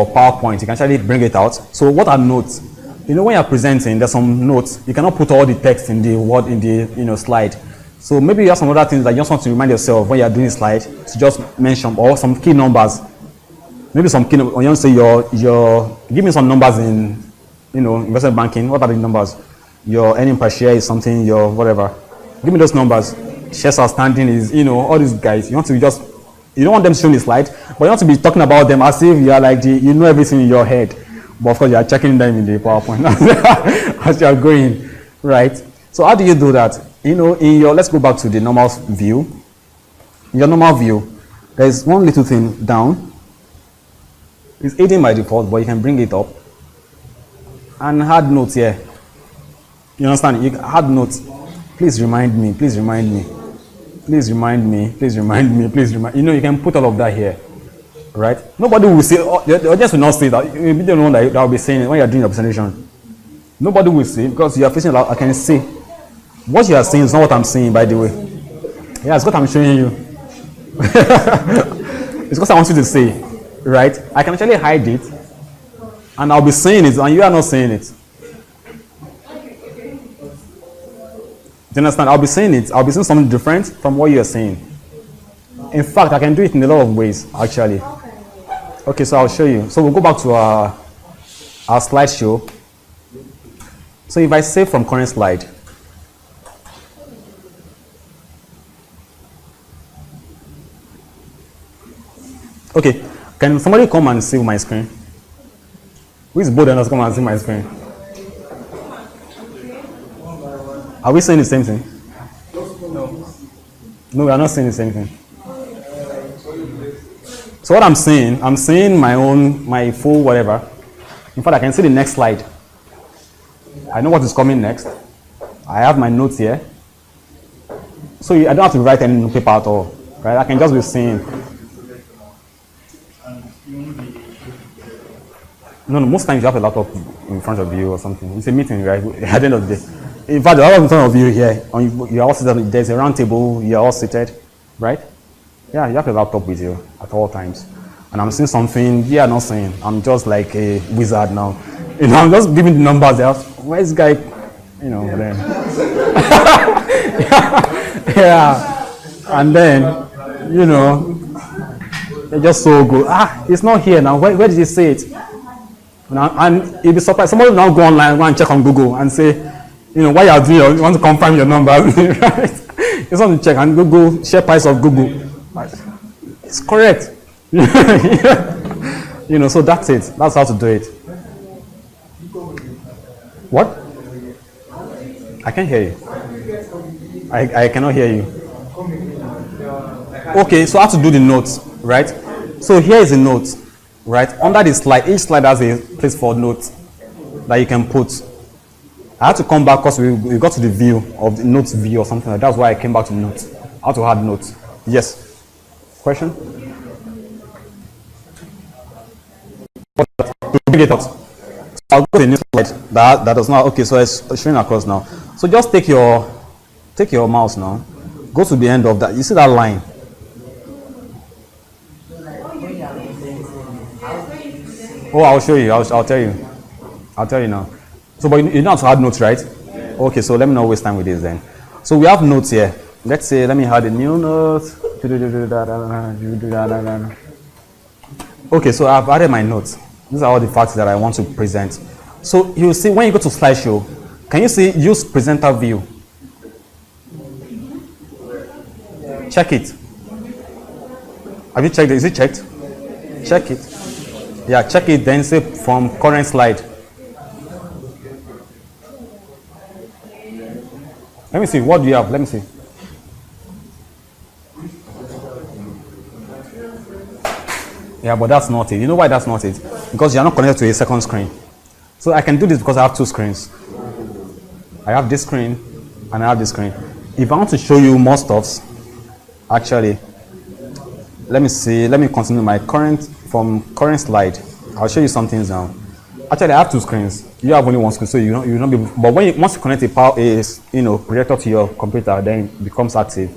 PowerPoint, you can actually bring it out. So what are notes? You know, when you're presenting, there's some notes. You cannot put all the text in the word in the slide. So maybe you have some other things that you just want to remind yourself when you're doing a slide to just mention, or some key numbers. Maybe some key numbers. When you say your give me some numbers in investment banking. What are the numbers? Your earning per share is something. Your whatever. Give me those numbers. Shares outstanding is all these guys. You want to just you don't want them to show the slide, but you want to be talking about them as if you are like you know everything in your head. But of course, you are checking them in the PowerPoint as you are going, right? So how do you do that? In your let's go back to the normal view. In your normal view, there is one little thing down. It's 18 by default, but you can bring it up and add notes here. You understand? You add notes. Please remind me. Please remind me. Please remind me. Please remind me. Please remind. You can put all of that here, right? Nobody will say. The audience will not say that. You'll be the one that will be saying it when you're doing your presentation. Nobody will say because you are facing. I can see what you are saying is not what I'm saying. By the way, yeah, it's what I'm showing you. It's what I want you to say, right? I can actually hide it, and I'll be saying it, and you are not saying it. Do you understand? I'll be saying it. I'll be saying something different from what you're saying. In fact, I can do it in a lot of ways, actually. Okay, so I'll show you. So we'll go back to our slideshow. So if I save from current slide, okay, can somebody come and save my screen? Who is bold enough to come and see my screen? Are we saying the same thing? No, we are not saying the same thing. So what I'm saying my full whatever. In fact, I can see the next slide. I know what is coming next. I have my notes here. So I don't have to write any paper at all, right? I can just be saying. No, most times you have a laptop in front of you or something. It's a meeting, right? At the end of the day. In fact, the other in front of you here, you're all seated, there's a round table, you're all seated, right? Yeah, you have a laptop with you at all times. And I'm saying something, yeah, not saying. I'm just like a wizard now. I'm just giving the numbers there. Where's this guy? Then. Yeah. And then, they're just so good. It's not here now. Where did he say it? And you'll be surprised. Somebody will now go online and check on Google and say, what you are doing, you want to confirm your numbers, right? You want to check and Google, share price of Google. It's correct. So that's it. That's how to do it. What? I can't hear you. I cannot hear you. Okay, so how to do the notes, right? So here is a note, right? Under the slide, each slide has a place for notes that you can put. I had to come back because we got to the view of the notes view or something like that. That's why I came back to notes. How to add notes. Yes. Question? To bring it out. So I'll go to the new slide. That does not. Okay, so it's showing across now. So just take your mouse now. Go to the end of that. You see that line? Oh, I'll show you. I'll tell you. I'll tell you now. So, but you know how to add notes, right? Okay, so let me not waste time with this then. So we have notes here. Let's say, let me add a new note. Okay, so I've added my notes. These are all the facts that I want to present. So you see, when you go to slideshow, can you see use presenter view? Check it. Have you checked it? Is it checked? Check it. Yeah, check it, then say from current slide. Let me see, what do you have? Let me see. Yeah, but that's not it. You know why that's not it? Because you're not connected to a second screen. So I can do this because I have two screens. I have this screen and I have this screen. If I want to show you more stuffs, actually, let me see, let me continue my current slide. I'll show you some things now. Actually, I have two screens. You have only one screen, so you not be. But once you connect a projector to your computer, then it becomes active.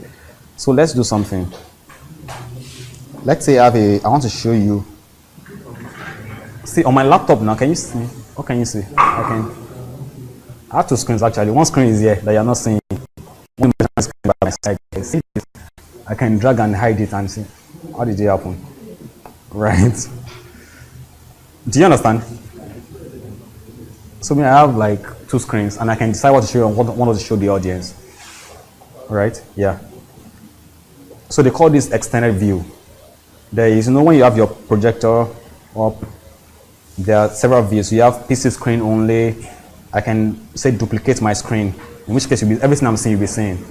So let's do something. Let's say I want to show you. See on my laptop now. Can you see? What can you see? I have two screens actually. One screen is here that you're not seeing. One screen by my side. See this? I can drag and hide it and see. How did it happen? Right. Do you understand? So I have like two screens and I can decide what to show you and what to show the audience. Right? Yeah. So they call this extended view. There is, when you have your projector up, there are several views. You have PC screen only. I can say duplicate my screen, in which case everything I'm seeing you'll be seeing.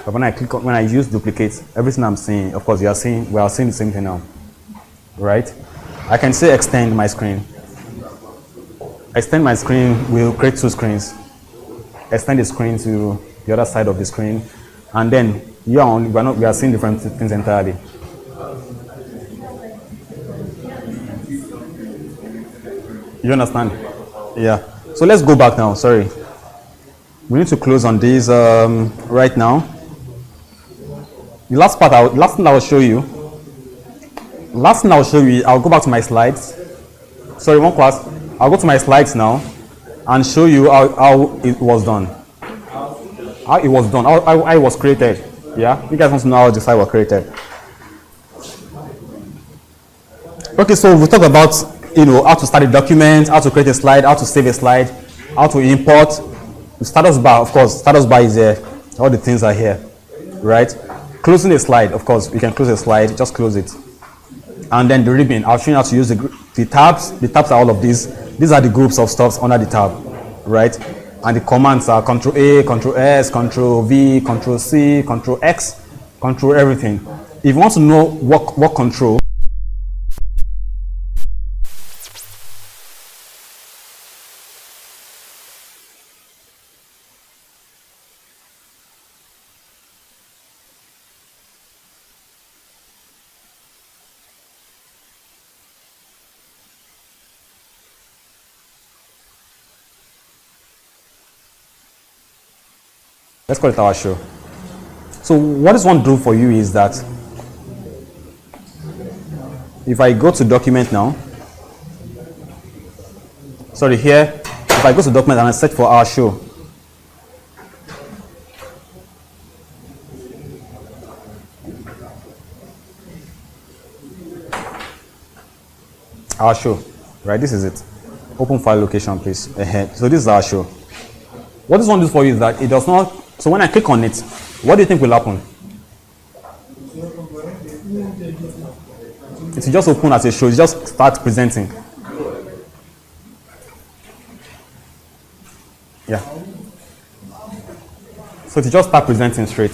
But when I use duplicate, everything I'm seeing, of course we are seeing the same thing now. Right? I can say extend my screen. Extend my screen will create two screens. Extend the screen to the other side of the screen, and then we are seeing different things entirely. You understand? Yeah. So let's go back now. Sorry. We need to close on this right now. The last thing I will show you. I'll go back to my slides. Sorry, one class. I'll go to my slides now and show you how it was done. How it was done. How it was created. Yeah. You guys want to know how the site was created. Okay. So we talked about how to start a document, how to create a slide, how to save a slide, how to import. The status bar, of course, status bar is there. All the things are here, right? Closing a slide, of course, you can close a slide, just close it. And then the ribbon, I'll show you how to use the tabs. The tabs are all of these. These are the groups of stuff under the tab, right? And the commands are Control A, Control S, Control V, Control C, Control X, Control everything. If you want to know what control, let's call it our show. So what this one do for you is that if I go to document now, sorry, here, if I go to document and I search for our show, right? This is it. Open file location, please. So this is our show. What this one does for you is that it does not. So when I click on it, what do you think will happen? It will just open as a show. It just start presenting. Yeah. So it will just start presenting straight.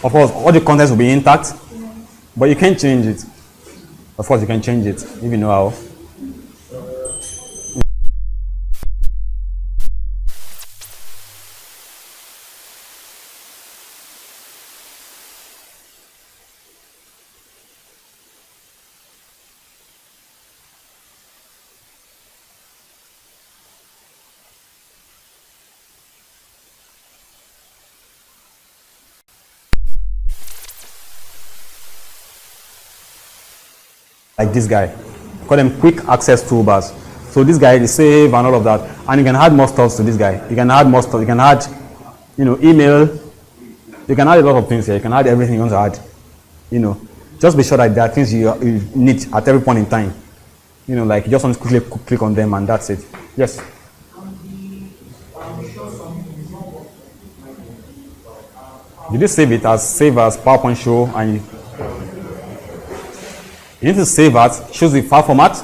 Of course, all the contents will be intact, but you can change it. Of course, you can change it if you know how. Like this guy, call them quick access toolbars. So this guy is save and all of that, and you can add more stuff to this guy. You can add more stuff. You can add, email. You can add a lot of things here. You can add everything you want to add. Just be sure that there are things you need at every point in time. Like you just want to quickly click on them and that's it. Yes. Did you save it as PowerPoint show and? You need to save as, choose the file format,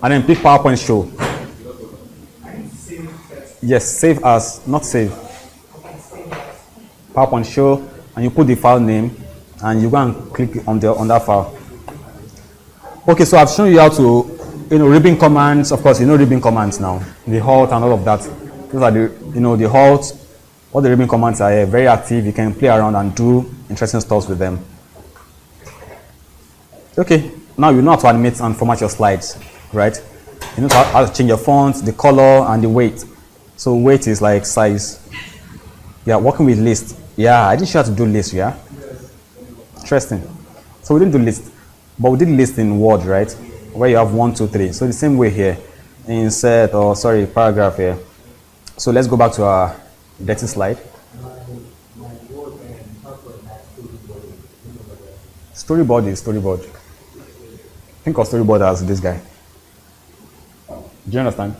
and then pick PowerPoint show. Yes, save as, not save. PowerPoint show, and you put the file name, and you go and click on that file. Okay, so I've shown you how to, ribbon commands. Of course, ribbon commands now, the halt and all of that. Those are the halt. All the ribbon commands are very active. You can play around and do interesting stuff with them. Okay, now you know how to animate and format your slides, right? You know how to change your font, the color, and the weight. So weight is like size. Yeah, working with list. Yeah, I didn't show you how to do list, yeah? Interesting. So we didn't do list, but we did list in Word, right? Where you have 1, 2, 3. So the same way here, insert, paragraph here. So let's go back to our dirty slide. Storyboard is storyboard. Think of storyboard as this guy. Do you understand?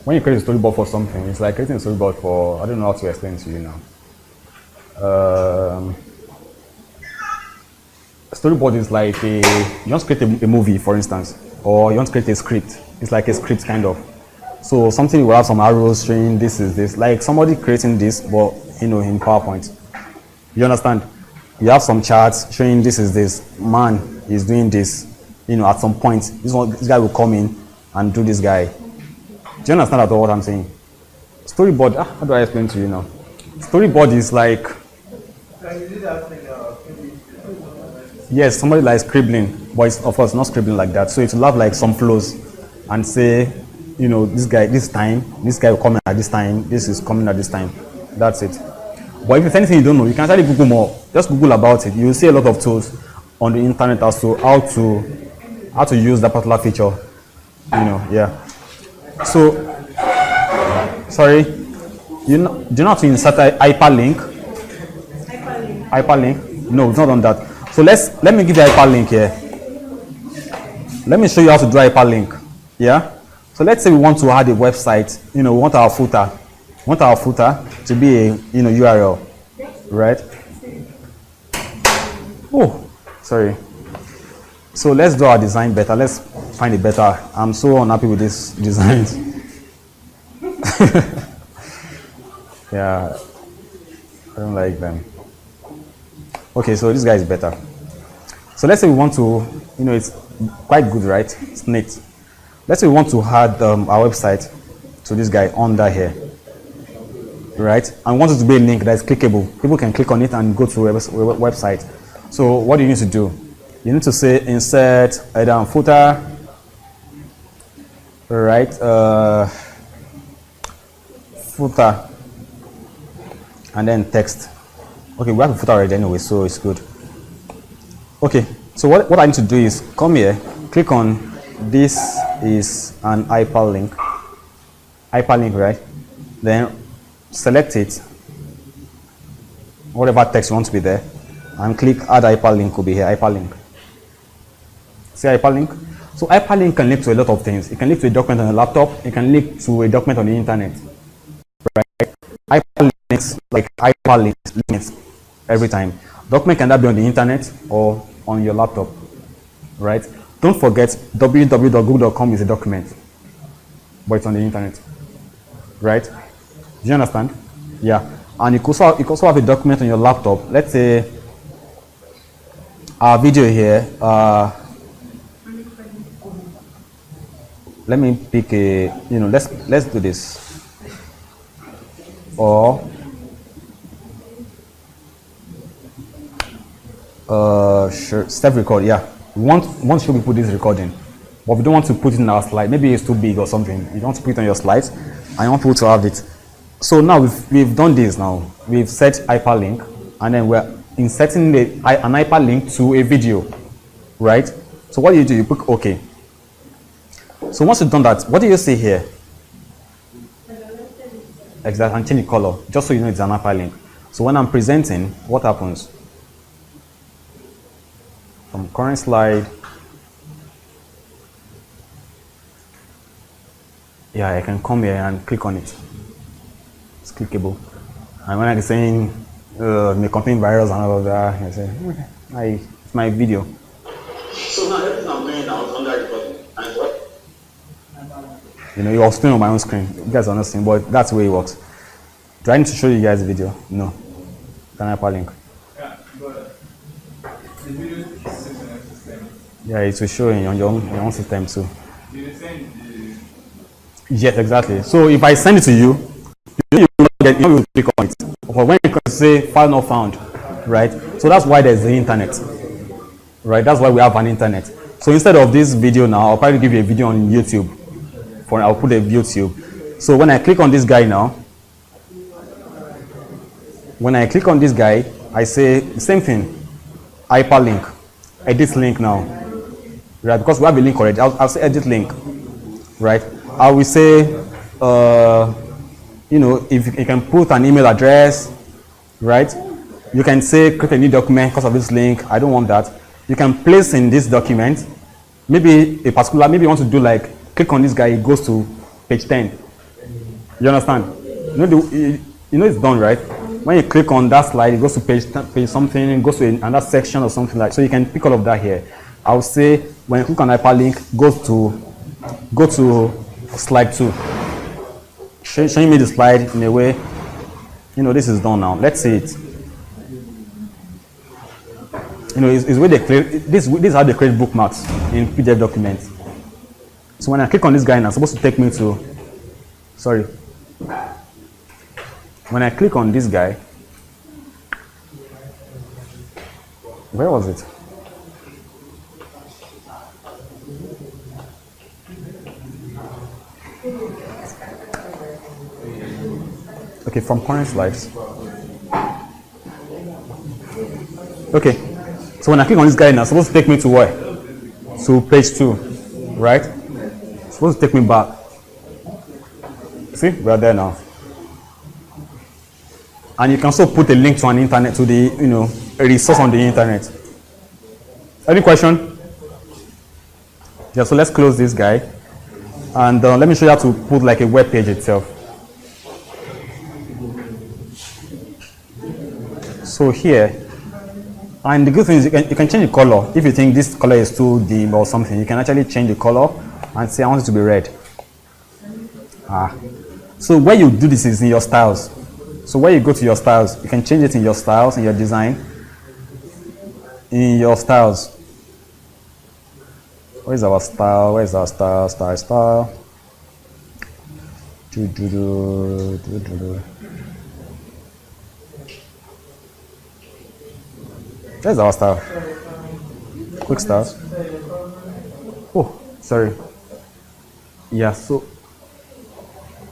When you create a storyboard for something, it's like creating a storyboard for, I don't know how to explain it to you now. Storyboard is like you want to create a movie, for instance, or you want to create a script. It's like a script kind of. So something will have some arrows showing this is this, like somebody creating this, but in PowerPoint. You understand? You have some charts showing this is this, man is doing this. At some point, this guy will come in and do this guy. Do you understand at all what I'm saying? Storyboard, how do I explain to you now? Storyboard is like, yes, somebody like scribbling, but it's, of course, not scribbling like that. So it will have like some flows and say, this guy, this time, this guy will come in at this time, this is coming at this time. That's it. But if there's anything you don't know, you can actually Google more. Just Google about it. You will see a lot of tools on the internet as to how to use that particular feature. Yeah. So, sorry, do you know how to insert hyperlink? Hyperlink? No, it's not on that. So let me give you a hyperlink here. Let me show you how to do hyperlink. Yeah. So let's say we want to add a website. We want our footer. We want our footer to be a URL, right? Oh, sorry. So let's do our design better. Let's find it better. I'm so unhappy with these designs. Yeah, I don't like them. Okay, so this guy is better. So let's say we want to, it's quite good, right? It's neat. Let's say we want to add our website to this guy under here, right? And we want it to be a link that is clickable. People can click on it and go to a website. So what do you need to do? You need to say insert header and footer, right? Footer, and then text. Okay, we have a footer already anyway, so it's good. Okay, so what I need to do is come here, click on this is an hyperlink, right? Then select it, whatever text you want to be there, and click add hyperlink will be here, hyperlink. See hyperlink? So hyperlink can link to a lot of things. It can link to a document on a laptop. It can link to a document on the internet. Right? Hyperlinks, like hyperlinks every time. Document can that be on the internet or on your laptop. Right? Don't forget www.google.com is a document, but it's on the internet. Right? Do you understand? Yeah. And you also have a document on your laptop. Let's say our video here. Let me pick a, let's do this. Or sure, step record. Yeah, once should we put this recording, but we don't want to put it in our slide. Maybe it's too big or something. You don't want to put it on your slides, and you want people to have it. So now we've done this. Now we've set hyperlink, and then we're inserting an hyperlink to a video, right? So what do? You click OK. So once you've done that, what do you see here? Exactly, and change the color, just so you know it's an hyperlink. So when I'm presenting, what happens? From current slide, yeah, I can come here and click on it. It's clickable. And when I'm saying may contain virus and all of that, I say, okay, it's my video. So now everything I'm doing You know, it was still on my own screen. You guys are not seeing, but that's the way it works. Do I need to show you guys the video? No. Can I hyperlink? Yeah, but the video sits in a system. Yeah, it will show in on your own system too. You send the Yes, exactly. So if I send it to you, you will not get, you will click on it. But when you say file not found, right? So that's why there's the internet, right? That's why we have an internet. So instead of this video now, I'll probably give you a video on YouTube. I'll put a YouTube. So when I click on this guy now, when I click on this guy, I say the same thing, hyperlink, edit link now, right? Because we have a link already. I'll say edit link, right? I will say, you know, if you can put an email address, right? You can say create a new document because of this link. I don't want that. You can place in this document, maybe a particular, maybe you want to do like, click on this guy, it goes to page 10. You understand? You know it's done, right? When you click on that slide, it goes to page something, it goes to another section or something like. So you can pick all of that here. I will say when you click on hyperlink, go to slide 2. Showing me the slide in a way. You know this is done now. Let's see it. You know, it's where they create. This is how they create bookmarks in PDF documents. So when I click on this guy now, it's supposed to take me to. Sorry. When I click on this guy, where was it? Okay, from current slides. Okay, so when I click on this guy now, it's supposed to take me to where? To page 2, right? It's supposed to take me back. See, we're there now. And you can also put a link to an internet, to the, you know, a resource on the internet. Any question? Yeah, so let's close this guy. And let me show you how to put like a web page itself. So here, and the good thing is you can change the color. If you think this color is too dim or something, you can actually change the color and say I want it to be red. So where you do this is in your styles. So where you go to your styles, you can change it in your styles, in your design. In your styles. Where is our style? Where is our style? Style. There's our style. Quick styles. Oh, sorry. Yeah, so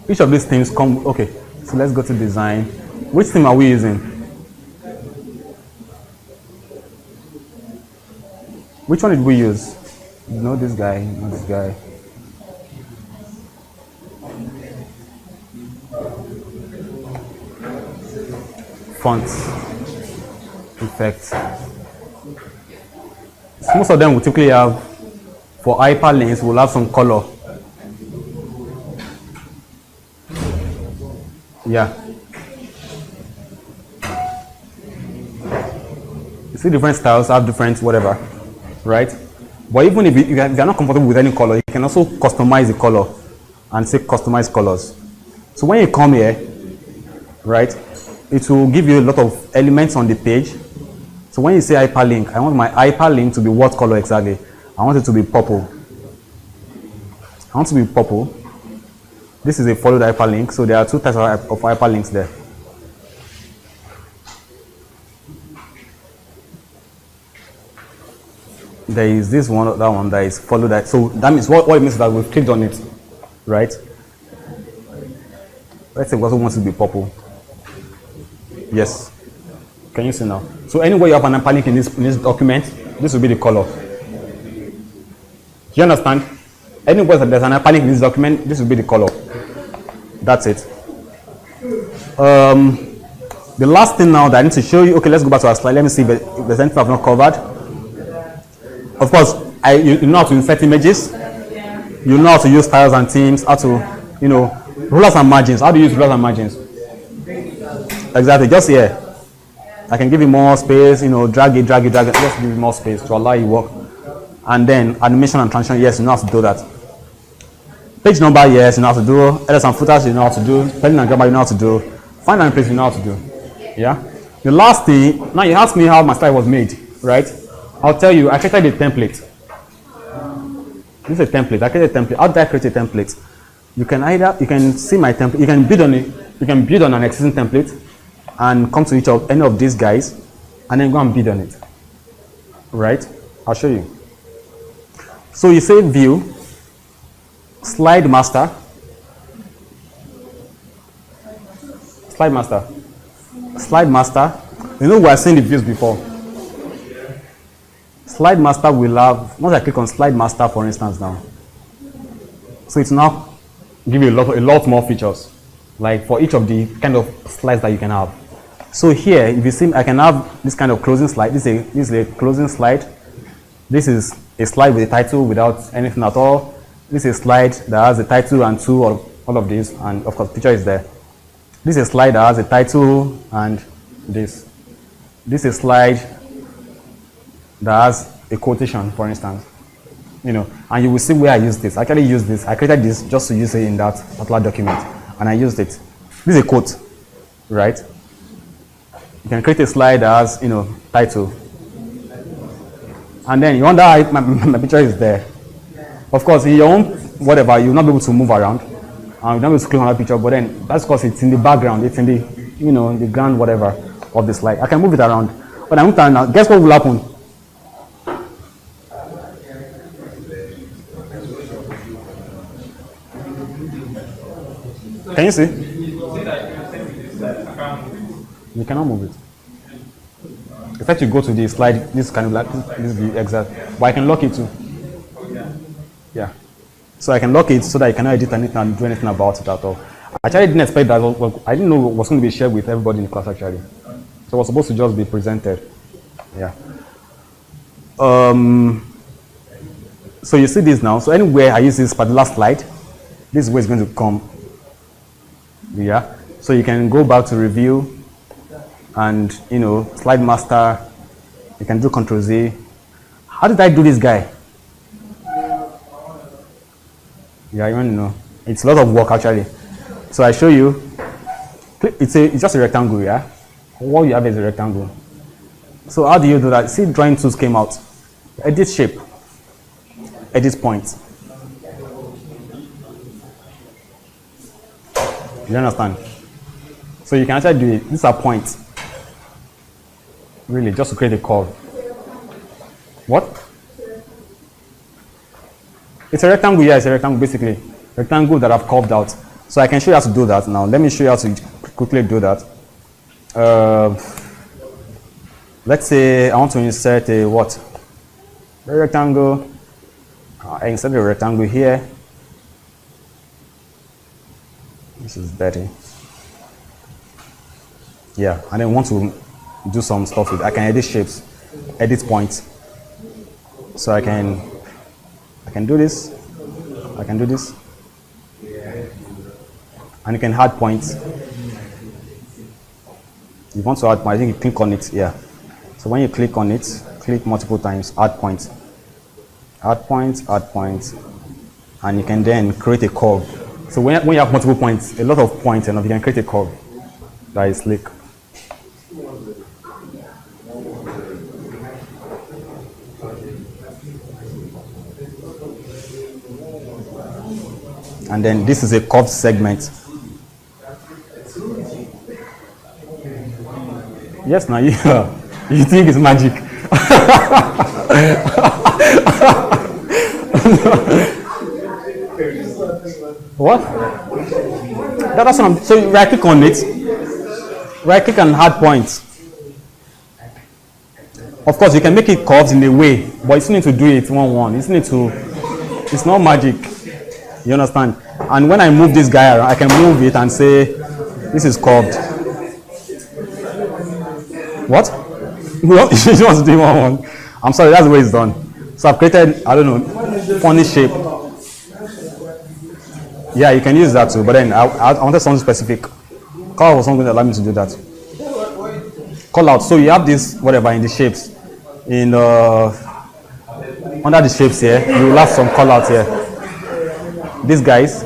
each of these things come. Okay, so let's go to design. Which theme are we using? Which one did we use? Not this guy, not this guy. Fonts, effects. So most of them will typically have, for hyperlinks, we'll have some color. Yeah. You see different styles have different whatever, right? But even if you're not comfortable with any color, you can also customize the color and say customize colors. So when you come here, right, it will give you a lot of elements on the page. So when you say hyperlink, I want my hyperlink to be what color exactly? I want it to be purple. I want it to be purple. This is a followed hyperlink, so there are two types of hyperlinks there. There is this one, that one that is followed that. So that means what it means is that we've clicked on it, right? Let's say we also want it to be purple. Yes. Can you see now? So anywhere you have an hyperlink in this document, this will be the color. Do you understand? Anywhere that there's an hyperlink in this document, this will be the color. That's it. The last thing now that I need to show you. Okay, let's go back to our slide. Let me see if there's anything I've not covered. Of course, you know how to insert images. You know how to use styles and themes. How to, you know, rulers and margins. How do you use rulers and margins? Exactly. Just here. I can give you more space. You know, drag it. Just give you more space to allow you work. And then animation and transition. Yes, you know how to do that. Page number, yes, you know how to do. Headers and footers, you know how to do. Spelling and grammar, you know how to do. Find and place, you know how to do. Yeah. The last thing, now you ask me how my slide was made, right? I'll tell you, I created a template. This is a template. I created a template. How did I create a template? You can see my template. You can build on it. You can build on an existing template and come to any of these guys and then go and build on it. Right? I'll show you. So you say view, slide master, slide master, slide master. You know we are seeing the views before. Slide master will have, once I click on slide master for instance now, so it's now give you a lot more features, like for each of the kind of slides that you can have. So here, if you see, I can have this kind of closing slide. This is a closing slide. This is a slide with a title without anything at all. This is a slide that has a title and all of this, and of course picture is there. This is a slide that has a title and this. This is a slide that has a quotation, for instance. You know, and you will see where I use this. I actually use this. I created this just to use it in that particular document, and I used it. This is a quote, right? You can create a slide that has, you know, title, and then you wonder how my picture is there. Of course, in your own whatever, you'll not be able to move around, and you'll not be able to click on that picture. But then that's because it's in the background. It's in the, you know, in the ground whatever of the slide. I can move it around. But I move it around now. Guess what will happen? Can you see? You cannot move it. Except you go to the slide, this kind of like this view exact. But I can lock it too. Yeah. So I can lock it so that you cannot edit anything and do anything about it at all. I actually didn't expect that. I didn't know it was going to be shared with everybody in the class actually. So it was supposed to just be presented. Yeah. So you see this now. So anywhere I use this particular slide, this is where it's going to come. Yeah. So you can go back to review and, you know, slide master. You can do Ctrl Z. How did I do this guy? Yeah, you want to know. It's a lot of work actually. So I show you. It's just a rectangle, yeah. What you have is a rectangle. So how do you do that? See, drawing tools came out. Edit shape. Edit point. You understand? So you can actually do it. These are points. Really, just to create a curve. What? It's a rectangle, yeah, it's a rectangle basically. Rectangle that I've curved out. So I can show you how to do that now. Let me show you how to quickly do that. Let's say I want to insert a what? A rectangle. I insert a rectangle here. This is dirty. Yeah, and then want to do some stuff with it. I can edit shapes, edit points. So I can do this. I can do this. And you can add points. You want to add points, I think you click on it, yeah. So when you click on it, click multiple times, add points. Add points, and you can then create a curve. So when you have multiple points, a lot of points, and you can create a curve that is slick. And then this is a curved segment. Yes, now you think it's magic. What? That's what I'm, so you right click on it. Right click and add points. Of course, you can make it curved in a way, but you still need to do it one. You still need to. It's not magic. You understand? And when I move this guy around, I can move it and say, this is curved. What? No, you just want to do one. I'm sorry, that's the way it's done. So I've created, I don't know, funny shape. Yeah, you can use that too, but then I wanted something specific. Color was not going to allow me to do that. Call out. So you have this, whatever, in the shapes. In under the shapes here, you will have some call out here. These guys.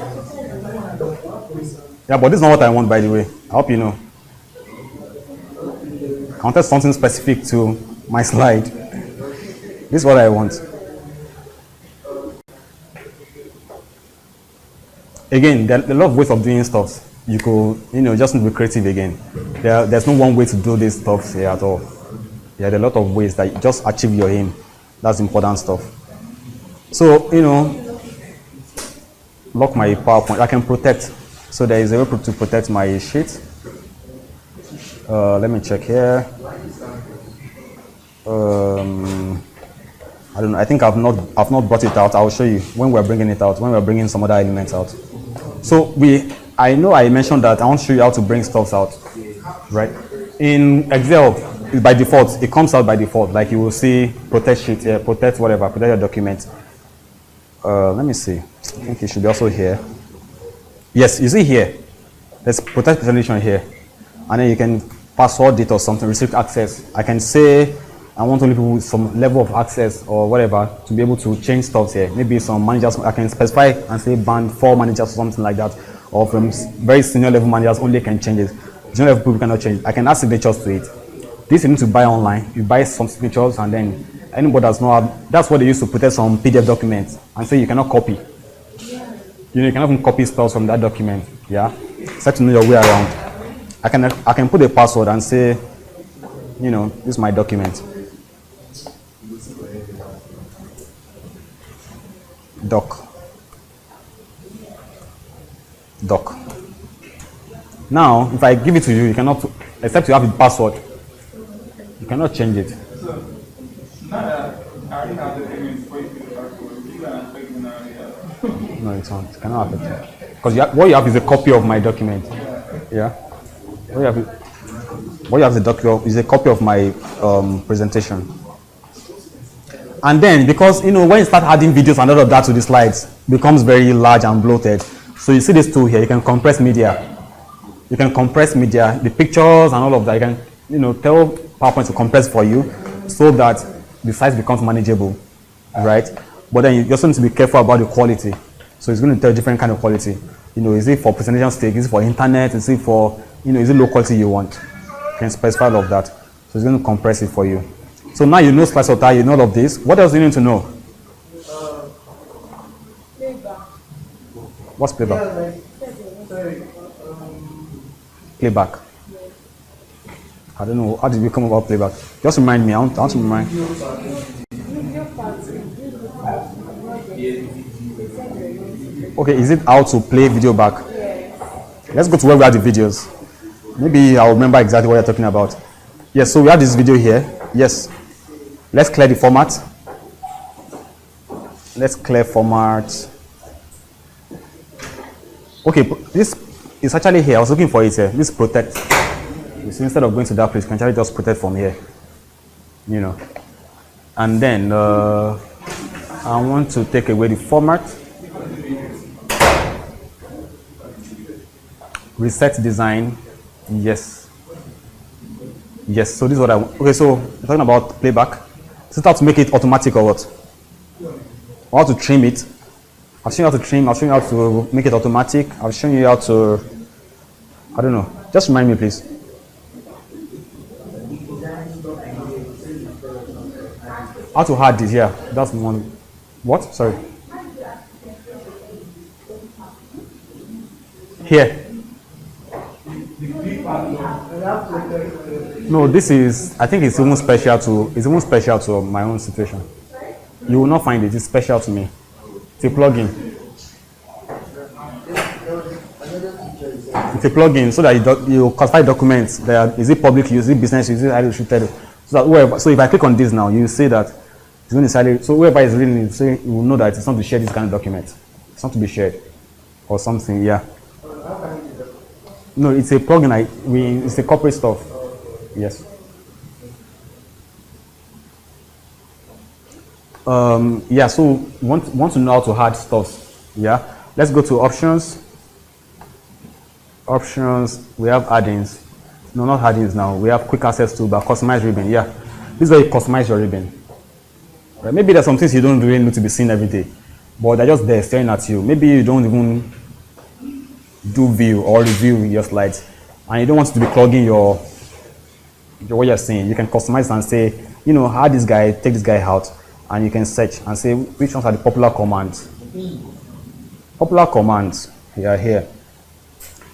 Yeah, but this is not what I want, by the way. I hope you know. I wanted something specific to my slide. This is what I want. Again, there are a lot of ways of doing stuff. You could, just need to be creative again. There's no one way to do this stuff here at all. There are a lot of ways that you just achieve your aim. That's important stuff. So, lock my PowerPoint. I can protect. So there is a way to protect my sheet. Let me check here. I don't know. I think I've not brought it out. I'll show you when we're bringing it out. When we're bringing some other elements out. So I know I mentioned that I want to show you how to bring stuff out, right? In Excel, by default, it comes out by default. Like you will see, protect sheet here, protect whatever, protect your document. Let me see. I think it should be also here. Yes, you see here. Let's protect presentation here, and then you can password it or something, restrict access. I can say I want only people with some level of access or whatever to be able to change stuff here. Maybe some managers, I can specify and say band 4 managers or something like that, or from very senior level managers only can change it. Junior level people cannot change it. I can add signatures to it. This you need to buy online. You buy some signatures and then anybody does not have, that's what they use to protect some PDF documents and say you cannot copy. You cannot even copy stuff from that document. Yeah, so to know your way around. I can put a password and say, this is my document. Doc. Now, if I give it to you, you cannot, except you have the password. You cannot change it. So, now that I already have the payment for you to the password, you can affect me now. No, it's not. It cannot affect it. Because what you have is a copy of my document. Yeah. What you have is a copy of my presentation. And then, because when you start adding videos and all of that to the slides, it becomes very large and bloated. So you see this tool here. You can compress media. You can compress media, the pictures and all of that. You can, tell PowerPoint to compress for you, so that the size becomes manageable, right? But then you also need to be careful about the quality. So it's going to tell different kind of quality. Is it for presentation stage? Is it for internet? Is it for, is it low quality you want? You can specify all of that. So it's going to compress it for you. So now you know slice sorter, you know all of this. What else do you need to know? Playback. What's playback? Sorry. Playback. I don't know. How did we come about playback? Just remind me. I want to remind. Video party. Okay, is it how to play video back? Yes. Let's go to where we have the videos. Maybe I'll remember exactly what you're talking about. Yes, so we have this video here. Yes. Let's clear the format. Let's clear format. Okay, this is actually here. I was looking for it here. This protect. You see, instead of going to that place, you can actually just protect from here. And then I want to take away the format. Reset design. Yes. Yes, so this is what I want. Okay, so we're talking about playback. So how to make it automatic or what? Or how to trim it. I've shown you how to trim, I've shown you how to make it automatic. I've shown you how to, I don't know. Just remind me, please. How to add this, yeah. That's one. What? Sorry. Here. No, this is, I think it's even special to my own situation. You will not find it, it's special to me. It's a plugin. It's a plugin so that you classify documents. Is it public use, is it business use, is it highly restricted? So if I click on this now, you see that it's going to say, so whoever is reading it, you will know that it's not to share this kind of document. It's not to be shared or something, yeah. No, it's a plugin. It's a corporate stuff. Yes. Yeah, so want to know how to add stuff. Yeah. Let's go to options. Options, we have add-ins. No, not add-ins now. We have quick access to customize ribbon. Yeah. This is where you customize your ribbon. Right? Maybe there's some things you don't really need to be seen every day. but they're just there staring at you. Maybe you don't even do view or review your slides, and you don't want to be clogging your what you're saying. You can customize and say, you know, how this guy, take this guy out, and you can search and say which ones are the popular commands. Popular commands, they are here.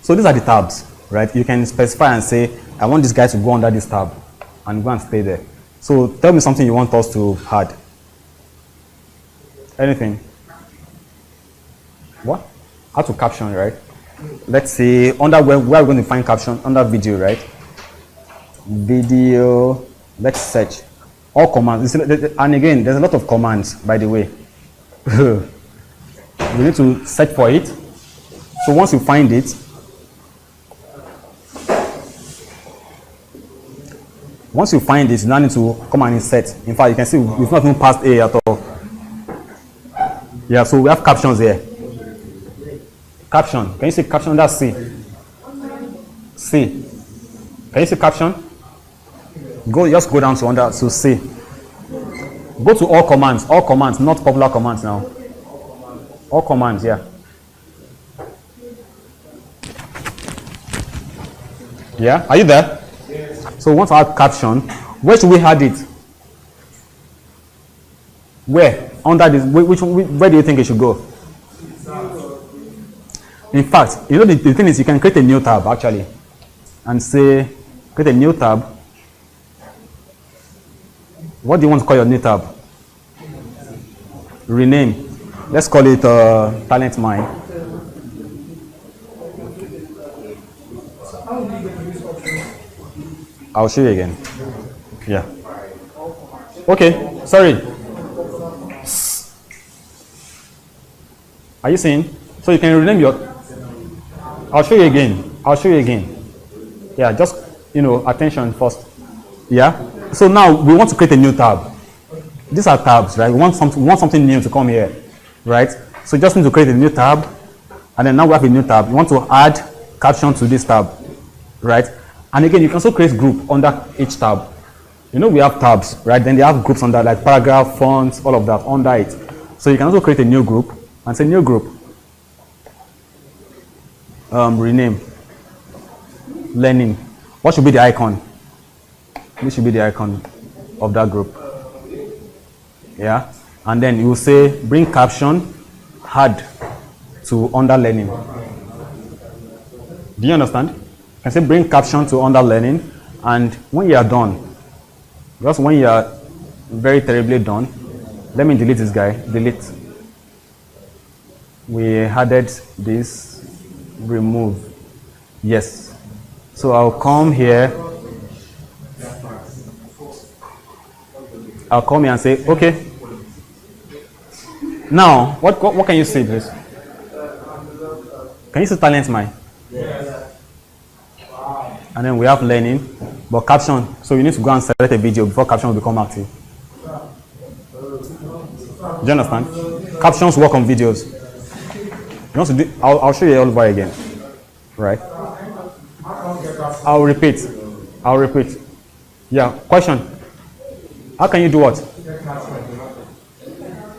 So these are the tabs, right? You can specify and say, I want this guy to go under this tab and go and stay there. So tell me something you want us to add. Anything? What? How to caption, right? Let's say under where we're going to find caption, under video, right? Video, let's search. All commands, and again, there's a lot of commands, by the way. We need to search for it. So once you find it, you now need to come and insert. In fact, you can see we've not even passed A at all. Yeah, so we have captions here. Caption. Can you see caption? That's C. C. Can you see caption? Just go down to under to C. Go to all commands, not popular commands now. All commands, yeah. Yeah, are you there? Yes. So once I add caption, where should we add it? Where? Under this, where do you think it should go? In fact, you know the thing is you can create a new tab actually and say, create a new tab. What do you want to call your new tab? Rename. Let's call it Talent Mine. I'll show you again. Yeah. Okay, sorry. Are you seeing? So you can rename your... I'll show you again. Yeah, just, attention first. Yeah. So now we want to create a new tab. These are tabs, right? We want something new to come here, right? So just need to create a new tab, and then now we have a new tab. You want to add caption to this tab, right? And again, you can also create group under each tab. We have tabs, right? Then they have groups under, like paragraph, fonts, all of that under it. So you can also create a new group and say new group. Rename. Learning. What should be the icon? This should be the icon of that group. Yeah. And then you will say bring caption, add to under learning. Do you understand? You can say bring caption to under learning, and when you are done, just when you are very terribly done, let me delete this guy. Delete. We added this. Remove. Yes. So I'll come here. I'll come here and say, okay. Now, what can you say, please? Can you see Talent Mine? Yes. And then we have learning, but caption. So you need to go and select a video before caption will become active. Do you understand? Captions work on videos. You want to do, I'll show you all over again. Right? I'll repeat. Yeah, question. How can you do what?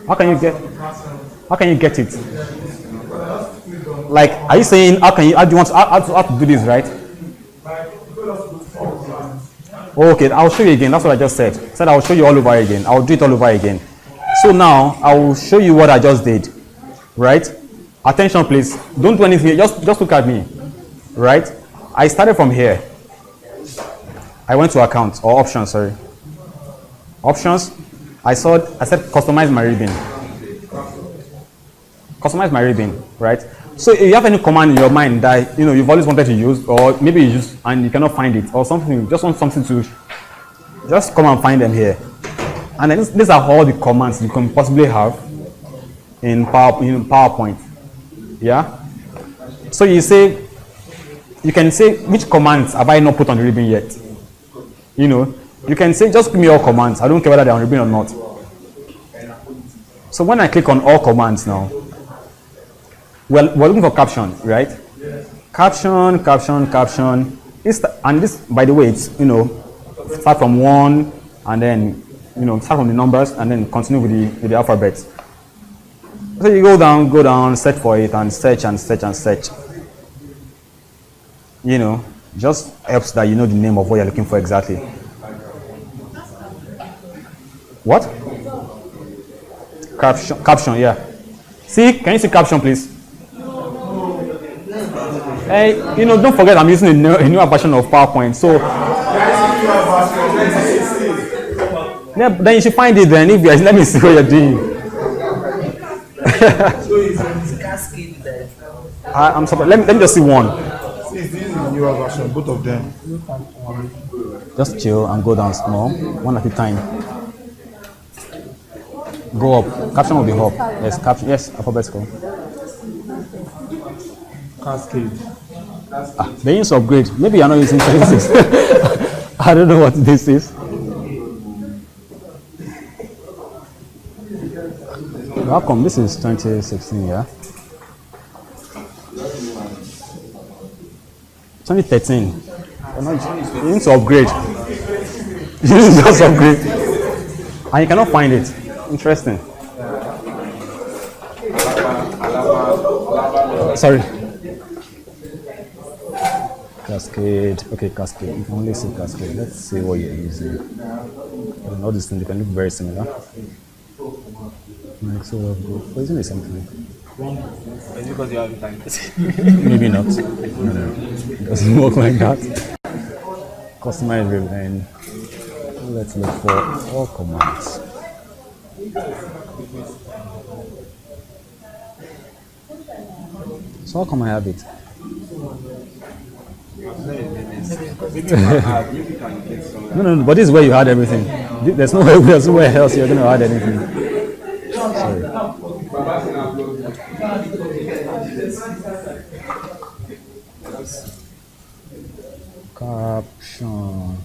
How can you get it? Like, are you saying how do you want how to do this, right? Okay, I'll show you again. That's what I just said. I said I'll show you all over again. I'll do it all over again. So now I will show you what I just did. Right? Attention, please. Don't do anything. Just look at me. Right? I started from here. I went to account or options. Sorry. Options. I said customize my ribbon. Customize my ribbon. Right? So if you have any command in your mind that you've always wanted to use, or maybe you use and you cannot find it, or something, you just want something to, just come and find them here. And then these are all the commands you can possibly have in PowerPoint. Yeah. So you can say which commands have I not put on the ribbon yet. You can say just give me all commands. I don't care whether they're on the ribbon or not. So when I click on all commands now, well, we're looking for caption, right? Yes. Caption. And this, by the way, it's start from 1 and then start from the numbers and then continue with the alphabet. So you go down, search for it, and search and search and search. You know, just helps that you know the name of what you're looking for exactly. What? Caption, yeah. See, can you see caption, please? Hey, don't forget I'm using a newer version of PowerPoint. So, yeah, then you should find it then. Let me see what you're doing. It's cascade there. I'm sorry. Let me just see one. This is the newer version, both of them. Just chill and go down small, one at a time. Go up. Caption will be up. Yes, caption. Yes, alphabetical. Cascade. They need to upgrade. Maybe you're not using 26. I don't know what this is. How come this is 2016? Yeah. 2013. You need to upgrade. You need to just upgrade. And you cannot find it. Interesting. Sorry. Cascade. Okay, Cascade. You can only see Cascade. Let's see what you're using. And all these things, they can look very similar. Like, so, isn't it something? Is it because you have time? Maybe not. No. It doesn't work like that. Customize ribbon. Let's look for all commands. So how come I have it? No, but this is where you had everything. There's nowhere else you're going to add anything. Sorry. Caption.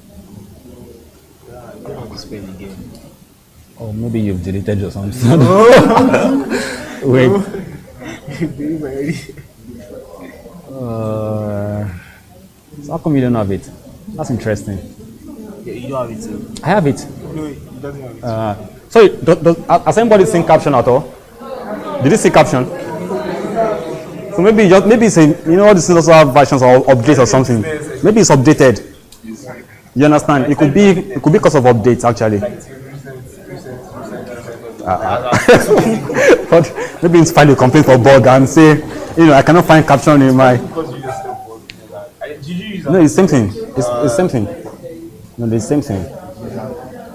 Oh, maybe you've deleted your something. Wait. So how come you don't have it? That's interesting. Yeah, you don't have it too. I have it. No, he doesn't have it. Sorry, has anybody seen caption at all? Did you see caption? So maybe it's all these also have versions or updates or something. Maybe it's updated. You understand? It could be because of updates actually. But maybe it's file a complaint for bug and say, I cannot find caption in my. No, it's same thing. It's same thing. No, it's same thing.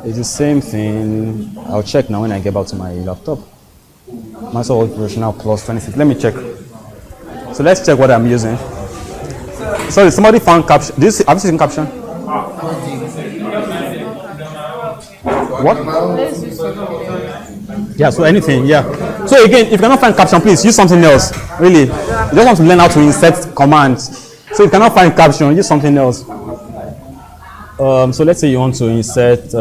It's the same thing. I'll check now when I get back to my laptop. Microsoft Operational Plus 26. Let me check. So let's check what I'm using. Sorry, somebody found caption. Have you seen caption? What? Yeah, so anything, yeah. So again, if you cannot find caption, please use something else. Really. You just want to learn how to insert commands. So if you cannot find caption, use something else. So let's say you want to insert,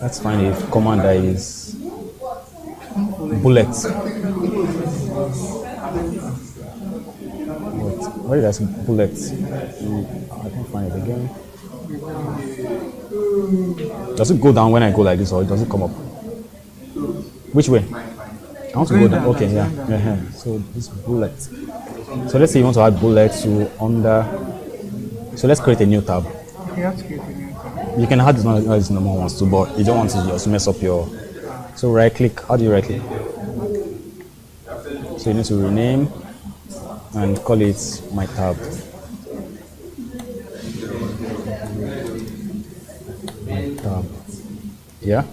let's find a command that is bullets. Where is bullets? I can't find it again. Does it go down when I go like this, or does it come up? Which way? I want to go down. Okay, yeah. So this bullet. So let's say you want to add bullet to under. So let's create a new tab. You have to create a new tab. You can add these normal ones too, but you don't want to just mess up your. So right click. How do you right click? So you need to rename and call it my tab. My tab. Yeah.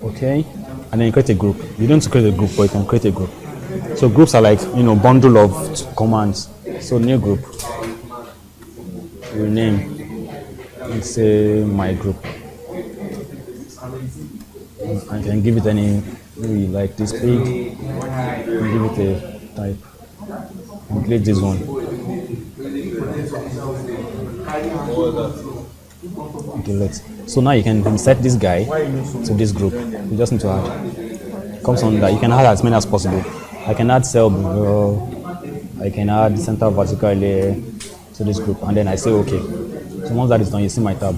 Okay. And then you create a group. You don't create a group, but you can create a group. So groups are like bundle of commands. So new group. Rename. Let's say my group. I can give it any, maybe like this big. And give it a type. And click this one. Okay, let's. So now you can insert this guy to this group. You just need to add. Comes on that. You can add as many as possible. I can add cell below. I can add center vertical layer to this group, and then I say okay. So once that is done, you see my tab.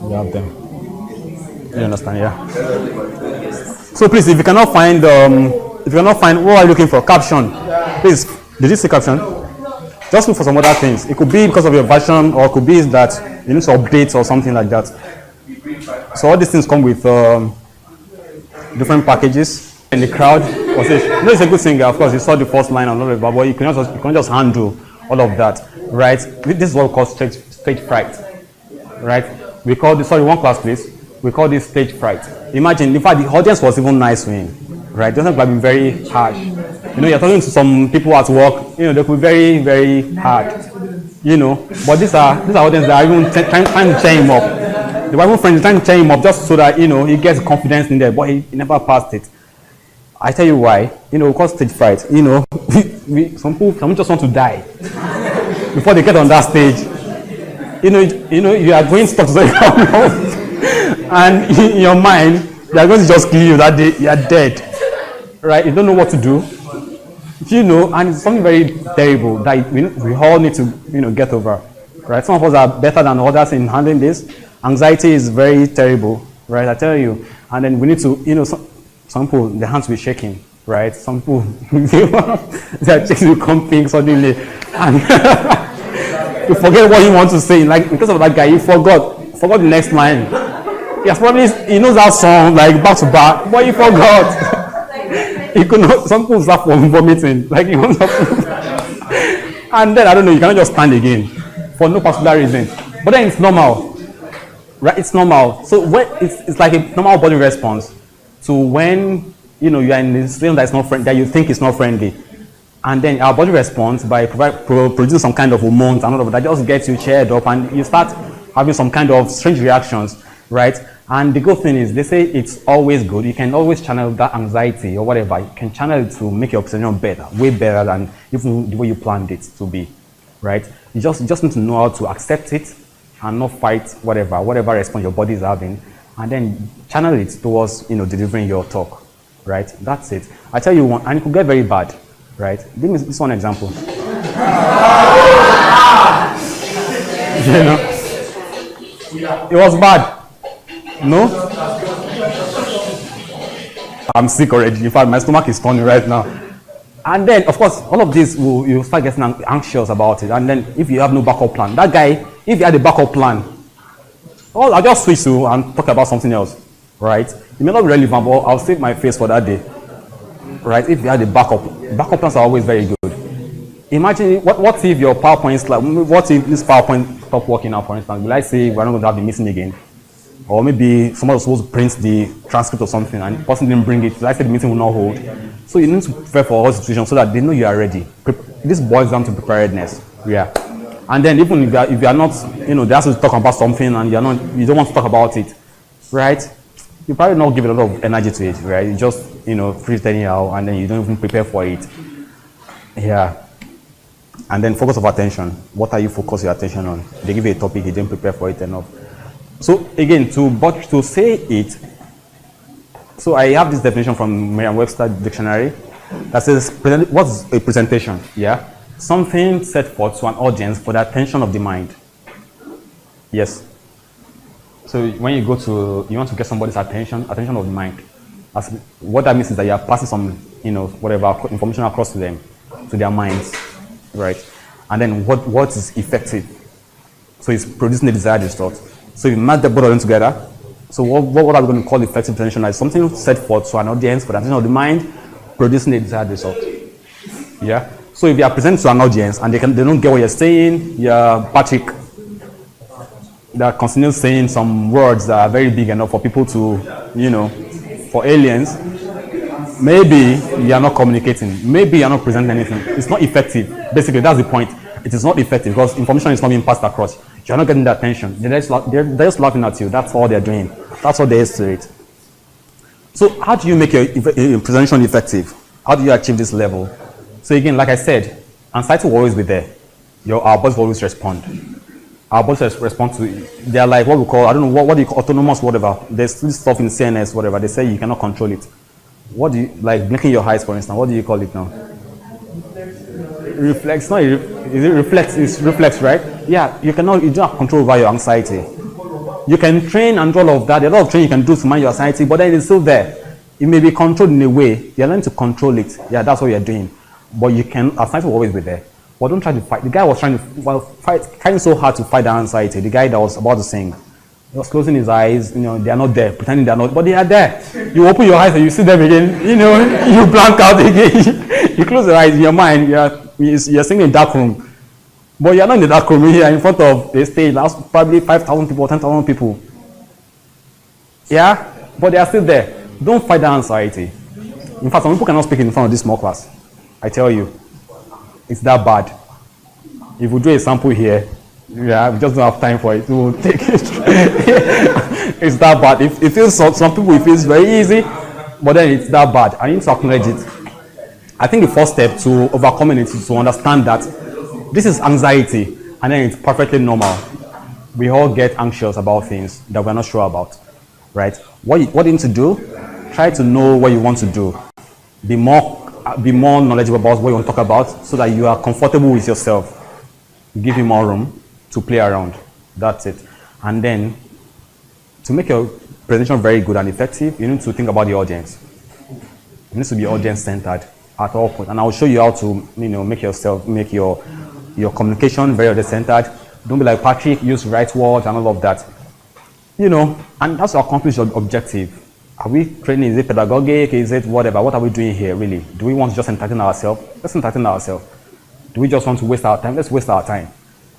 You have them. You understand? Yeah. So please, if you cannot find, what are you looking for? Caption. Please, did you see caption? Just look for some other things. It could be because of your version, or it could be that you need to update or something like that. So all these things come with different packages. And the crowd was it? You know, it's a good singer. Of course, you saw the first line and all of that, but you can just handle all of that, right? This is what we call stage fright, right? We call this. Sorry, one class, please. We call this stage fright. Imagine, in fact, the audience was even nice to him, right? It doesn't like be very harsh. You know, you're talking to some people at work. You know, they could be very, very hard. You know, but these are audience that are even trying to cheer him up. The Bible friend is trying to cheer him up just so that, you know, he gets confidence in there, but he never passed it. I tell you why. You know, because stage fright. You know, some people just want to die before they get on that stage. You know, you are going to talk to someone, and in your mind, they are going to just kill you that day. You are dead, right? You don't know what to do. You know, and it's something very terrible that we all need to, you know, get over, right? Some of us are better than others in handling this. Anxiety is very terrible, right? I tell you. And then we need to, you know, some people, their hands will be shaking, right? Some people, their cheeks will come pink suddenly, and you forget what you want to say. Like, because of that guy, you forgot the next line. Yes, probably he knows that song like back to back, but he forgot. He could not. Some people start vomiting, like he wants and then I don't know. You cannot just stand again for no particular reason. But then it's normal, right? It's normal. So when it's like a normal body response to when, you know, you are in a situation that's not friendly, that you think is not friendly, and then our body responds by producing some kind of hormones and all of that just gets you cheered up, and you start having some kind of strange reactions, right? And the good thing is, they say it's always good. You can always channel that anxiety or whatever. You can channel it to make your presentation better, way better than even the way you planned it to be, right? You just need to know how to accept it and not fight whatever response your body is having, and then channel it towards, you know, delivering your talk, right? That's it. I tell you one, and it could get very bad, right? Give me this one example. You know, it was bad. No? I'm sick already. In fact, my stomach is turning right now. And then, of course, all of this, you'll start getting anxious about it. And then, if you have no backup plan, that guy, if he had a backup plan, I'll just switch to and talk about something else, right? It may not be relevant, but I'll save my face for that day, right? If you had a backup plans are always very good. Imagine, what if your PowerPoint, what if this PowerPoint stopped working now, for instance? Will I say we're not going to have the meeting again? Or maybe someone was supposed to print the transcript or something and the person didn't bring it. So I said the meeting will not hold. So you need to prepare for all situations so that they know you are ready. This boils down to preparedness. Yeah. And then even if you are not, you know, they ask you to talk about something and you don't want to talk about it, right? You probably not give a lot of energy to it, right? You just, you know, freeze it anyhow, and then you don't even prepare for it. Yeah. And then focus of attention. What are you focusing your attention on? They give you a topic, you didn't prepare for it enough. So again, to say it, so I have this definition from Merriam-Webster dictionary that says, what's a presentation? Yeah, something set forth to an audience for the attention of the mind. Yes. So when you want to get somebody's attention of the mind. What that means is that you are passing some, you know, whatever information across to them, to their minds, right? And then what is effective? So it's producing the desired result. So you match the both of them together. So what are we going to call effective presentation? Is something set forth to an audience for the attention of the mind, producing the desired result. Yeah. So if you are presenting to an audience and they don't get what you're saying, you're Patrick, they are continuing saying some words that are very big enough for people to, you know, for aliens. Maybe you are not communicating. Maybe you are not presenting anything. It's not effective. Basically, that's the point. It is not effective because information is not being passed across. You're not getting the attention. They're just laughing at you. That's all they're doing. That's all there is to it. So how do you make your presentation effective? How do you achieve this level? So again, like I said, anxiety will always be there. Our bodies will always respond. Our bodies respond to, they're like what we call, I don't know, what do you call, autonomous whatever. There's this stuff in CNS, whatever. They say you cannot control it. What do you, like blinking your eyes, for instance, what do you call it now? Reflex, is it reflex? It's reflex, right? Yeah, you don't have control over your anxiety. You can train and do all of that. There are a lot of training you can do to manage your anxiety, but then it's still there. It may be controlled in a way. You're learning to control it. Yeah, that's what you're doing. But you can, anxiety will always be there. But don't try to fight. The guy was trying so hard to fight the anxiety. The guy that was about to sing, he was closing his eyes. They are not there, pretending they are not, but they are there. You open your eyes and you see them again. You blank out again. You close your eyes in your mind. You're singing in a dark room, but you're not in the dark room. You're in front of the stage. That's probably 5,000 people, 10,000 people. Yeah, but they are still there. Don't fight the anxiety. In fact, some people cannot speak in front of this small class. I tell you, it's that bad. If we do a sample here, we just don't have time for it. We'll take it. It's that bad. It feels some people it feels very easy, but then it's that bad. I need to acknowledge it. I think the first step to overcoming it is to understand that this is anxiety, and then it's perfectly normal. We all get anxious about things that we're not sure about, right? What you need to do, try to know what you want to do. Be more knowledgeable about what you want to talk about, so that you are comfortable with yourself. Give you more room to play around. That's it. And then, to make your presentation very good and effective, you need to think about the audience. You need to be audience-centered at all points. And I'll show you how to, make your communication very audience-centered. Don't be like Patrick, use right words and all of that. And that's to accomplish your objective. Are we training? Is it pedagogic? Is it whatever? What are we doing here, really? Do we want to just entertain ourselves? Let's entertain ourselves. Do we just want to waste our time? Let's waste our time.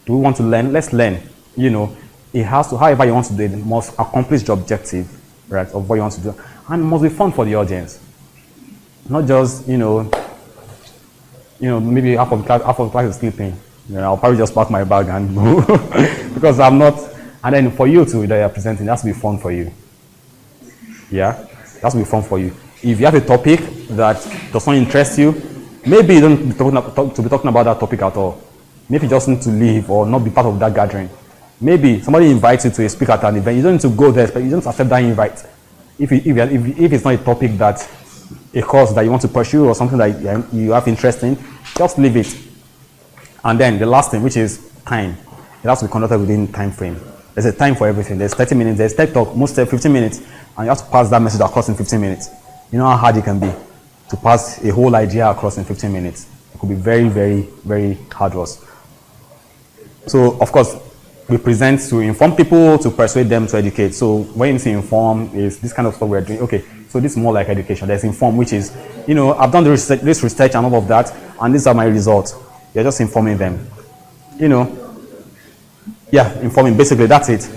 Do we want to learn? Let's learn. It has to, however you want to do it, it must accomplish the objective, right, of what you want to do. And it must be fun for the audience. Not just, maybe half of the class is sleeping. I'll probably just pack my bag and go. Because I'm not. And then for you too, that you're presenting, it has to be fun for you. Yeah? It has to be fun for you. If you have a topic that does not interest you, maybe you don't be talking about that topic at all. Maybe you just need to leave or not be part of that gathering. Maybe somebody invites you to speak at an event. You don't need to go there, but you don't accept that invite. If it's not a topic that a course that you want to pursue or something that you have interest in, just leave it. And then the last thing, which is time. It has to be conducted within time frame. There's a time for everything. There's 30 minutes. There's TED Talk, most 15 minutes, and you have to pass that message across in 15 minutes. You know how hard it can be to pass a whole idea across in 15 minutes. It could be very, very, very hard work. So, of course, we present to inform people, to persuade them, to educate. So, when you say inform, is this kind of stuff we're doing. Okay, so this is more like education. There's inform, which is, I've done this research and all of that, and these are my results. You're just informing them. Yeah, informing. Basically, that's it.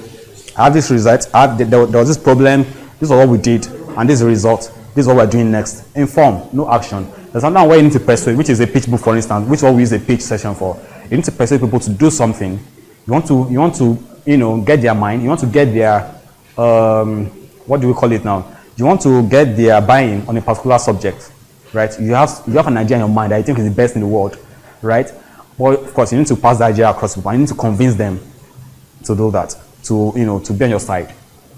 I have this result. There was this problem. This is what we did, and this is the result. This is what we're doing next. Inform, no action. There's another way you need to persuade, which is a pitch book, for instance, which is what we use a pitch session for. You need to persuade people to do something. You want to get their mind. You want to get their what do we call it now? You want to get their buy-in on a particular subject, right? You have an idea in your mind that you think is the best in the world, right? But of course, you need to pass the idea across people. You need to convince them to do that, to be on your side.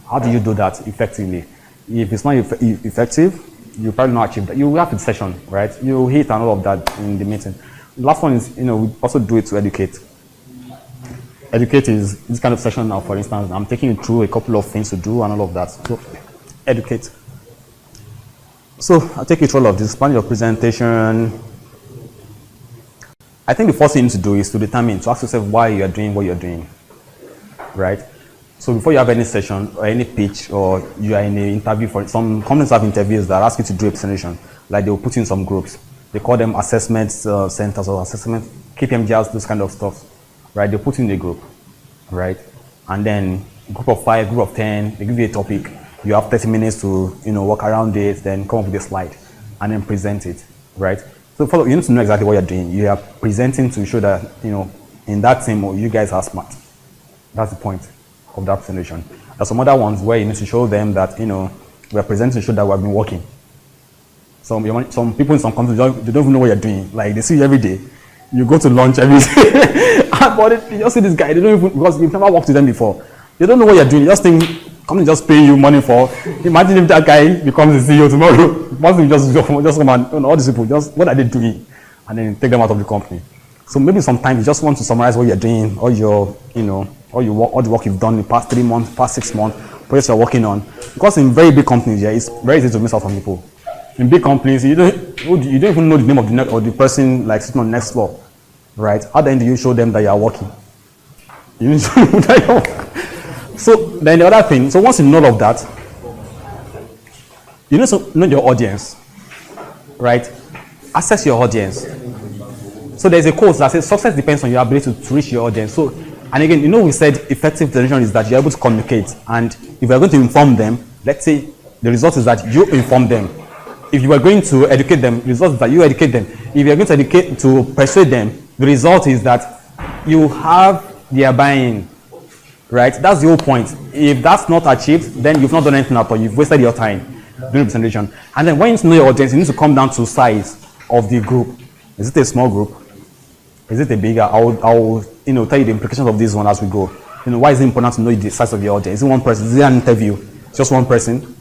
How do you do that effectively? If it's not effective, you probably not achieve that. You have a session, right? You hit and all of that in the meeting. The last one is, we also do it to educate. Educate is this kind of session now, for instance. I'm taking you through a couple of things to do and all of that. So, educate. So, I'll take you through all of this. Plan your presentation. I think the first thing you need to do is to ask yourself why you are doing what you're doing, right? So before you have any session or any pitch, or you are in an interview, for some companies have interviews that ask you to do a presentation, like they will put you in some groups. They call them assessment centers or assessment KPMGs, those kind of stuff, right? They put you in a group, right? And then group of 5, group of 10, they give you a topic. You have 30 minutes to work around it, then come up with a slide, and then present it, right? So you need to know exactly what you're doing. You are presenting to show that in that team, you guys are smart. That's the point of that presentation. There's some other ones where you need to show them that we are presenting to show that we have been working. Some people in some companies they don't even know what you're doing. Like they see you every day. You go to lunch every day, but you just see this guy. They don't even, because you've never worked with them before. They don't know what you're doing. You just think company just paying you money for. Imagine if that guy becomes the CEO tomorrow. Once you just come and all these people, just what are they doing, and then take them out of the company. So maybe sometimes you just want to summarize what you're doing, all your, all the work you've done in the past 3 months, past 6 months, projects you're working on. Because in very big companies, yeah, it's very easy to miss out on people. In big companies, you don't even know the name of the person like sitting on the next floor, right? How then do you show them that you are working? You need to show them that you're working. So then the other thing, so once you know all of that, you need to know your audience, right? Assess your audience. So there's a quote that says success depends on your ability to reach your audience. So, and again, we said effective generation is that you're able to communicate. And if you're going to inform them, let's say the result is that you inform them. If you are going to educate them, the result is that you educate them. If you're going to persuade them, the result is that you have their buy-in, right? That's the whole point. If that's not achieved, then you've not done anything at all. You've wasted your time doing presentation. And then when you need to know your audience, you need to come down to size of the group. Is it a small group? Is it a bigger? I'll tell you the implications of this one as we go. Why is it important to know the size of your audience? Is it one person? Is it an interview? Just one person?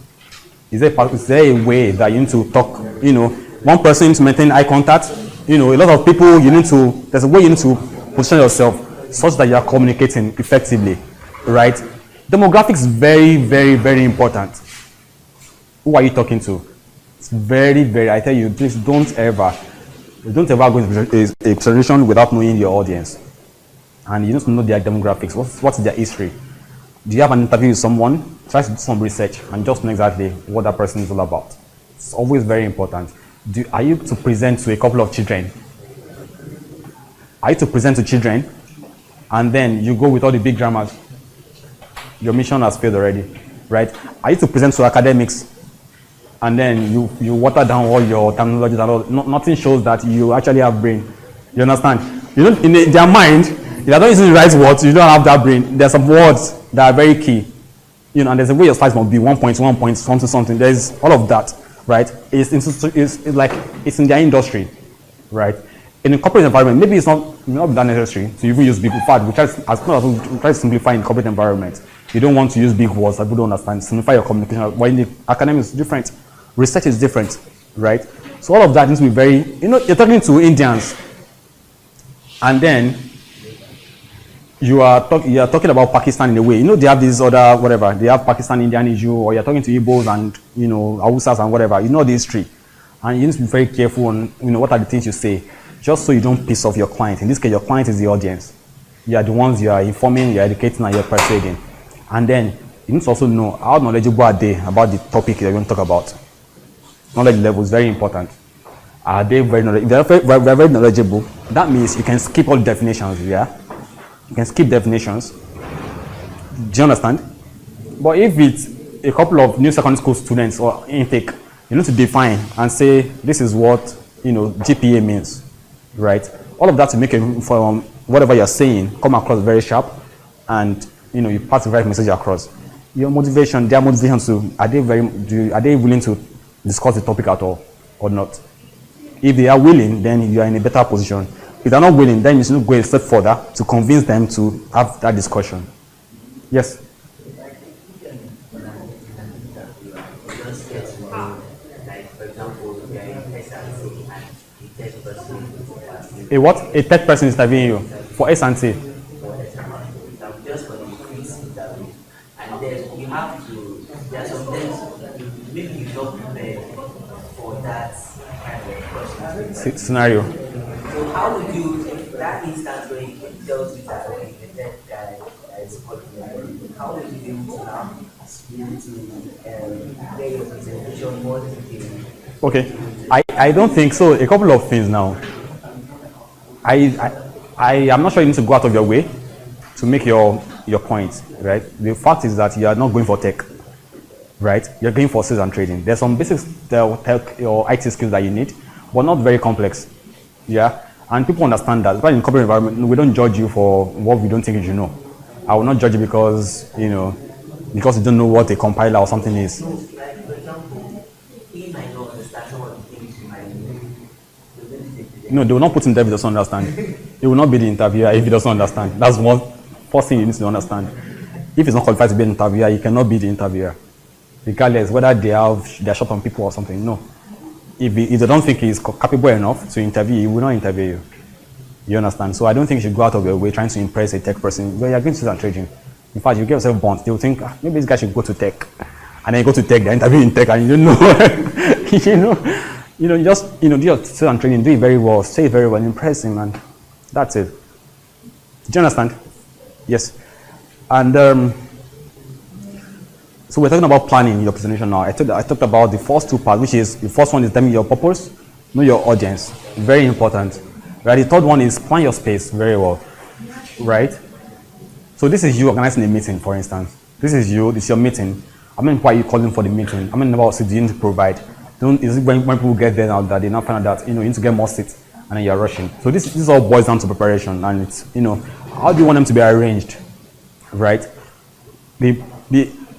Is there a way that you need to talk? One person needs to maintain eye contact. A lot of people, there's a way you need to position yourself such that you are communicating effectively, right? Demographics is very, very, very important. Who are you talking to? It's very, very, I tell you, please don't ever go into a presentation without knowing your audience. And you need to know their demographics. What's their history? Do you have an interview with someone? Try to do some research and just know exactly what that person is all about. It's always very important. Are you to present to a couple of children? Are you to present to children and then you go with all the big grammars? Your mission has failed already, right? Are you to present to academics and then you water down all your terminology and all? Nothing shows that you actually have brain. You understand? In their mind, if they're not using the right words, you don't have that brain. There's some words that are very key. And there's a way your slides must be 1 point, something. There's all of that, right? It's in their industry, right? In a corporate environment, maybe it's not that necessary to even use big. In fact, we try to simplify in corporate environment. You don't want to use big words that people don't understand. Simplify your communication. But in the academics, it's different. Research is different, right? So all of that needs to be very. You're talking to Indians, and then you are talking about Pakistan in a way. They have this other whatever. They have Pakistan Indian issue, or you're talking to Igbos and Hausas and whatever. The history, and you need to be very careful on what are the things you say, just so you don't piss off your client. In this case, your client is the audience. You are the ones you are informing, you are educating, and you are persuading. And then you need to also know how knowledgeable are they about the topic you're going to talk about. Knowledge level is very important. Are they very knowledgeable? If they're very knowledgeable, that means you can skip all the definitions, yeah? You can skip definitions. Do you understand? But if it's a couple of new secondary school students or intake, you need to define and say, this is what, GPA means, right? All of that to make it from whatever you're saying come across very sharp and, you pass the right message across. Your motivation, their motivation to, are they willing to discuss the topic at all or not? If they are willing, then you are in a better position. If they're not willing, then you should go a step further to convince them to have that discussion. Yes? A what? A third person is interviewing you for S&T. Just for the quiz interview. And then you have to, there are some things, maybe you don't prepare for that kind of question. Scenario. So how would you, if that instance where it tells you that, okay, the third guy is qualified, how would you be able to now be able to play your presentation more detailed? Okay, I don't think so. A couple of things now. I am not sure you need to go out of your way to make your point, right? The fact is that you are not going for tech, right? You're going for sales and trading. There's some basic tech or IT skills that you need, but not very complex, yeah? And people understand that. But in corporate environment, we don't judge you for what we don't think you should know. I will not judge you because, because you don't know what a compiler or something is. Like, for example, he might not understand some of the things you might know. No, they will not put him there if he doesn't understand. He will not be the interviewer if he doesn't understand. That's one first thing you need to understand. If he's not qualified to be an interviewer, he cannot be the interviewer. Regardless whether they're short on people or something. No. If they don't think he's capable enough to interview, he will not interview you. You understand? So I don't think you should go out of your way trying to impress a tech person. When you're going to sales and trading, in fact, you get yourself burnt. They'll think, maybe this guy should go to tech. And then you go to tech, they're interviewing in tech, and you don't know. You just, do your sales and trading, do it very well, say it very well, impress him, and that's it. Do you understand? Yes. And so we're talking about planning your presentation now. I talked about the first two parts, which is, the first one is determine your purpose, know your audience. Very important. Right? The third one is plan your space very well. Right? So this is you organizing a meeting, for instance. This is your meeting. I mean, why are you calling for the meeting? I mean, about seats you need to provide. Is it when people get there now that they now find out that, you need to get more seats and then you're rushing. So this all boils down to preparation, and it's, how do you want them to be arranged? Right? The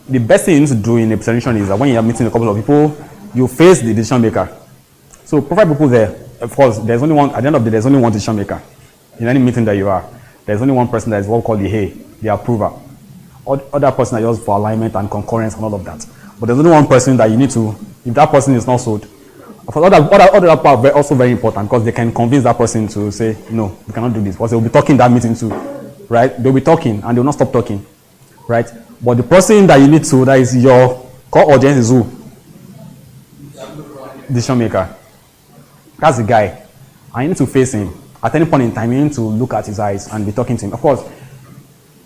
best thing you need to do in a presentation is that when you're meeting a couple of people, you face the decision maker. So provide people there. Of course, there's only one, at the end of the day, there's only one decision maker. In any meeting that you are, there's only one person that is what we call the approver. Other person that just for alignment and concurrence and all of that. But there's only one person that you need to, if that person is not sold, other part are also very important, because they can convince that person to say, no, we cannot do this, because they'll be talking that meeting too, right? They'll be talking and they'll not stop talking, right? But the person that you need to, that is your core audience, is who? Decision maker. That's the guy. And you need to face him. At any point in time, you need to look at his eyes and be talking to him. Of course,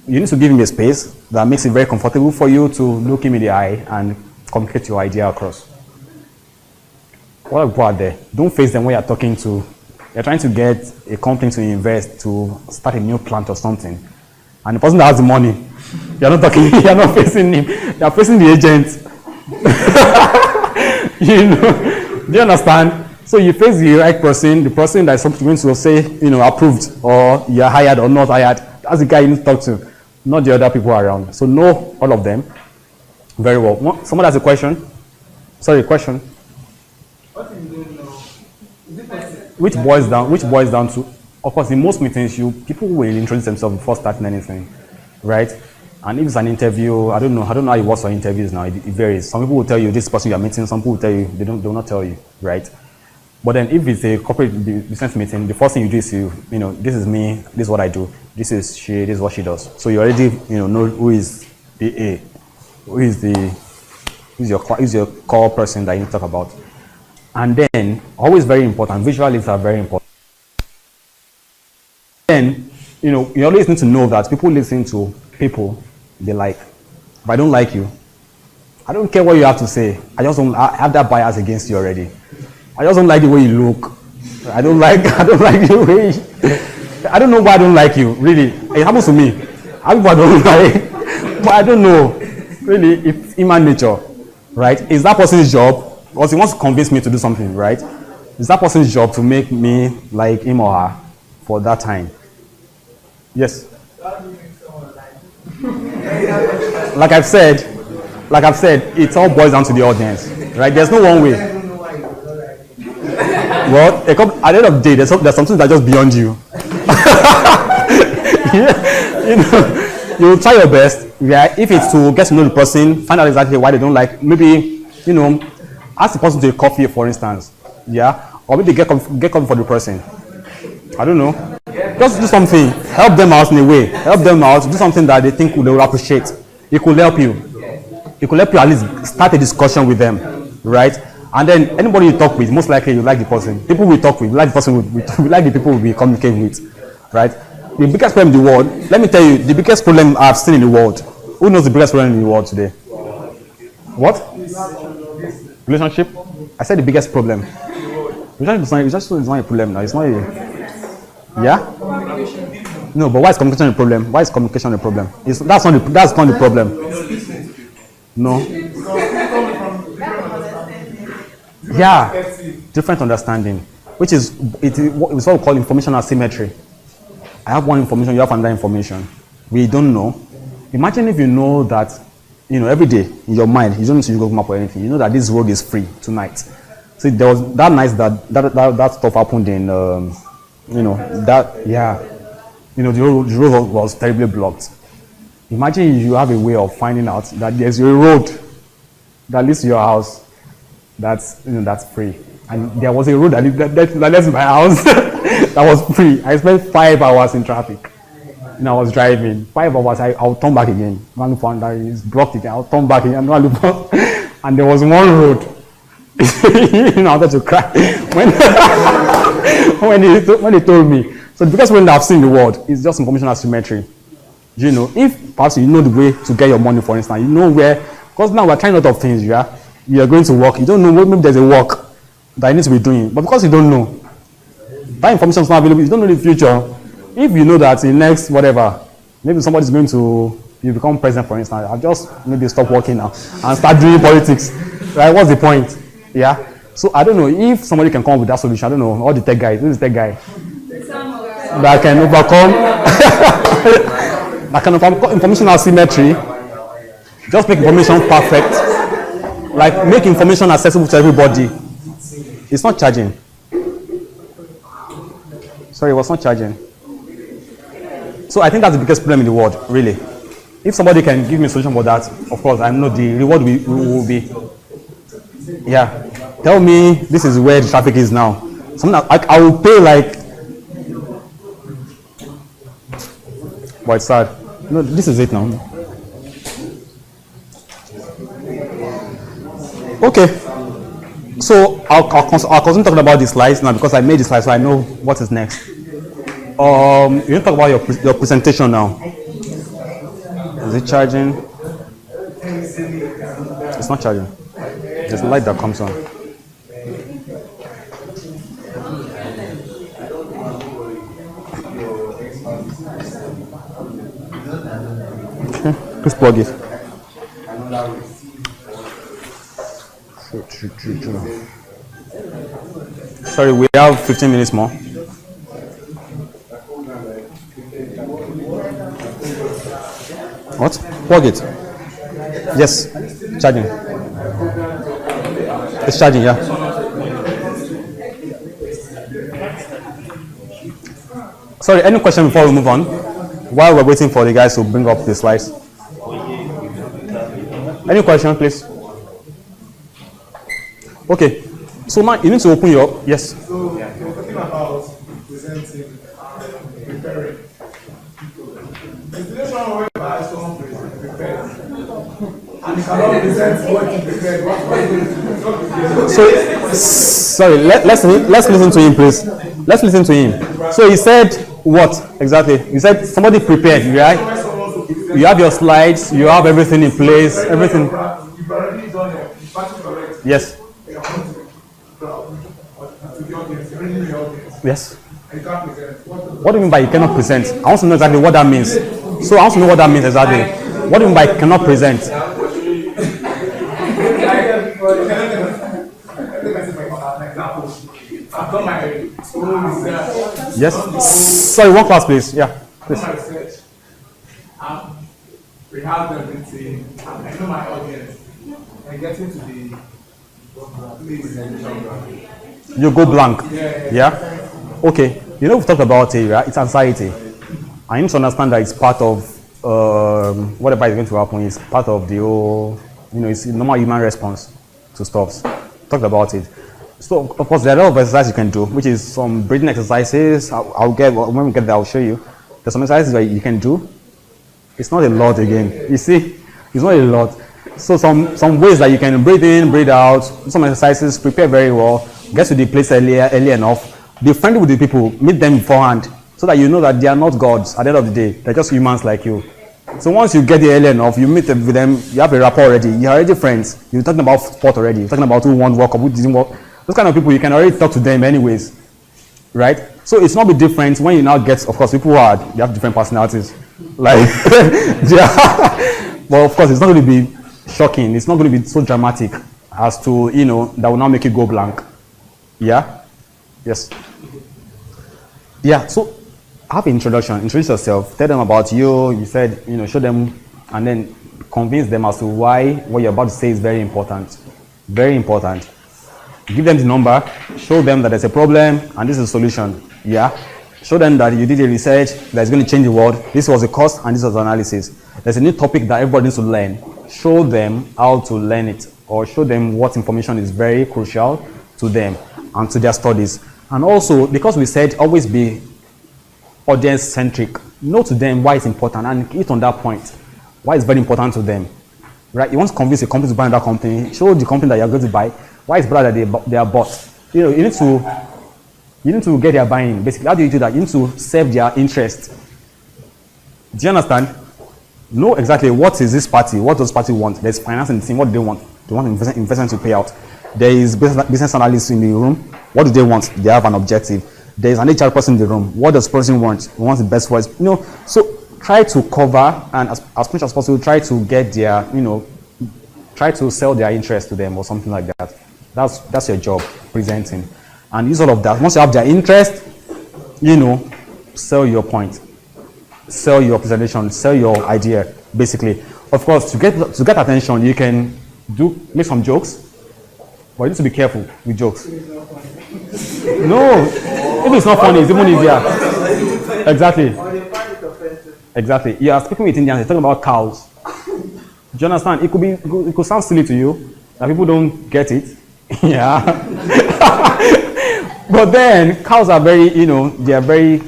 you need to give him a space that makes it very comfortable for you to look him in the eye and communicate your idea across. What about there? Don't face them when you're talking to, you're trying to get a company to invest to start a new plant or something. And the person that has the money, you're not talking, you're not facing him, you're facing the agent. Do you understand? So you face the right person, the person that's going to say, approved, or you're hired or not hired. That's the guy you need to talk to, not the other people around. So know all of them very well. Someone has a question? Sorry, question? What if you don't know? Is it possible? Which boils down to, of course, in most meetings, people will introduce themselves before starting anything, right? And if it's an interview, I don't know how it works for interviews now. It varies. Some people will tell you this person you are meeting. Some people will tell you they will not tell you, right? But then if it's a corporate business meeting, the first thing you do is this is me, this is what I do, this is she, this is what she does. So you already know who is the A, who's your core person that you need to talk about. And then, always very important, visual aids are very important. Then, you always need to know that people listen to people they like. If I don't like you, I don't care what you have to say. I have that bias against you already. I just don't like the way you look. I don't like the way I don't know why I don't like you, really. It happens to me. I don't like, but I don't know. Really, it's human nature, right? Is that person's job? Because he wants to convince me to do something, right? Is that person's job to make me like him or her for that time? Yes. Like I've said, it all boils down to the audience, right? There's no one way. Well, at the end of the day, there's something that's just beyond you. You try your best. Yeah, if it's to get to know the person, find out exactly why they don't like. Maybe ask the person to a coffee, for instance. Yeah, or maybe get coffee for the person. I don't know. Just do something. Help them out in a way. Help them out. Do something that they think they will appreciate. It could help you. It could help you at least start a discussion with them, right? And then anybody you talk with, most likely you like the person. People we talk with, we like the person, we like the people we communicate with, right? The biggest problem in the world, let me tell you, the biggest problem I've seen in the world. Who knows the biggest problem in the world today? What? Relationship? I said the biggest problem. Relationship is not a problem now. It's not a... Yeah? No, but why is communication a problem? Why is communication a problem? That's not the problem. No. Yeah, different understanding, which is it's what we call information asymmetry. I have one information, you have another information. We don't know. Imagine if you know that, every day in your mind, you don't need to go map or anything. You know that this road is free tonight. See, there was that night that stuff happened in, the road was terribly blocked. Imagine you have a way of finding out that there's a road that leads to your house that's free, and there was a road that led to my house That was free. I spent 5 hours in traffic. And I was driving 5 hours. I'll turn back again. One found that is blocked again. I'll turn back again. And there was one road. I wanted to cry when he told me. So because when I've seen the word, it's just information asymmetry. You know, if perhaps you know the way to get your money, for instance, you know where, because now we're trying a lot of things, yeah. You're going to work, you don't know, maybe there's a work that you need to be doing, but because you don't know, that information is not available, you don't know the future. If you know that in next whatever, maybe somebody's going to, you become president, for instance, I'll just maybe stop working now and start doing politics, right? What's the point? Yeah. So I don't know if somebody can come up with that solution. I don't know, all the tech guys, who's the tech guy that can overcome that can overcome information asymmetry, just make information perfect, like make information accessible to everybody. It's not charging. Sorry, it was not charging. So I think that's the biggest problem in the world, really. If somebody can give me a solution for that, of course, I know the reward will be. Yeah. Tell me this is where the traffic is now. Something that I will pay like. But it's sad. No, this is it now. Okay. So I'll continue talking about the slides now because I made the slides, so I know what is next. You need to talk about your presentation now. Is it charging? It's not charging. There's a light that comes on. Okay, please plug it. Sorry, we have 15 minutes more. What? Plug it. Yes, charging. It's charging, yeah. Sorry, any question before we move on? While we're waiting for the guys to bring up the slides. Any question, please? Okay. So now you need to open your, yes. So you're talking about presenting preparing. The situation whereby someone prepared and he cannot present what he prepared, what So sorry, let's listen to him, please. Let's listen to him. So he said what exactly? He said somebody prepared, right? You have your slides, you have everything in place, everything. You've already done it. Yes. Yes. What do you mean by you cannot present? I want to know exactly what that means. So I want to know what that means exactly. What do you mean by cannot present? Yes. Sorry, one class, please. Yeah. Please. We have everything. I know my audience. And getting to the you go blank. Yeah. Okay. You know we've talked about it, right? It's anxiety. I need to understand that it's part of whatever is going to happen. It's part of the whole. It's a normal human response to stuff. Talked about it. So of course there are a lot of exercises you can do, which is some breathing exercises. I'll get when we get there. I'll show you. There's some exercises that you can do. It's not a lot again. You see, it's not a lot. So some ways that you can breathe in, breathe out. Some exercises. Prepare very well. Get to the place early enough. Be friendly with the people. Meet them beforehand, so that you know that they are not gods. At the end of the day, they're just humans like you. So once you get there early enough, you meet with them. You have a rapport already. You're already friends. You're talking about sport already. You're talking about who won World Cup, who didn't work. Those kind of people, you can already talk to them anyways, right? So it's not be different when you now get, of course, people who are, they have different personalities. Like, but of course, it's not going to be shocking. It's not going to be so dramatic as to, that will now make you go blank. Yeah? Yes. Yeah, so have an introduction. Introduce yourself. Tell them about you. You said, show them and then convince them as to why what you're about to say is very important. Very important. Give them the number. Show them that there's a problem and this is a solution. Yeah? Show them that you did a research that's going to change the world. This was a cost and this was analysis. There's a new topic that everybody needs to learn. Show them how to learn it, or show them what information is very crucial to them and to their studies. And also, because we said always be audience centric, know to them why it's important and hit on that point. Why it's very important to them. Right? You want to convince a company to buy another company, show the company that you're going to buy why it's better that they are bought. You need to get their buying. Basically, how do you do that? You need to serve their interest. Do you understand? Know exactly what is this party, what does party want. There's financing team, what do they want? They want investment to pay out. There is business analysts in the room. What do they want? They have an objective. There is an HR person in the room. What does the person want? He wants the best for us. So try to cover and as much as possible try to get their, try to sell their interest to them or something like that. That's your job, presenting. And use all of that. Once you have their interest, sell your point. Sell your presentation, sell your idea, basically. Of course, to get attention, you can make some jokes, but you need to be careful with jokes. No, if it's not funny, it's even easier. Exactly. You are speaking with Indians, they're talking about cows. Do you understand? It could sound silly to you, that people don't get it. Yeah. But then, cows are very, they are very,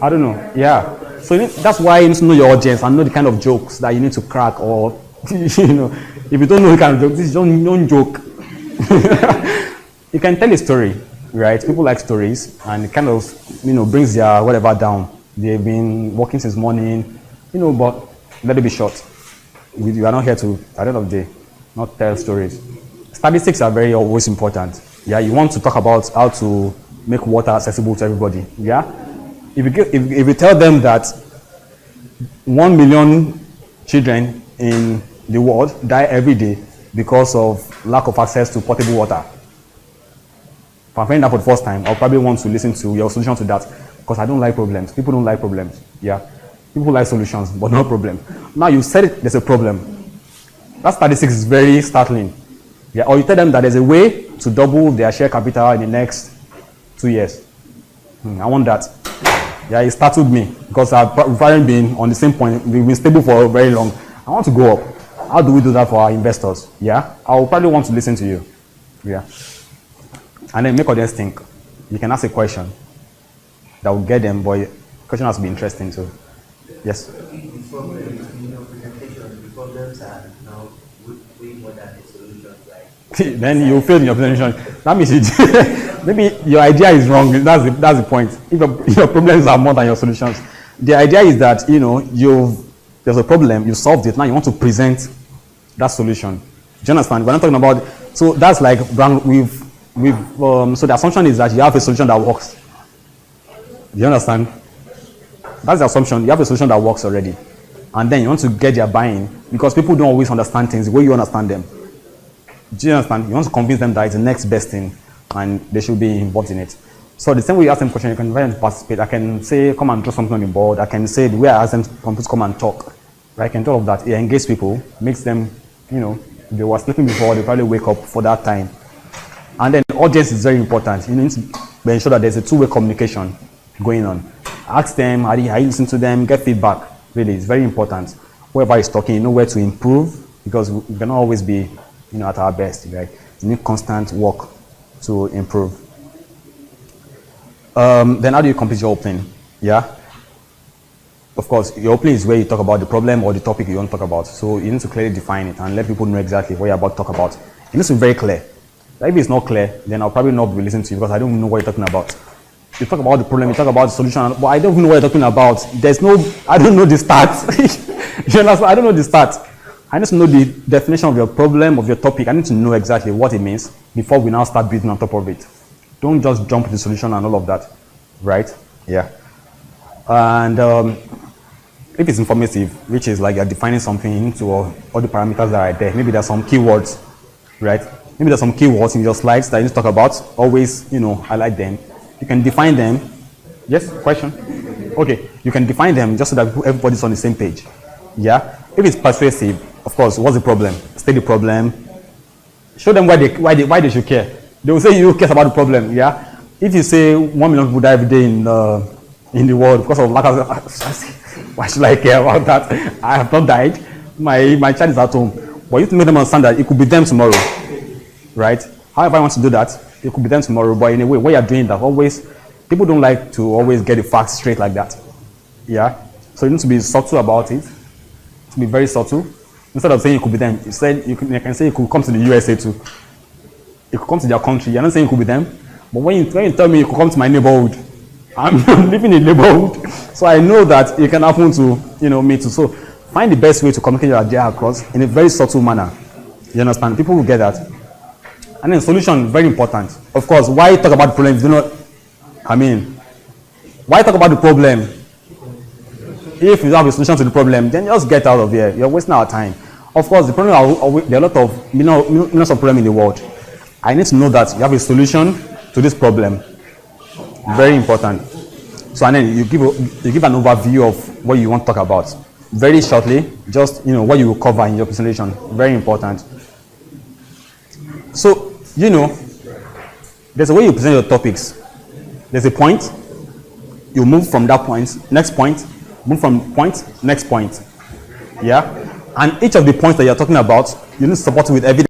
I don't know, yeah. So that's why you need to know your audience and know the kind of jokes that you need to crack, or if you don't know the kind of jokes, this is don't joke. You can tell a story, right? People like stories, and it kind of brings their whatever down. They've been working since morning, but let it be short. You are not here to, at the end of the day, not tell stories. Statistics are always important. Yeah, you want to talk about how to make water accessible to everybody. Yeah. If you tell them that 1 million children in the world die every day because of lack of access to potable water, if I'm saying that for the first time, I'll probably want to listen to your solution to that, because I don't like problems. People don't like problems. Yeah, people like solutions, but not problem. Now you said there's a problem. That statistics is very startling. Yeah, or you tell them that there's a way to double their share capital in the next 2 years. I want that. Yeah, it startled me because I've been on the same point. We've been stable for very long. I want to go up. How do we do that for our investors? Yeah, I'll probably want to listen to you. Yeah, and then make audience think. You can ask a question that will get them, but the question has to be interesting too. Yes. The problems are now way more than the solutions, right? Then you fail in your presentation. That means maybe your idea is wrong. That's the point. If your problems are more than your solutions, the idea is that there's a problem, you solved it. Now you want to present that solution. Do you understand? We're not talking about. So that's like so the assumption is that you have a solution that works. Do you understand? That's the assumption. You have a solution that works already, and then you want to get their buy-in because people don't always understand things the way you understand them. Do you understand? You want to convince them that it's the next best thing and they should be involved in it. So the same way you ask them question, you can invite them to participate. I can say, come and draw something on the board. I can say the way I ask them to come and talk. Right? I can do all of that. It engages people, makes them, if they were sleeping before, they probably wake up for that time. And then the audience is very important. You need to ensure that there's a two-way communication going on. Ask them, how you listen to them, get feedback. Really, it's very important. Whoever is talking, you know where to improve, because we cannot always be at our best, right? You need constant work to improve. Then how do you complete your opening? Yeah? Of course, your opening is where you talk about the problem or the topic you want to talk about. So you need to clearly define it and let people know exactly what you're about to talk about. It needs to be very clear. If it's not clear, then I'll probably not be listening to you because I don't even know what you're talking about. You talk about the problem, you talk about the solution, but I don't even know what you're talking about. I don't know the stats. You understand? I don't know the stats. I need to know the definition of your problem, of your topic. I need to know exactly what it means before we now start building on top of it. Don't just jump to the solution and all of that. Right? Yeah. And if it's informative, which is like you're defining something into all the parameters that are there. Maybe there's some keywords, right? Maybe there's some keywords in your slides that you need to talk about. Always, highlight them. You can define them. Yes? Question? Okay. You can define them just so that everybody's on the same page. Yeah? If it's persuasive, of course, what's the problem? State the problem. Show them why they should care. They will say you care about the problem. Yeah? If you say 1 million people die every day in the world because of lack of, why should I care about that? I have not died. My child is at home. But you need to make them understand that it could be them tomorrow. Right? However I want to do that, it could be them tomorrow. But in a way, when you're doing that, always people don't like to always get the facts straight like that. Yeah. So you need to be subtle about it. To be very subtle. Instead of saying it could be them, you can say it could come to the USA too. It could come to their country. You're not saying it could be them. But when you tell me it could come to my neighborhood, I'm living in a neighborhood, so I know that it can happen to me too. So find the best way to communicate your idea across in a very subtle manner. You understand? People will get that. And then solution, very important. Of course, why talk about the problem if you don't why talk about the problem? If you have a solution to the problem, then just get out of here. You're wasting our time. Of course, the problem there are a lot of millions of problems in the world. I need to know that you have a solution to this problem. Very important. So and then you give an overview of what you want to talk about. Very shortly, just what you will cover in your presentation. Very important. So there's a way you present your topics. There's a point. You move from that point, next point, move from point, next point. Yeah? And each of the points that you're talking about, you need to support it with evidence.